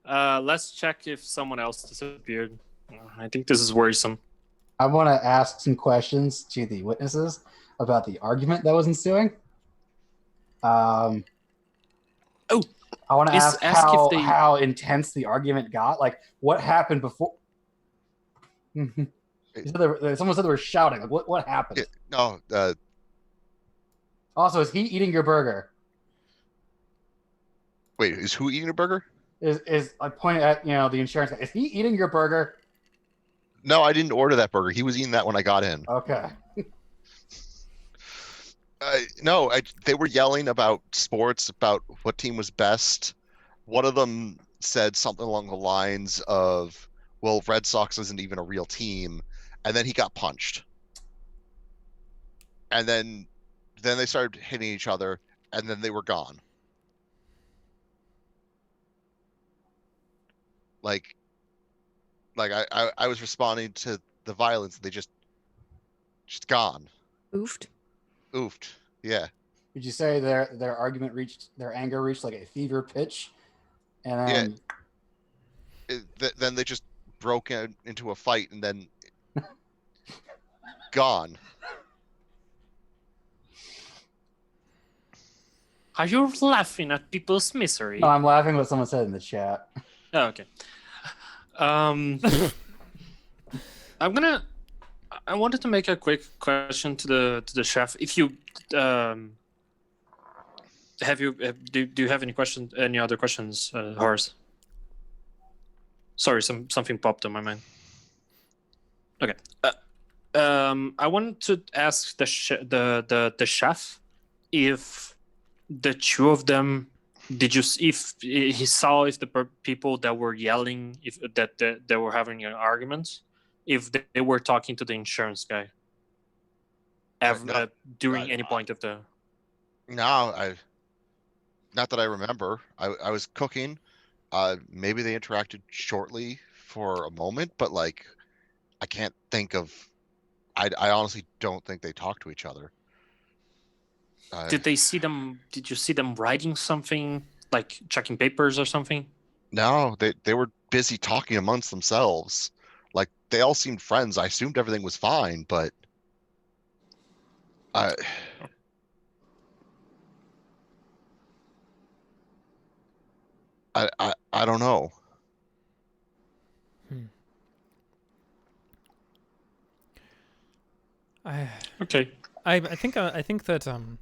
Let's check if someone else disappeared. I think this is worrisome. I want to ask some questions to the witnesses about the argument that was ensuing. I want to ask if they... how intense the argument got. Like, what happened before? You said someone said they were shouting. Like, what happened? No, Also, is he eating your burger? wait, is who eating a burger? Is I pointed at the insurance guy. Is he eating your burger? No, I didn't order that burger. He was eating that when I got in. Okay. No, they were yelling about sports, about what team was best. One of them said something along the lines of, well, Red Sox isn't even a real team. And then he got punched. And then they started hitting each other, and then they were gone. Like I was responding to the violence, and they just gone. Oofed. Oofed. Yeah. Would you say their anger reached like a fever pitch, and then Then they just broke into a fight, and then gone. Are you laughing at people's misery? No, I'm laughing at what someone said in the chat. Oh, okay. I wanted to make a quick question to the chef. If you do you have any other questions, Horace? Sorry, something popped in my mind. Okay. I wanted to ask the chef if the two of them, if he saw if the people that were yelling, if that they were having arguments, if they were talking to the insurance guy during any point of the. No, not that I remember. I was cooking. Maybe they interacted shortly for a moment, but like, I can't think of. I honestly don't think they talk to each other. Did you see them writing something, like checking papers or something? No, they were busy talking amongst themselves. Like, they all seemed friends. I assumed everything was fine, but I don't know. Okay. I think that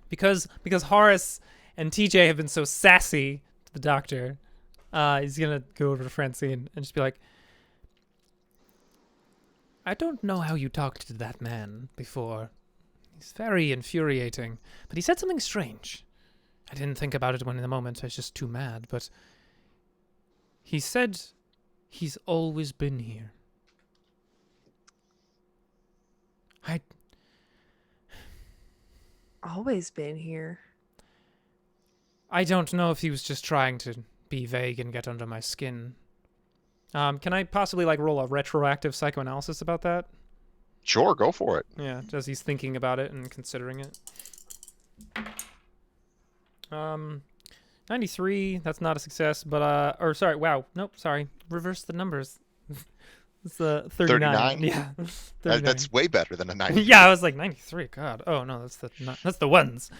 because Horace and TJ have been so sassy to the doctor, he's gonna go over to Francine and just be like, I don't know how you talked to that man before. He's very infuriating, but he said something strange. I didn't think about it when in the moment. I was just too mad, but he said he's always been here. Always been here. I don't know if he was just trying to be vague and get under my skin. Can I possibly roll a retroactive psychoanalysis about that? Sure, go for it. Yeah, as he's thinking about it and considering it. 93, that's not a success, but sorry, reverse the numbers. It's 39. Yeah. 39. That's way better than a 90. Yeah, I was like 93. God. Oh no, that's the ones.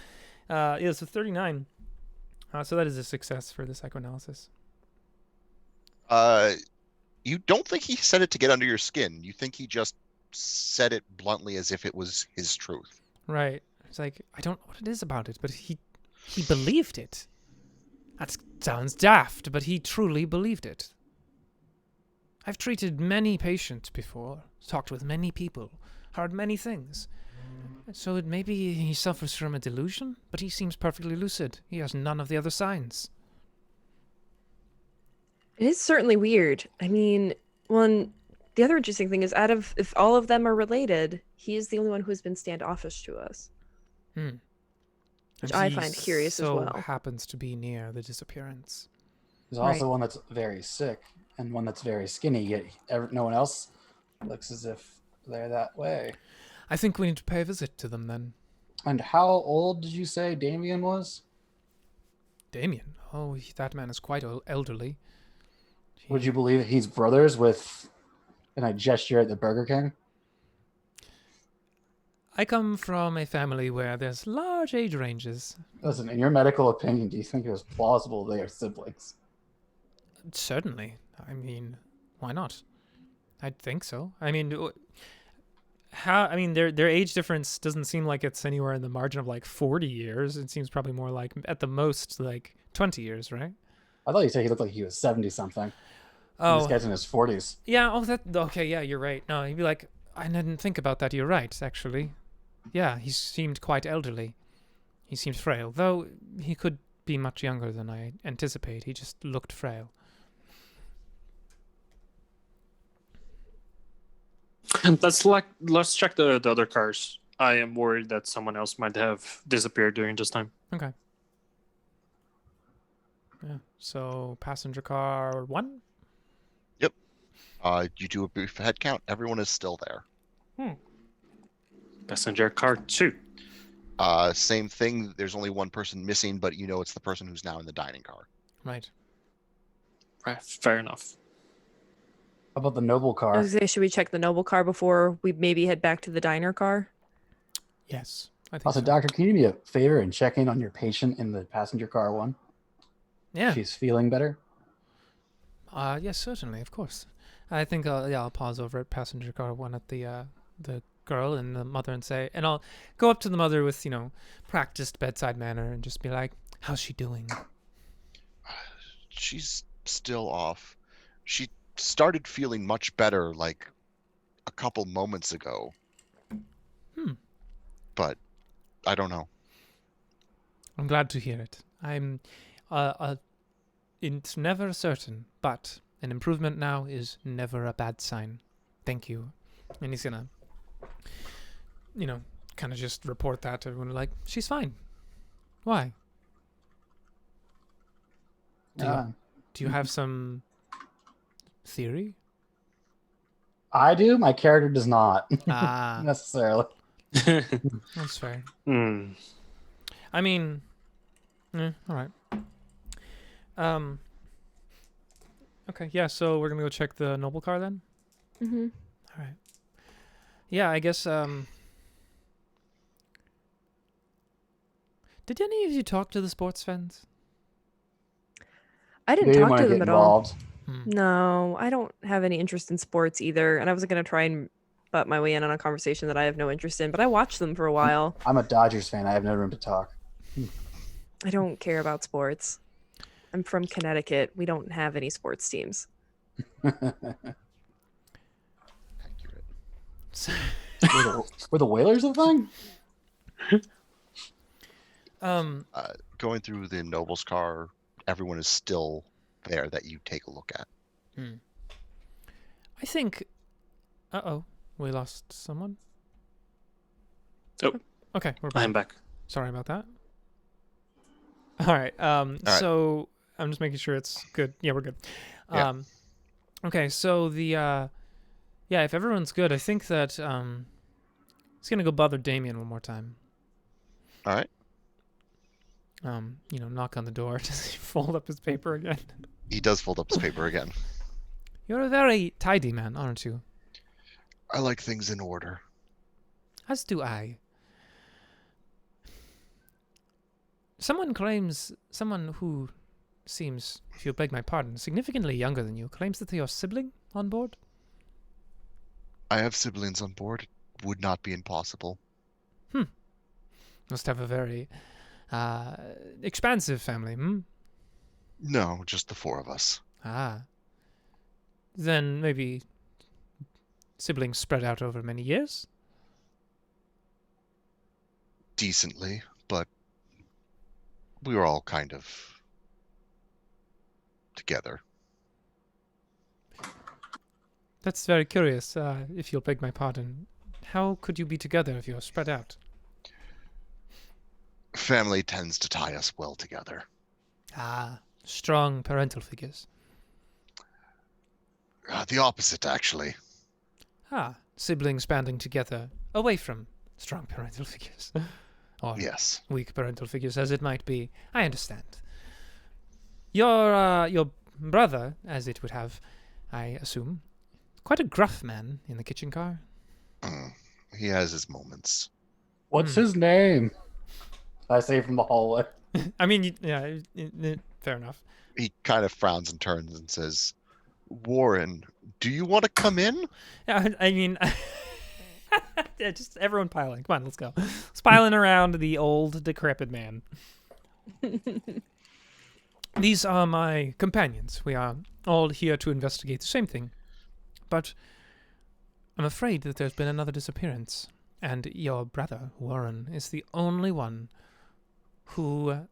Yeah, so 39. So that is a success for the psychoanalysis. You don't think he said it to get under your skin. You think he just said it bluntly as if it was his truth. Right. It's like, I don't know what it is about it, but he believed it. That sounds daft, but he truly believed it. I've treated many patients before, talked with many people, heard many things. So maybe he suffers from a delusion, but he seems perfectly lucid. He has none of the other signs. It is certainly weird. I mean, the other interesting thing is, if all of them are related, he is the only one who has been standoffish to us. Which I find curious as well. Happens to be near the disappearance. There's also one that's very sick and one that's very skinny, yet no one else looks as if they're that way. I think we need to pay a visit to them then. And how old did you say Damien was? Damien? Oh, that man is quite elderly. Would you believe he's brothers with, and I gesture at the Burger King? I come from a family where there's large age ranges. Listen, in your medical opinion, do you think it was plausible they are siblings? Certainly. I mean, why not? I'd think so. I mean, their age difference doesn't seem like it's anywhere in the margin of 40 years. It seems probably more like at the most 20 years, right? I thought you said he looked like he was 70 something. Oh, this guy's in his 40s. Yeah. Oh, okay. Yeah, you're right. No, he'd be like, I didn't think about that. You're right, actually. Yeah, he seemed quite elderly. He seemed frail, though he could be much younger than I anticipate. He just looked frail. Let's check the other cars. I am worried that someone else might have disappeared during this time. Okay. Yeah. So passenger car 1. Yep. You do a brief head count. Everyone is still there. Passenger car 2. Same thing. There's only one person missing, but you know it's the person who's now in the dining car. Right. Right. Fair enough. How about the noble car? I was gonna say, should we check the noble car before we maybe head back to the diner car? Yes. I think Also, so. doctor, can you do me a favor and check in on your patient in the passenger car 1? Yeah. She's feeling better? Yes, certainly, of course. I think I'll pause over at passenger car one at the girl and the mother and say, and I'll go up to the mother with, practiced bedside manner and just be like, how's she doing? She's still off. She started feeling much better like a couple moments ago. But I don't know. I'm glad to hear it. I'm it's never certain, but an improvement now is never a bad sign. Thank you. And he's gonna, kind of just report that to everyone, like, she's fine. Why? Do you have some theory? I do. My character does not Ah, necessarily. that's fair. I mean, all right. Okay, yeah, so we're gonna go check the noble car then? Mm-hmm. All right. Yeah, I guess, did any of you talk to the sports fans? I They didn't didn't talk want to to get them at all. involved. No, I don't have any interest in sports either. And I was going to try and butt my way in on a conversation that I have no interest in, but I watched them for a while. I'm a Dodgers fan. I have no room to talk. I don't care about sports. I'm from Connecticut. We don't have any sports teams. Accurate. Were the Whalers a thing? Going through the noble's car, everyone is still there that you take a look at. I think... Uh-oh. We lost someone? Oh. Okay, we're back. I'm back. Sorry about that. All right. So I'm just making sure it's good. Yeah, we're good. Yeah. Okay, so if everyone's good, I think that it's gonna go bother Damien one more time. All right. Knock on the door. Does he fold up his paper again? He does fold up his paper again. You're a very tidy man, aren't you? I like things in order. As do I. Someone who seems, if you'll beg my pardon, significantly younger than you, claims that they're your sibling on board? I have siblings on board. It would not be impossible. Must have a very expansive family, No, just the four of us. Ah. Then maybe siblings spread out over many years? Decently, but we were all kind of together. That's very curious, if you'll beg my pardon. How could you be together if you're spread out? Family tends to tie us well together. Ah, strong parental figures. The opposite, actually. Ah, siblings banding together away from strong parental figures. Or Yes. weak parental figures, as it might be. I understand. Your brother, as it would have, I assume, quite a gruff man in the kitchen car. He has his moments. What's his name? I say from the hallway. I mean, fair enough. He kind of frowns and turns and says, Warren, do you want to come in? Yeah, I mean, yeah, just everyone piling. Come on, let's go. Let's piling around the old, decrepit man. These are my companions. We are all here to investigate the same thing. But I'm afraid that there's been another disappearance. And your brother, Warren, is the only one who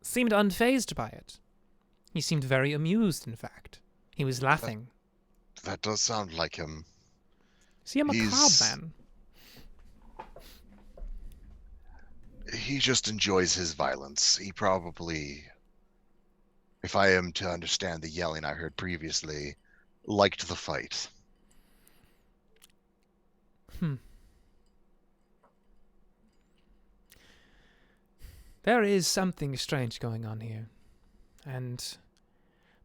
seemed unfazed by it. He seemed very amused, in fact. He was laughing. That does sound like him. Is he a macabre man? He just enjoys his violence. He probably, if I am to understand the yelling I heard previously, liked the fight. There is something strange going on here. And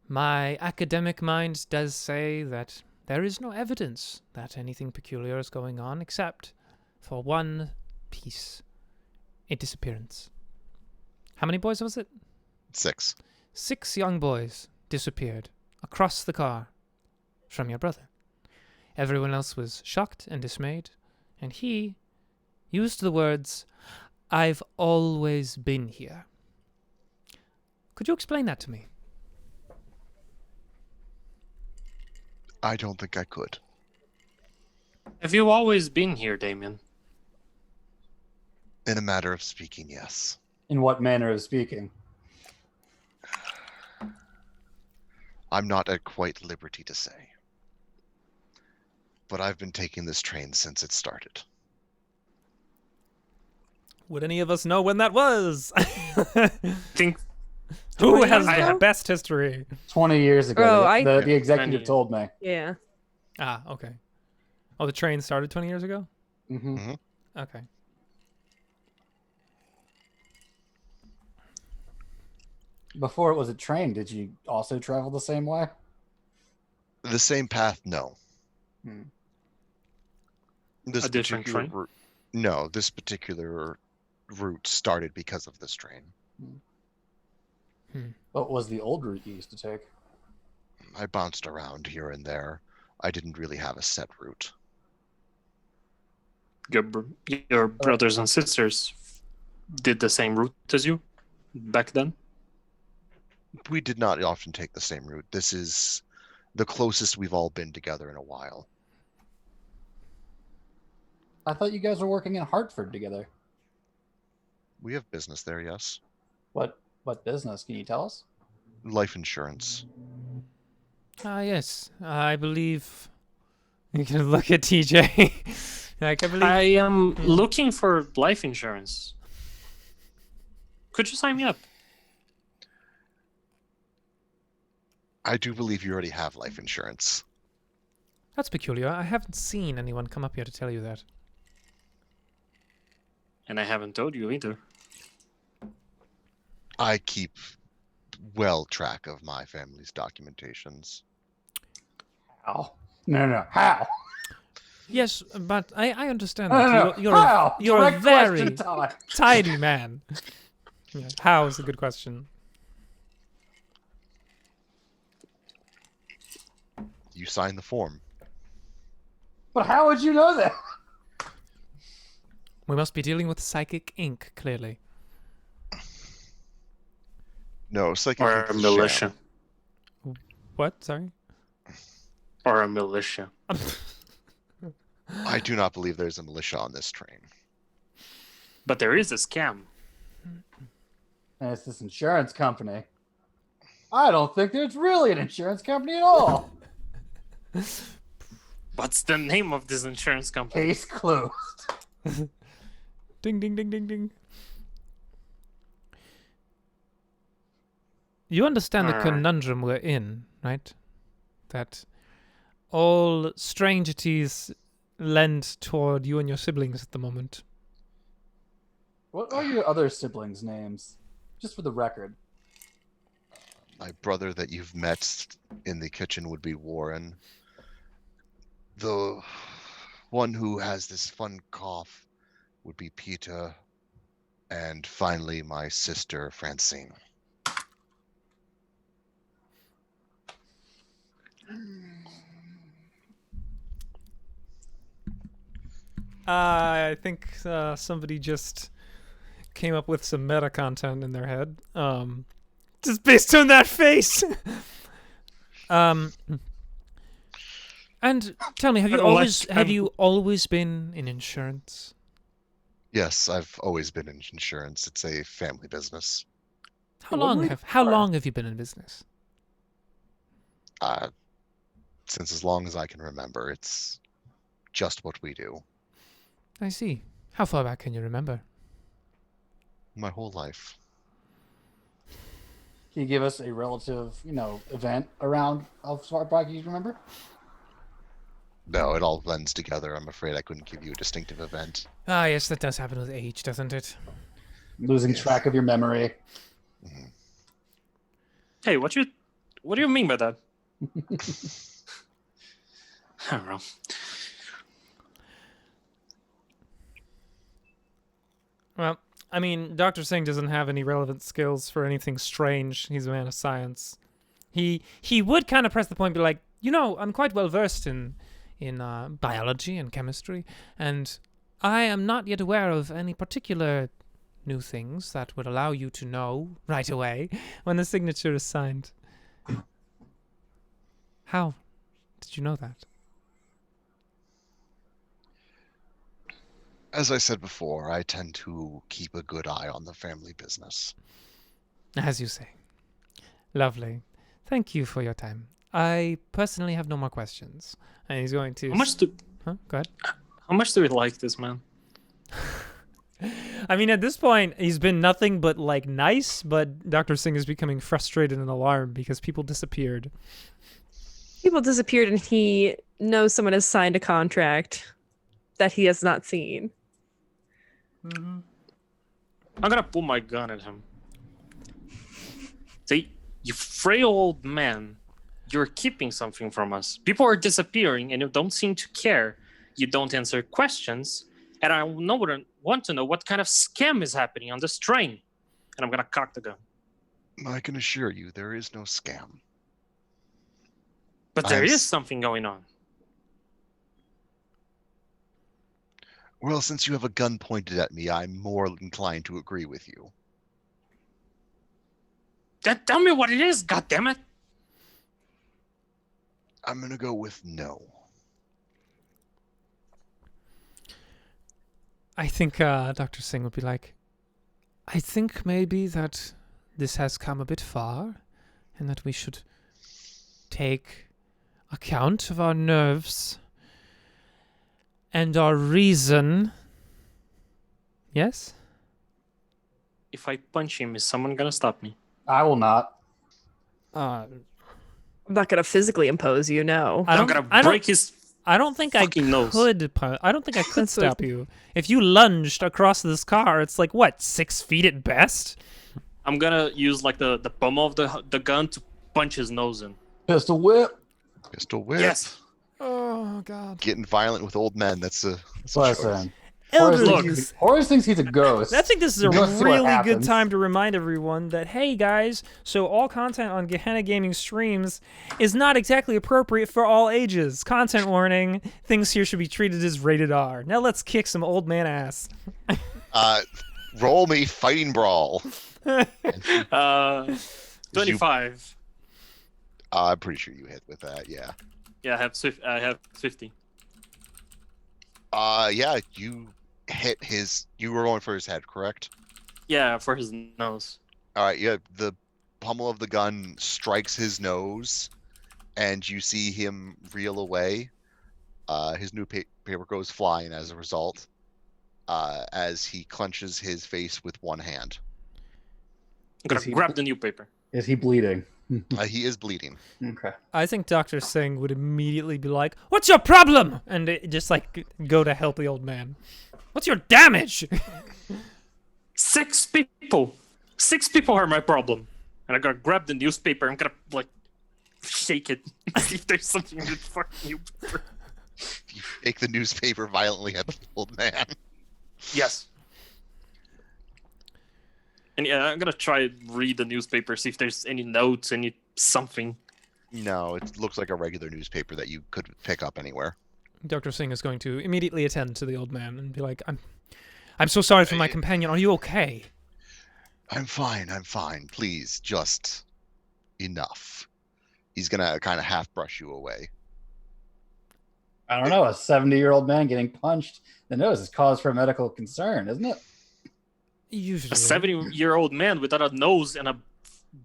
my academic mind does say that there is no evidence that anything peculiar is going on except for one piece. A disappearance. How many boys was it? 6. 6 young boys disappeared across the car from your brother. Everyone else was shocked and dismayed, and he used the words, "I've always been here." Could you explain that to me? I don't think I could. Have you always been here, Damien? In a matter of speaking, yes. In what manner of speaking? I'm not at quite liberty to say. But I've been taking this train since it started. Would any of us know when that was? Think Who 20 has years the ago? best history? 20 years ago. Oh, the executive Many. told me. Yeah. Ah, okay. Oh, the train started 20 years ago? Mm-hmm. Okay. Before it was a train, did you also travel the same way? The same path, no. Hmm. This A different particular train? route, no, this particular route started because of this train. What was the old route you used to take? I bounced around here and there. I didn't really have a set route. your brothers and sisters did the same route as you back then? We did not often take the same route. This is the closest we've all been together in a while. I thought you guys were working in Hartford together. We have business there, yes. What business? Can you tell us? Life insurance. Ah, yes. I believe you can look at TJ. Like, I believe. I am looking for life insurance. Could you sign me up? I do believe you already have life insurance. That's peculiar. I haven't seen anyone come up here to tell you that. And I haven't told you either. I keep well track of my family's documentations. How? No. How? Yes, but I understand No, that. no. How? You're a Direct very question time. tidy man. Yeah, how is a good question. You sign the form. But how would you know that? We must be dealing with psychic ink, clearly. No, psychic Or ink a is militia. sham. What? Sorry? Or a militia. I do not believe there's a militia on this train. But there is a scam. And it's this insurance company. I don't think there's really an insurance company at all. What's the name of this insurance company? Case closed. Ding, ding, ding, ding, ding. You understand the Alright. conundrum we're in, right? That all strangeties lend toward you and your siblings at the moment. What are your other siblings' names? Just for the record. My brother that you've met in the kitchen would be Warren. The one who has this fun cough would be Peter. And finally, my sister, Francine. I think somebody just came up with some meta content in their head. Just based on that face. And tell me, have you always been in insurance? Yes, I've always been in insurance. It's a family business. How long have you been in business? Since as long as I can remember, it's just what we do. I see. How far back can you remember? My whole life. Can you give us a relative, event around how far back you remember? No, it all blends together. I'm afraid I couldn't give you a distinctive event. Ah, yes, that does happen with age, doesn't it? Losing Yes. track of your memory. Hey, what do you mean by that? I don't know. Well, I mean, Dr. Singh doesn't have any relevant skills for anything strange. He's a man of science. He would kind of press the point, be like, You know, I'm quite well versed in biology and chemistry, and I am not yet aware of any particular new things that would allow you to know right away when the signature is signed. How did you know that? As I said before, I tend to keep a good eye on the family business. As you say. Lovely. Thank you for your time. I personally have no more questions. And he's going to... Huh? Go ahead. How much do we like this man? I mean, at this point, he's been nothing but, like, nice, but Dr. Singh is becoming frustrated and alarmed because people disappeared. People disappeared and he knows someone has signed a contract that he has not seen. Mm-hmm. I'm gonna pull my gun at him. See, you frail old man, you're keeping something from us. People are disappearing and you don't seem to care. You don't answer questions. And I want to know what kind of scam is happening on this train. And I'm gonna cock the gun. I can assure you there is no scam. But there is something going on. Well, since you have a gun pointed at me, I'm more inclined to agree with you. Then tell me what it is, goddammit! I'm gonna go with no. I think Dr. Singh would be like, I think maybe that this has come a bit far and that we should take account of our nerves and our reason. Yes? If I punch him, is someone gonna stop me? I will not. I'm not going to physically impose you, no. I'm gonna break his I don't think I fucking nose. could. I don't think I could That's what- stop you. If you lunged across this car, it's like what, 6 feet at best? I'm gonna use like the pommel of the gun to punch his nose in. Pistol whip. Pistol whip. Yes. Oh God. Getting violent with old men. That's a choice. Listen. Elderly. Horace thinks he's a ghost. I think this is a Let's see what really good happens. time to remind everyone that, hey guys, so all content on Gehenna Gaming streams is not exactly appropriate for all ages. Content warning, things here should be treated as rated R. Now let's kick some old man ass. Roll me fighting brawl. 25. I'm pretty sure you hit with that. Yeah. Yeah, I have 50. Yeah. You hit his. You were going for his head, correct? Yeah, for his nose. All right. Yeah. The pommel of the gun strikes his nose, and you see him reel away. His new paper goes flying as a result. As he clenches his face with one hand. I'm gonna Is he- grab the new paper. Is he bleeding? He is bleeding. Okay. I think Dr. Singh would immediately be like, what's your problem? And just like go to help the old man. What's your damage? 6 people. 6 people are my problem. And I'm gonna grab the newspaper. I'm gonna like shake it. See if there's something in the fucking newspaper. You shake the newspaper violently at the old man. Yes. And yeah, I'm gonna try to read the newspaper, see if there's any notes, any something. No, it looks like a regular newspaper that you could pick up anywhere. Dr. Singh is going to immediately attend to the old man and be like, I'm so sorry for my companion. Are you okay? I'm fine. I'm fine. Please, just enough. He's gonna kind of half brush you away. I don't know. A 70-year-old man getting punched in the nose is cause for medical concern, isn't it? Usually. A 70-year-old man without a nose and a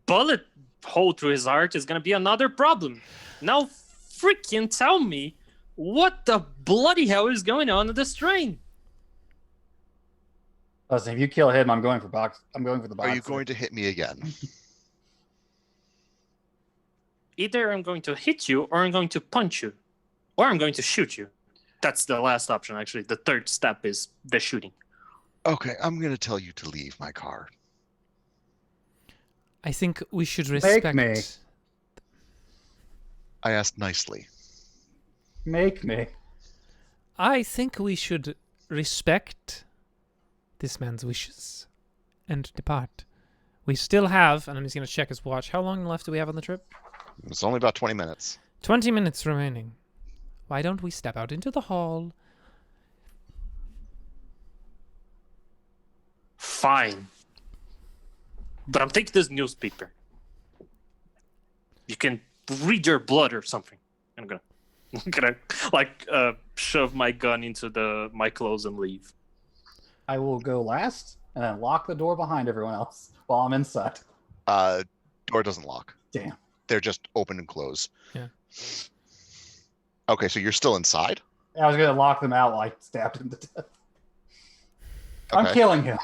bullet hole through his heart is gonna be another problem. Now freaking tell me what the bloody hell is going on this train? Listen, if you kill him, I'm going for the box. Are you going to hit me again? Either I'm going to hit you or I'm going to punch you. Or I'm going to shoot you. That's the last option, actually. The third step is the shooting. Okay, I'm gonna tell you to leave my car. I think we should respect. me. I asked nicely. Make me. I think we should respect this man's wishes and depart. We still have, and I'm just going to check his watch. How long left do we have on the trip? It's only about 20 minutes. 20 minutes remaining. Why don't we step out into the hall? Fine. But I'm taking this newspaper. You can read your blood or something. I'm gonna shove my gun into my clothes and leave. I will go last and then lock the door behind everyone else while I'm inside. Door doesn't lock. Damn. They're just open and close. Yeah. Okay, so you're still inside? I was gonna lock them out while I stabbed him to death. Okay. I'm killing him.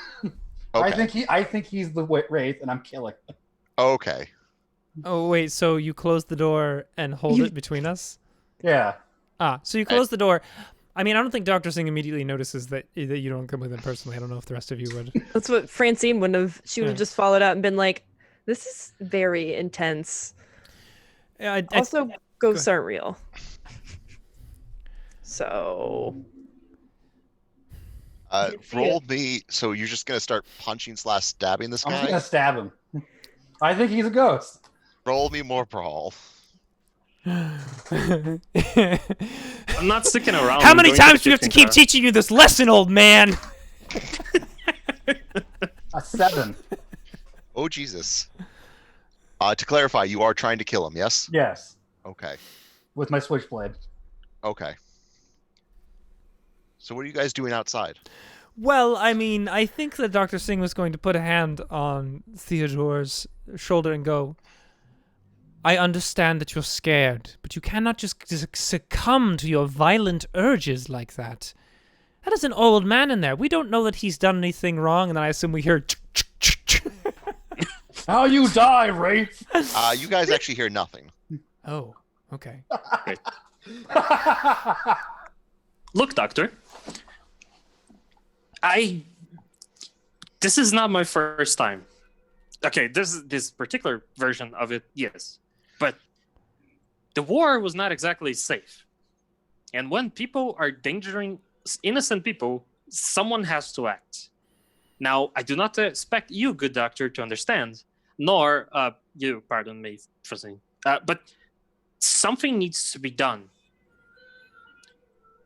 Okay. I think he's the wraith, and I'm killing him. Okay. Oh, wait, so you close the door and hold it between us? Yeah. So you close the door. I mean, I don't think Dr. Singh immediately notices that you don't come with him personally. I don't know if the rest of you would. That's what Francine wouldn't have. She would have just followed out and been like, "This is very intense." Yeah, Also, ghosts aren't real. So. Roll me. So you're just gonna start punching / stabbing this I'm guy? just gonna stab him. I think he's a ghost. Roll me more brawl. I'm not sticking around. How many times do we have to keep teaching you this lesson, old man? A 7. Oh Jesus. To clarify, you are trying to kill him, yes? Yes. Okay. With my switchblade. Okay. So what are you guys doing outside? Well, I mean, I think that Dr. Singh was going to put a hand on Theodore's shoulder and go, I understand that you're scared, but you cannot just succumb to your violent urges like that. That is an old man in there. We don't know that he's done anything wrong, and then I assume we hear... How you die, Wraith? You guys actually hear nothing. Oh, okay. Look, Doctor. This is not my first time. Okay, this particular version of it, yes. But the war was not exactly safe. And when people are endangering innocent people, someone has to act. Now, I do not expect you, good doctor, to understand, nor you, pardon me, Francine, but something needs to be done.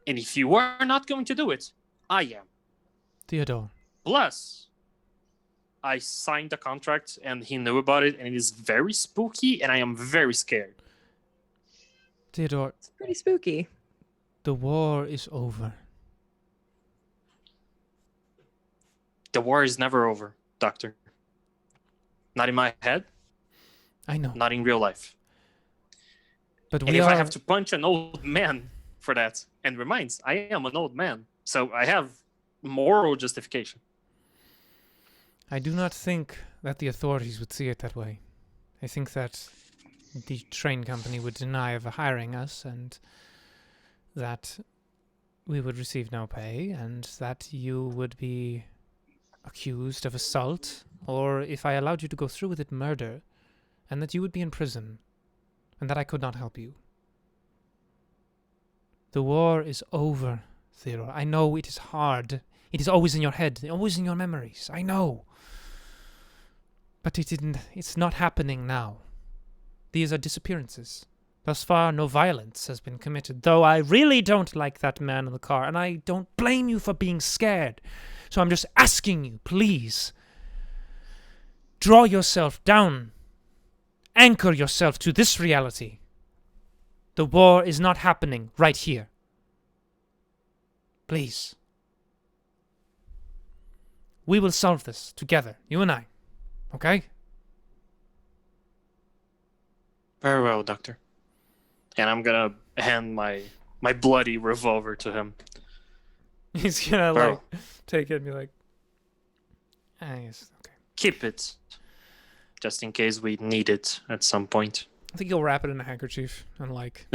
And if you are not going to do it, I am. Theodore. Plus, I signed the contract and he knew about it, and it is very spooky, and I am very scared. Theodore. It's pretty spooky. The war is over. The war is never over, Doctor. Not in my head. I know. Not in real life. But and if I have to punch an old man for that, and reminds, I am an old man, so I have moral justification. I do not think that the authorities would see it that way. I think that the train company would deny of hiring us, and that we would receive no pay, and that you would be accused of assault, or if I allowed you to go through with it, murder, and that you would be in prison, and that I could not help you. The war is over, Theodore. I know it is hard. It is always in your head, always in your memories. I know. But it's not happening now. These are disappearances. Thus far, no violence has been committed, though I really don't like that man in the car, and I don't blame you for being scared. So I'm just asking you, please, draw yourself down. Anchor yourself to this reality. The war is not happening right here. Please. We will solve this together, you and I. Okay? Very well, Doctor. And I'm gonna hand my bloody revolver to him. He's gonna take it and be like, yes, okay. Keep it. Just in case we need it at some point. I think you'll wrap it in a handkerchief and put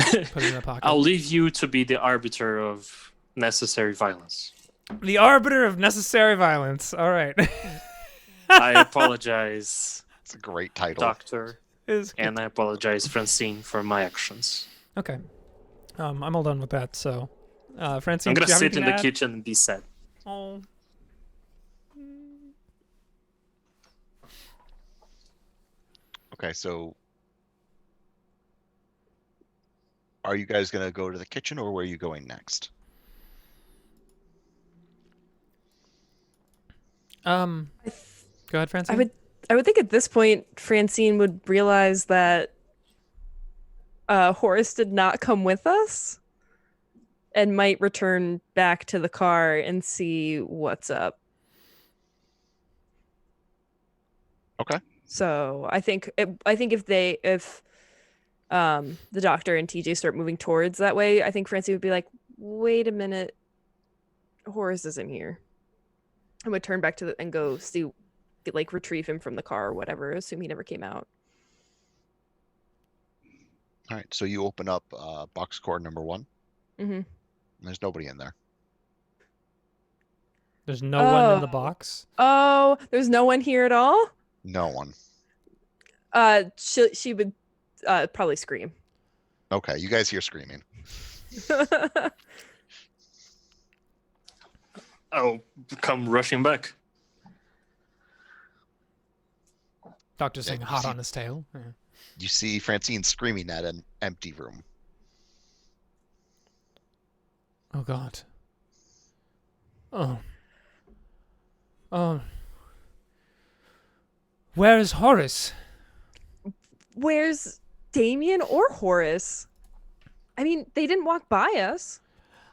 it in a pocket. I'll leave you to be the arbiter of necessary violence. The arbiter of necessary violence. All right. I apologize. It's a great title. Doctor. And I apologize, Francine, for my actions. Okay. I'm all done with that, so... Francine, I'm going to sit in the add? kitchen and be sad. Oh. Okay, so... are you guys going to go to the kitchen, or where are you going next? Go ahead, Francine. I would think at this point Francine would realize that Horace did not come with us and might return back to the car and see what's up. Okay. So I think if the doctor and TJ start moving towards that way, I think Francine would be like, wait a minute, Horace isn't here. I would turn back and go see, like, retrieve him from the car or whatever. Assume he never came out. All right. So you open up box core number 1. Mm-hmm. There's nobody in there. There's no one in the box. Oh, there's no one here at all? No one. She would probably scream. Okay. You guys hear screaming. I'll come rushing back. Doctor Singh hot on his tail. Yeah. You see Francine screaming at an empty room. Oh God. Oh. Oh. Where is Horace? Where's Damien or Horace? I mean, they didn't walk by us.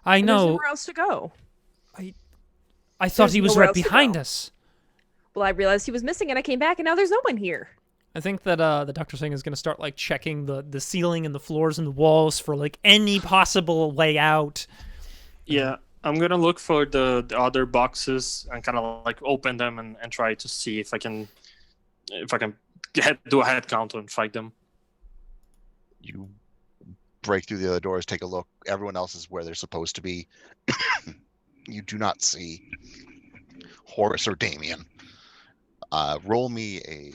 I There's know. nowhere else to go. I thought There's he was nowhere right else to behind go. us. Well, I realized he was missing, and I came back, and now there's no one here. I think that the Doctor Singh is going to start like checking the ceiling and the floors and the walls for like any possible way out. Yeah, I'm gonna look for the other boxes and kind of like open them and try to see if I can do a head count and fight them. You break through the other doors, take a look. Everyone else is where they're supposed to be. You do not see Horace or Damien. Roll me a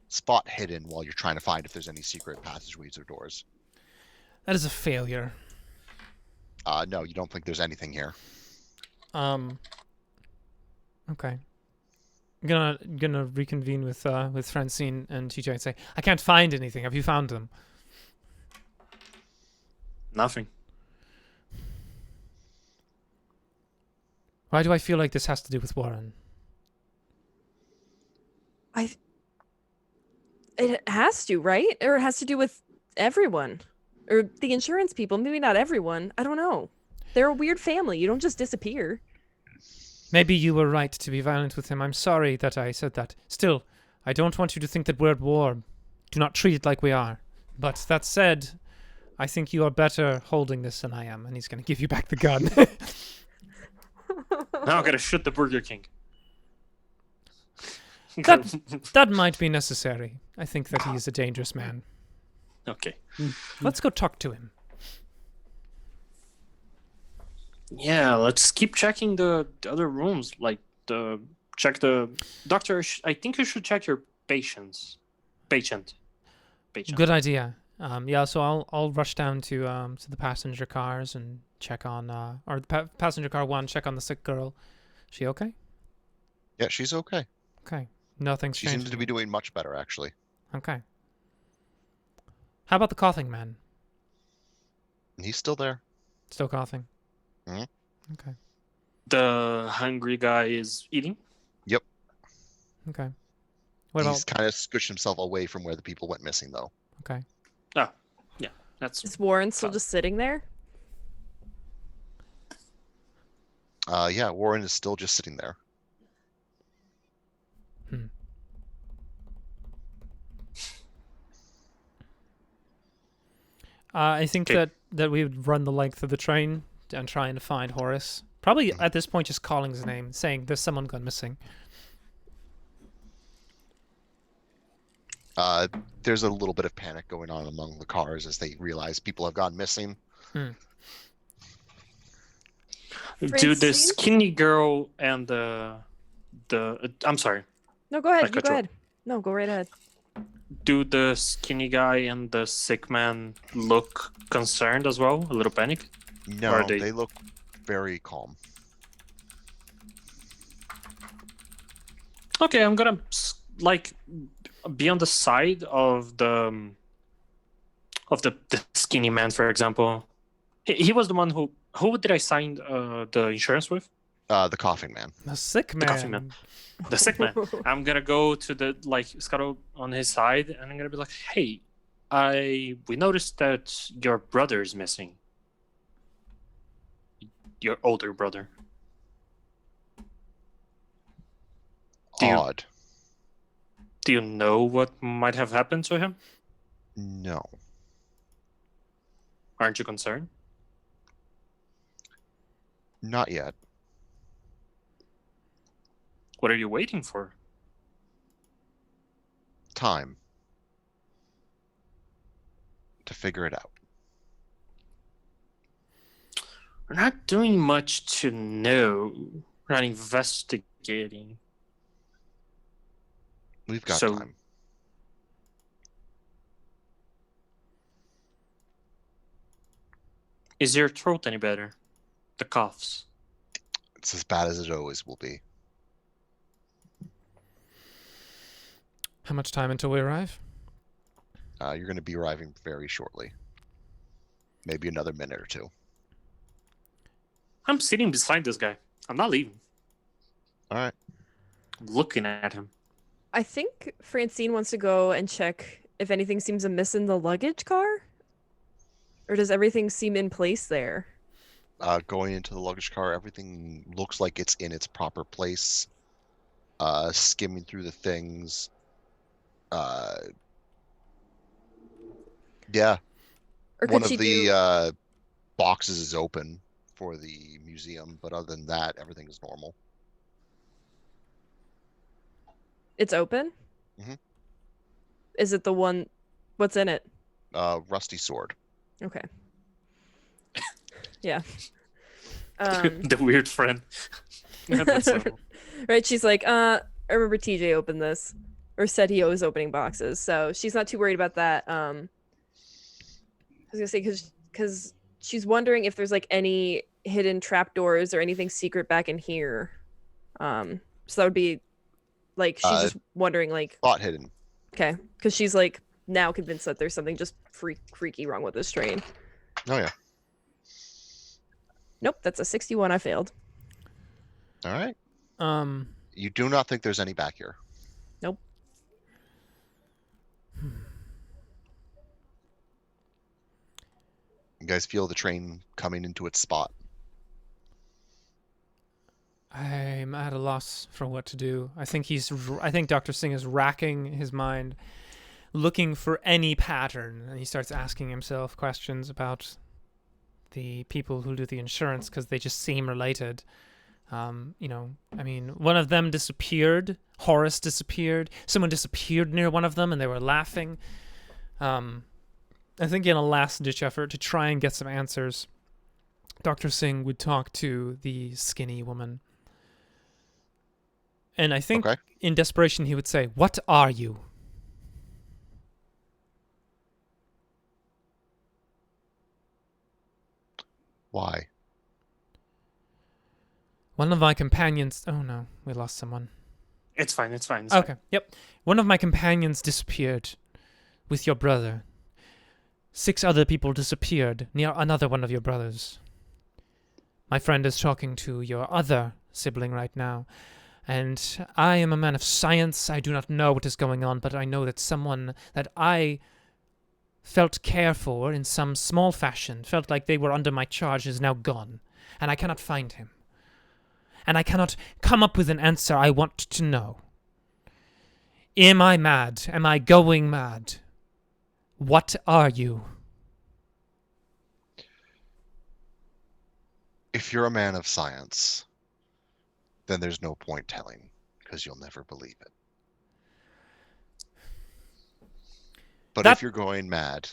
spot hidden while you're trying to find if there's any secret passageways or doors. That is a failure. No, you don't think there's anything here. Okay. I'm gonna reconvene with Francine and TJ and say, I can't find anything. Have you found them? Nothing. Why do I feel like this has to do with Warren? It has to, right? Or it has to do with everyone. Or the insurance people. Maybe not everyone. I don't know. They're a weird family. You don't just disappear. Maybe you were right to be violent with him. I'm sorry that I said that. Still, I don't want you to think that we're at war. Do not treat it like we are. But that said, I think you are better holding this than I am. And he's going to give you back the gun. Now I gotta shoot the Burger King. That might be necessary. I think that he is a dangerous man. Okay. Let's go talk to him. Yeah, let's keep checking the other rooms. Like check the doctor. I think you should check your patient. Good idea. Yeah, so I'll rush down to the passenger cars and check on or the passenger car 1. Check on the sick girl. She okay? Yeah, she's okay. Okay. Nothing's She changed. seems to be doing much better, actually. Okay. How about the coughing man? He's still there. Still coughing. Mhm. Okay. The hungry guy is eating. Yep. Okay. What He's about? kind of squished himself away from where the people went missing, though. Okay. Oh, yeah, that's Is Warren still Fine. just sitting there? Yeah, Warren is still just sitting there. I think Okay. that we would run the length of the train and trying to find Horace. Probably at this point just calling his name, saying there's someone gone missing. There's a little bit of panic going on among the cars as they realize people have gone missing. Dude, the Francine? skinny girl and the I'm sorry. No, go ahead. I You cut go you ahead. No, go right ahead. Do the skinny guy and the sick man look concerned as well? A little panic? No, Are they- they look very calm. Okay, I'm gonna like be on the side of of the skinny man, for example. He was the one who did I sign the insurance with? The coughing man. The sick The coffee man. The sick man. I'm gonna go to the Scuttle on his side, and I'm gonna be like, "Hey, we noticed that your brother is missing. Your older brother. Odd. Do you know what might have happened to him? No. Aren't you concerned? Not yet. What are you waiting for? Time. To figure it out. We're not doing much to know. We're not investigating. We've got So- time. Is your throat any better? The coughs. It's as bad as it always will be. How much time until we arrive? You're going to be arriving very shortly. Maybe another minute or two. I'm sitting beside this guy. I'm not leaving. All right. I'm looking at him. I think Francine wants to go and check if anything seems amiss in the luggage car. Or does everything seem in place there? Going into the luggage car, everything looks like it's in its proper place. Skimming through the things. Yeah. Or One could of she the do... boxes is open for the museum, but other than that, everything is normal. It's open? Mhm. Is it the one... What's in it? Rusty sword. Okay. Yeah. The weird friend. Yeah, that's normal. Right, she's like, I remember TJ opened this. Or said he was opening boxes, so she's not too worried about that. I was gonna say, because she's wondering if there's like any hidden trapdoors or anything secret back in here. So that would be like, she's just wondering, like, Spot hidden. okay, because she's like now convinced that there's something just freaky wrong with this train. Oh, yeah. Nope, that's a 61. I failed. All right. Um, You do not think there's any back here. Nope. You guys feel the train coming into its spot. I'm at a loss for what to do. I think Dr. Singh is racking his mind, looking for any pattern, and he starts asking himself questions about the people who do the insurance because they just seem related. One of them disappeared. Horace disappeared. Someone disappeared near one of them, and they were laughing. I think in a last-ditch effort to try and get some answers, Dr. Singh would talk to the skinny woman. And I think in desperation he would say, "What are you?" Why? One of my companions... Oh no, we lost someone. It's fine. It's fine. Okay, yep. One of my companions disappeared with your brother. 6 other people disappeared near another one of your brothers. My friend is talking to your other sibling right now. And I am a man of science. I do not know what is going on, but I know that someone that I felt care for in some small fashion, felt like they were under my charge, is now gone. And I cannot find him. And I cannot come up with an answer. I want to know. Am I mad? Am I going mad? What are you? If you're a man of science, then there's no point telling, because you'll never believe it. But if you're going mad,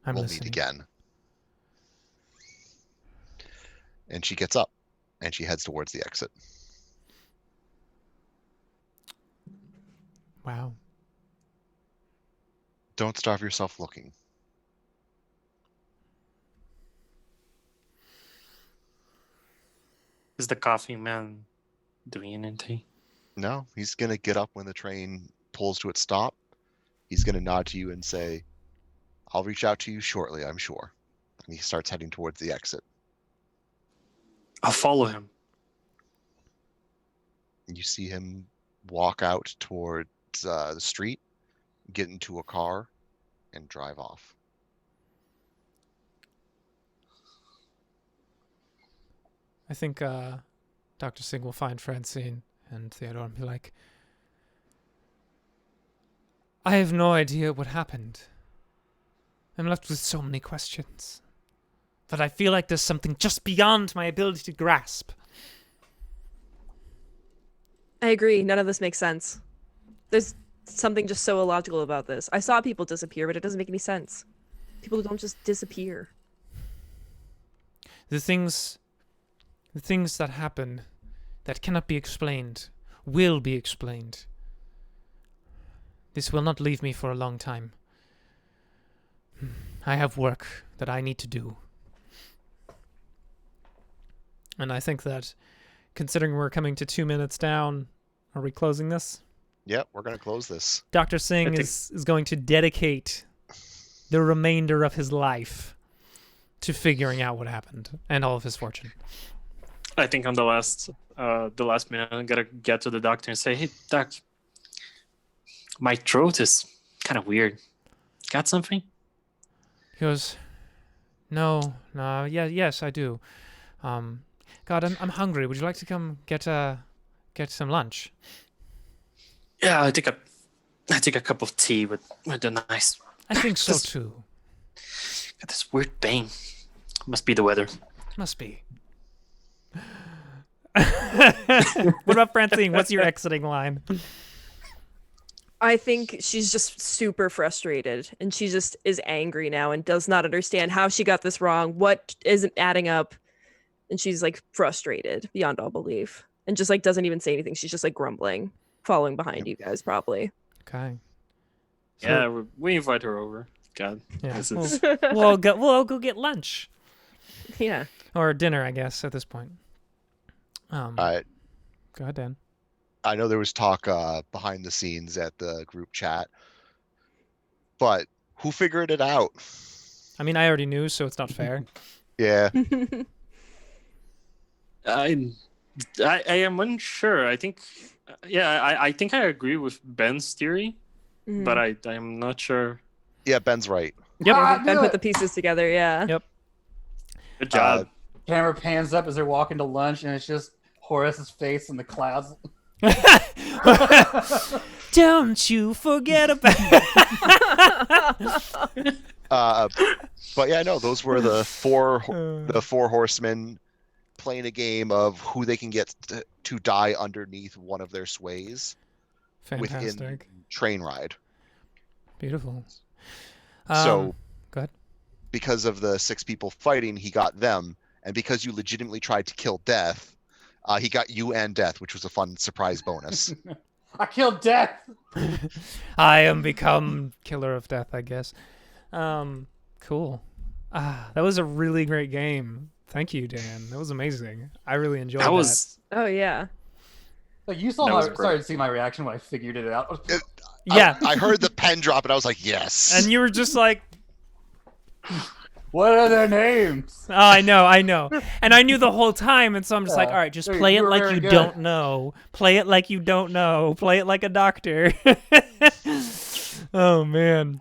we'll meet again. And she gets up, and she heads towards the exit. Wow. Don't starve yourself looking. Is the coffee man doing anything? No, he's going to get up when the train pulls to its stop, he's going to nod to you and say, "I'll reach out to you shortly, I'm sure." And he starts heading towards the exit. I'll follow him. And you see him walk out towards the street, get into a car, and drive off. I think Dr. Singh will find Francine and Theodore and be like, I have no idea what happened. I'm left with so many questions. But I feel like there's something just beyond my ability to grasp. I agree. None of this makes sense. There's something just so illogical about this. I saw people disappear, but it doesn't make any sense. People don't just disappear. The things that happen that cannot be explained will be explained. This will not leave me for a long time. I have work that I need to do. And I think that, considering we're coming to 2 minutes down, are we closing this? Yep, we're going to close this. Dr. Singh is going to dedicate the remainder of his life to figuring out what happened and all of his fortune. I think on the last minute, I'm gonna get to the doctor and say, "Hey, doc, my throat is kind of weird. Got something?" He goes, No, yes, I do. God, I'm hungry. Would you like to come get some lunch? Yeah, I take a cup of tea with the nice. I think so too. Got this weird pain. Must be the weather. Must be. What about Francine? What's your exiting line? I think she's just super frustrated, and she just is angry now and does not understand how she got this wrong, what isn't adding up, and she's like frustrated beyond all belief, and just like doesn't even say anything. She's just like grumbling, following behind you guys probably. Okay. So, Yeah, we invite her over. God. yeah. This is- We'll go get lunch Yeah. or dinner, I guess, at this point. Go ahead, Dan. I know there was talk behind the scenes at the group chat, but who figured it out? I mean, I already knew, so it's not fair. Yeah. I am unsure. I think, I think I agree with Ben's theory, but I am not sure. Yeah, Ben's right. Yep. Ben put the pieces together, yeah. Yep. Good job. Camera pans up as they're walking to lunch, and it's just Horace's face in the clouds. Don't you forget about But yeah, no, those were the four horsemen playing a game of who they can get to die underneath one of their sways within Fantastic. train ride. Beautiful. So go ahead. because of the 6 people fighting, he got them, and because you legitimately tried to kill Death, he got you and Death, which was a fun surprise bonus. I killed Death! I am become killer of death, I guess. Cool. That was a really great game. Thank you, Dan. That was amazing. I really enjoyed that. Oh yeah. Like, you started to see my reaction when I figured it out. Yeah. I heard the pen drop, and I was like, yes. And you were just like, What are their names? oh, I know. And I knew the whole time, and so I'm just like, all right, just Hey, play you it were like very you good. don't know. Play it like you don't know. Play it like a doctor. Oh, man.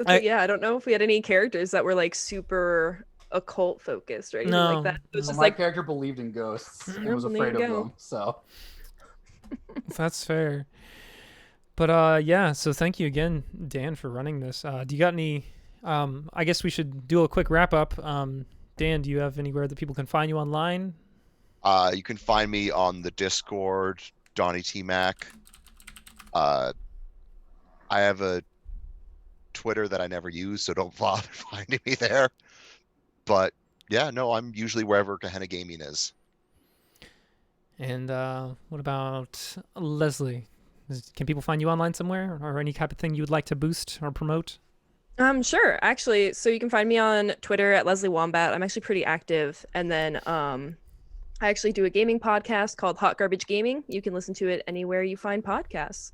Yeah, I don't know if we had any characters that were like super occult focused or anything No. like that. It was Well, just my like, character believed in ghosts and was There you afraid of go. them, so... That's fair. But yeah, so thank you again, Dan, for running this. Do you got any... I guess we should do a quick wrap up. Dan, do you have anywhere that people can find you online? You can find me on the Discord, Donnie T Mac. I have a Twitter that I never use, so don't bother finding me there. But yeah, no, I'm usually wherever Gehenna Gaming is. And what about Leslie? Can people find you online somewhere, or any type of thing you would like to boost or promote? Sure. Actually, so you can find me on Twitter at Leslie Wombat. I'm actually pretty active. And then I actually do a gaming podcast called Hot Garbage Gaming. You can listen to it anywhere you find podcasts.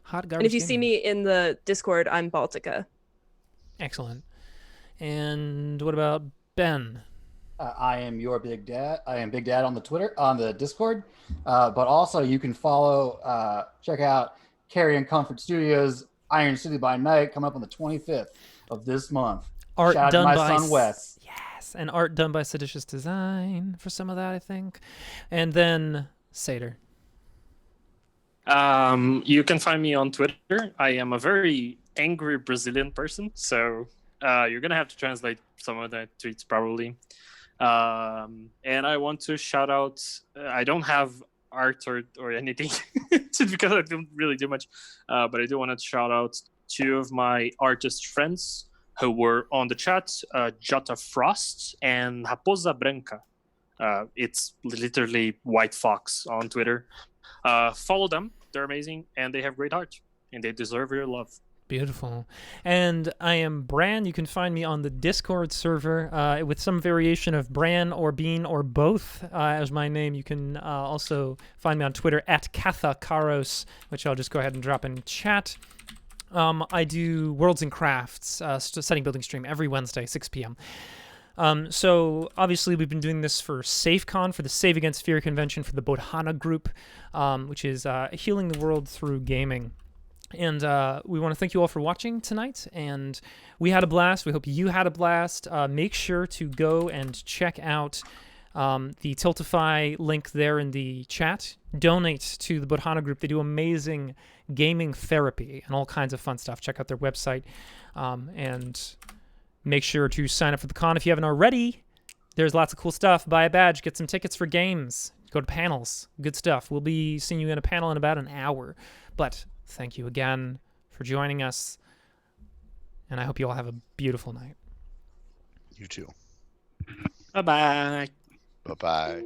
Hot garbage. And if you see gaming. me in the Discord, I'm Baltica. Excellent. And what about Ben? I am your big dad. I am Big Dad on the Twitter, on the Discord. But also you can follow, check out Carrion Comfort Studios, Iron City by Night, coming up on the 25th of this month. Art Shout out to done my by son Wes. Yes, and art done by Seditious Design for some of that, I think. And then Satyr. You can find me on Twitter. I am a very angry Brazilian person, so you're gonna have to translate some of the tweets probably. And I want to shout out. I don't have art or anything just because I don't really do much, but I do want to shout out two of my artist friends who were on the chat, Jota Frost and Raposa Branca. It's literally White Fox on Twitter. Follow them. They're amazing, and they have great art, and they deserve your love. Beautiful. And I am Bran. You can find me on the Discord server with some variation of Bran or Bean or both as my name. You can also find me on Twitter at Kathakaros, which I'll just go ahead and drop in chat. I do Worlds and Crafts, setting building stream every Wednesday, 6 p.m. So obviously we've been doing this for SAFeCon, for the Save Against Fear convention for the Bodhana Group, which is healing the world through gaming. And we want to thank you all for watching tonight. And we had a blast. We hope you had a blast. Make sure to go and check out the Tiltify link there in the chat. Donate to the Bodhana Group. They do amazing gaming therapy and all kinds of fun stuff. Check out their website. And make sure to sign up for the con if you haven't already. There's lots of cool stuff. Buy a badge. Get some tickets for games. Go to panels. Good stuff. We'll be seeing you in a panel in about an hour. But thank you again for joining us. And I hope you all have a beautiful night. You too. Bye-bye. Bye-bye.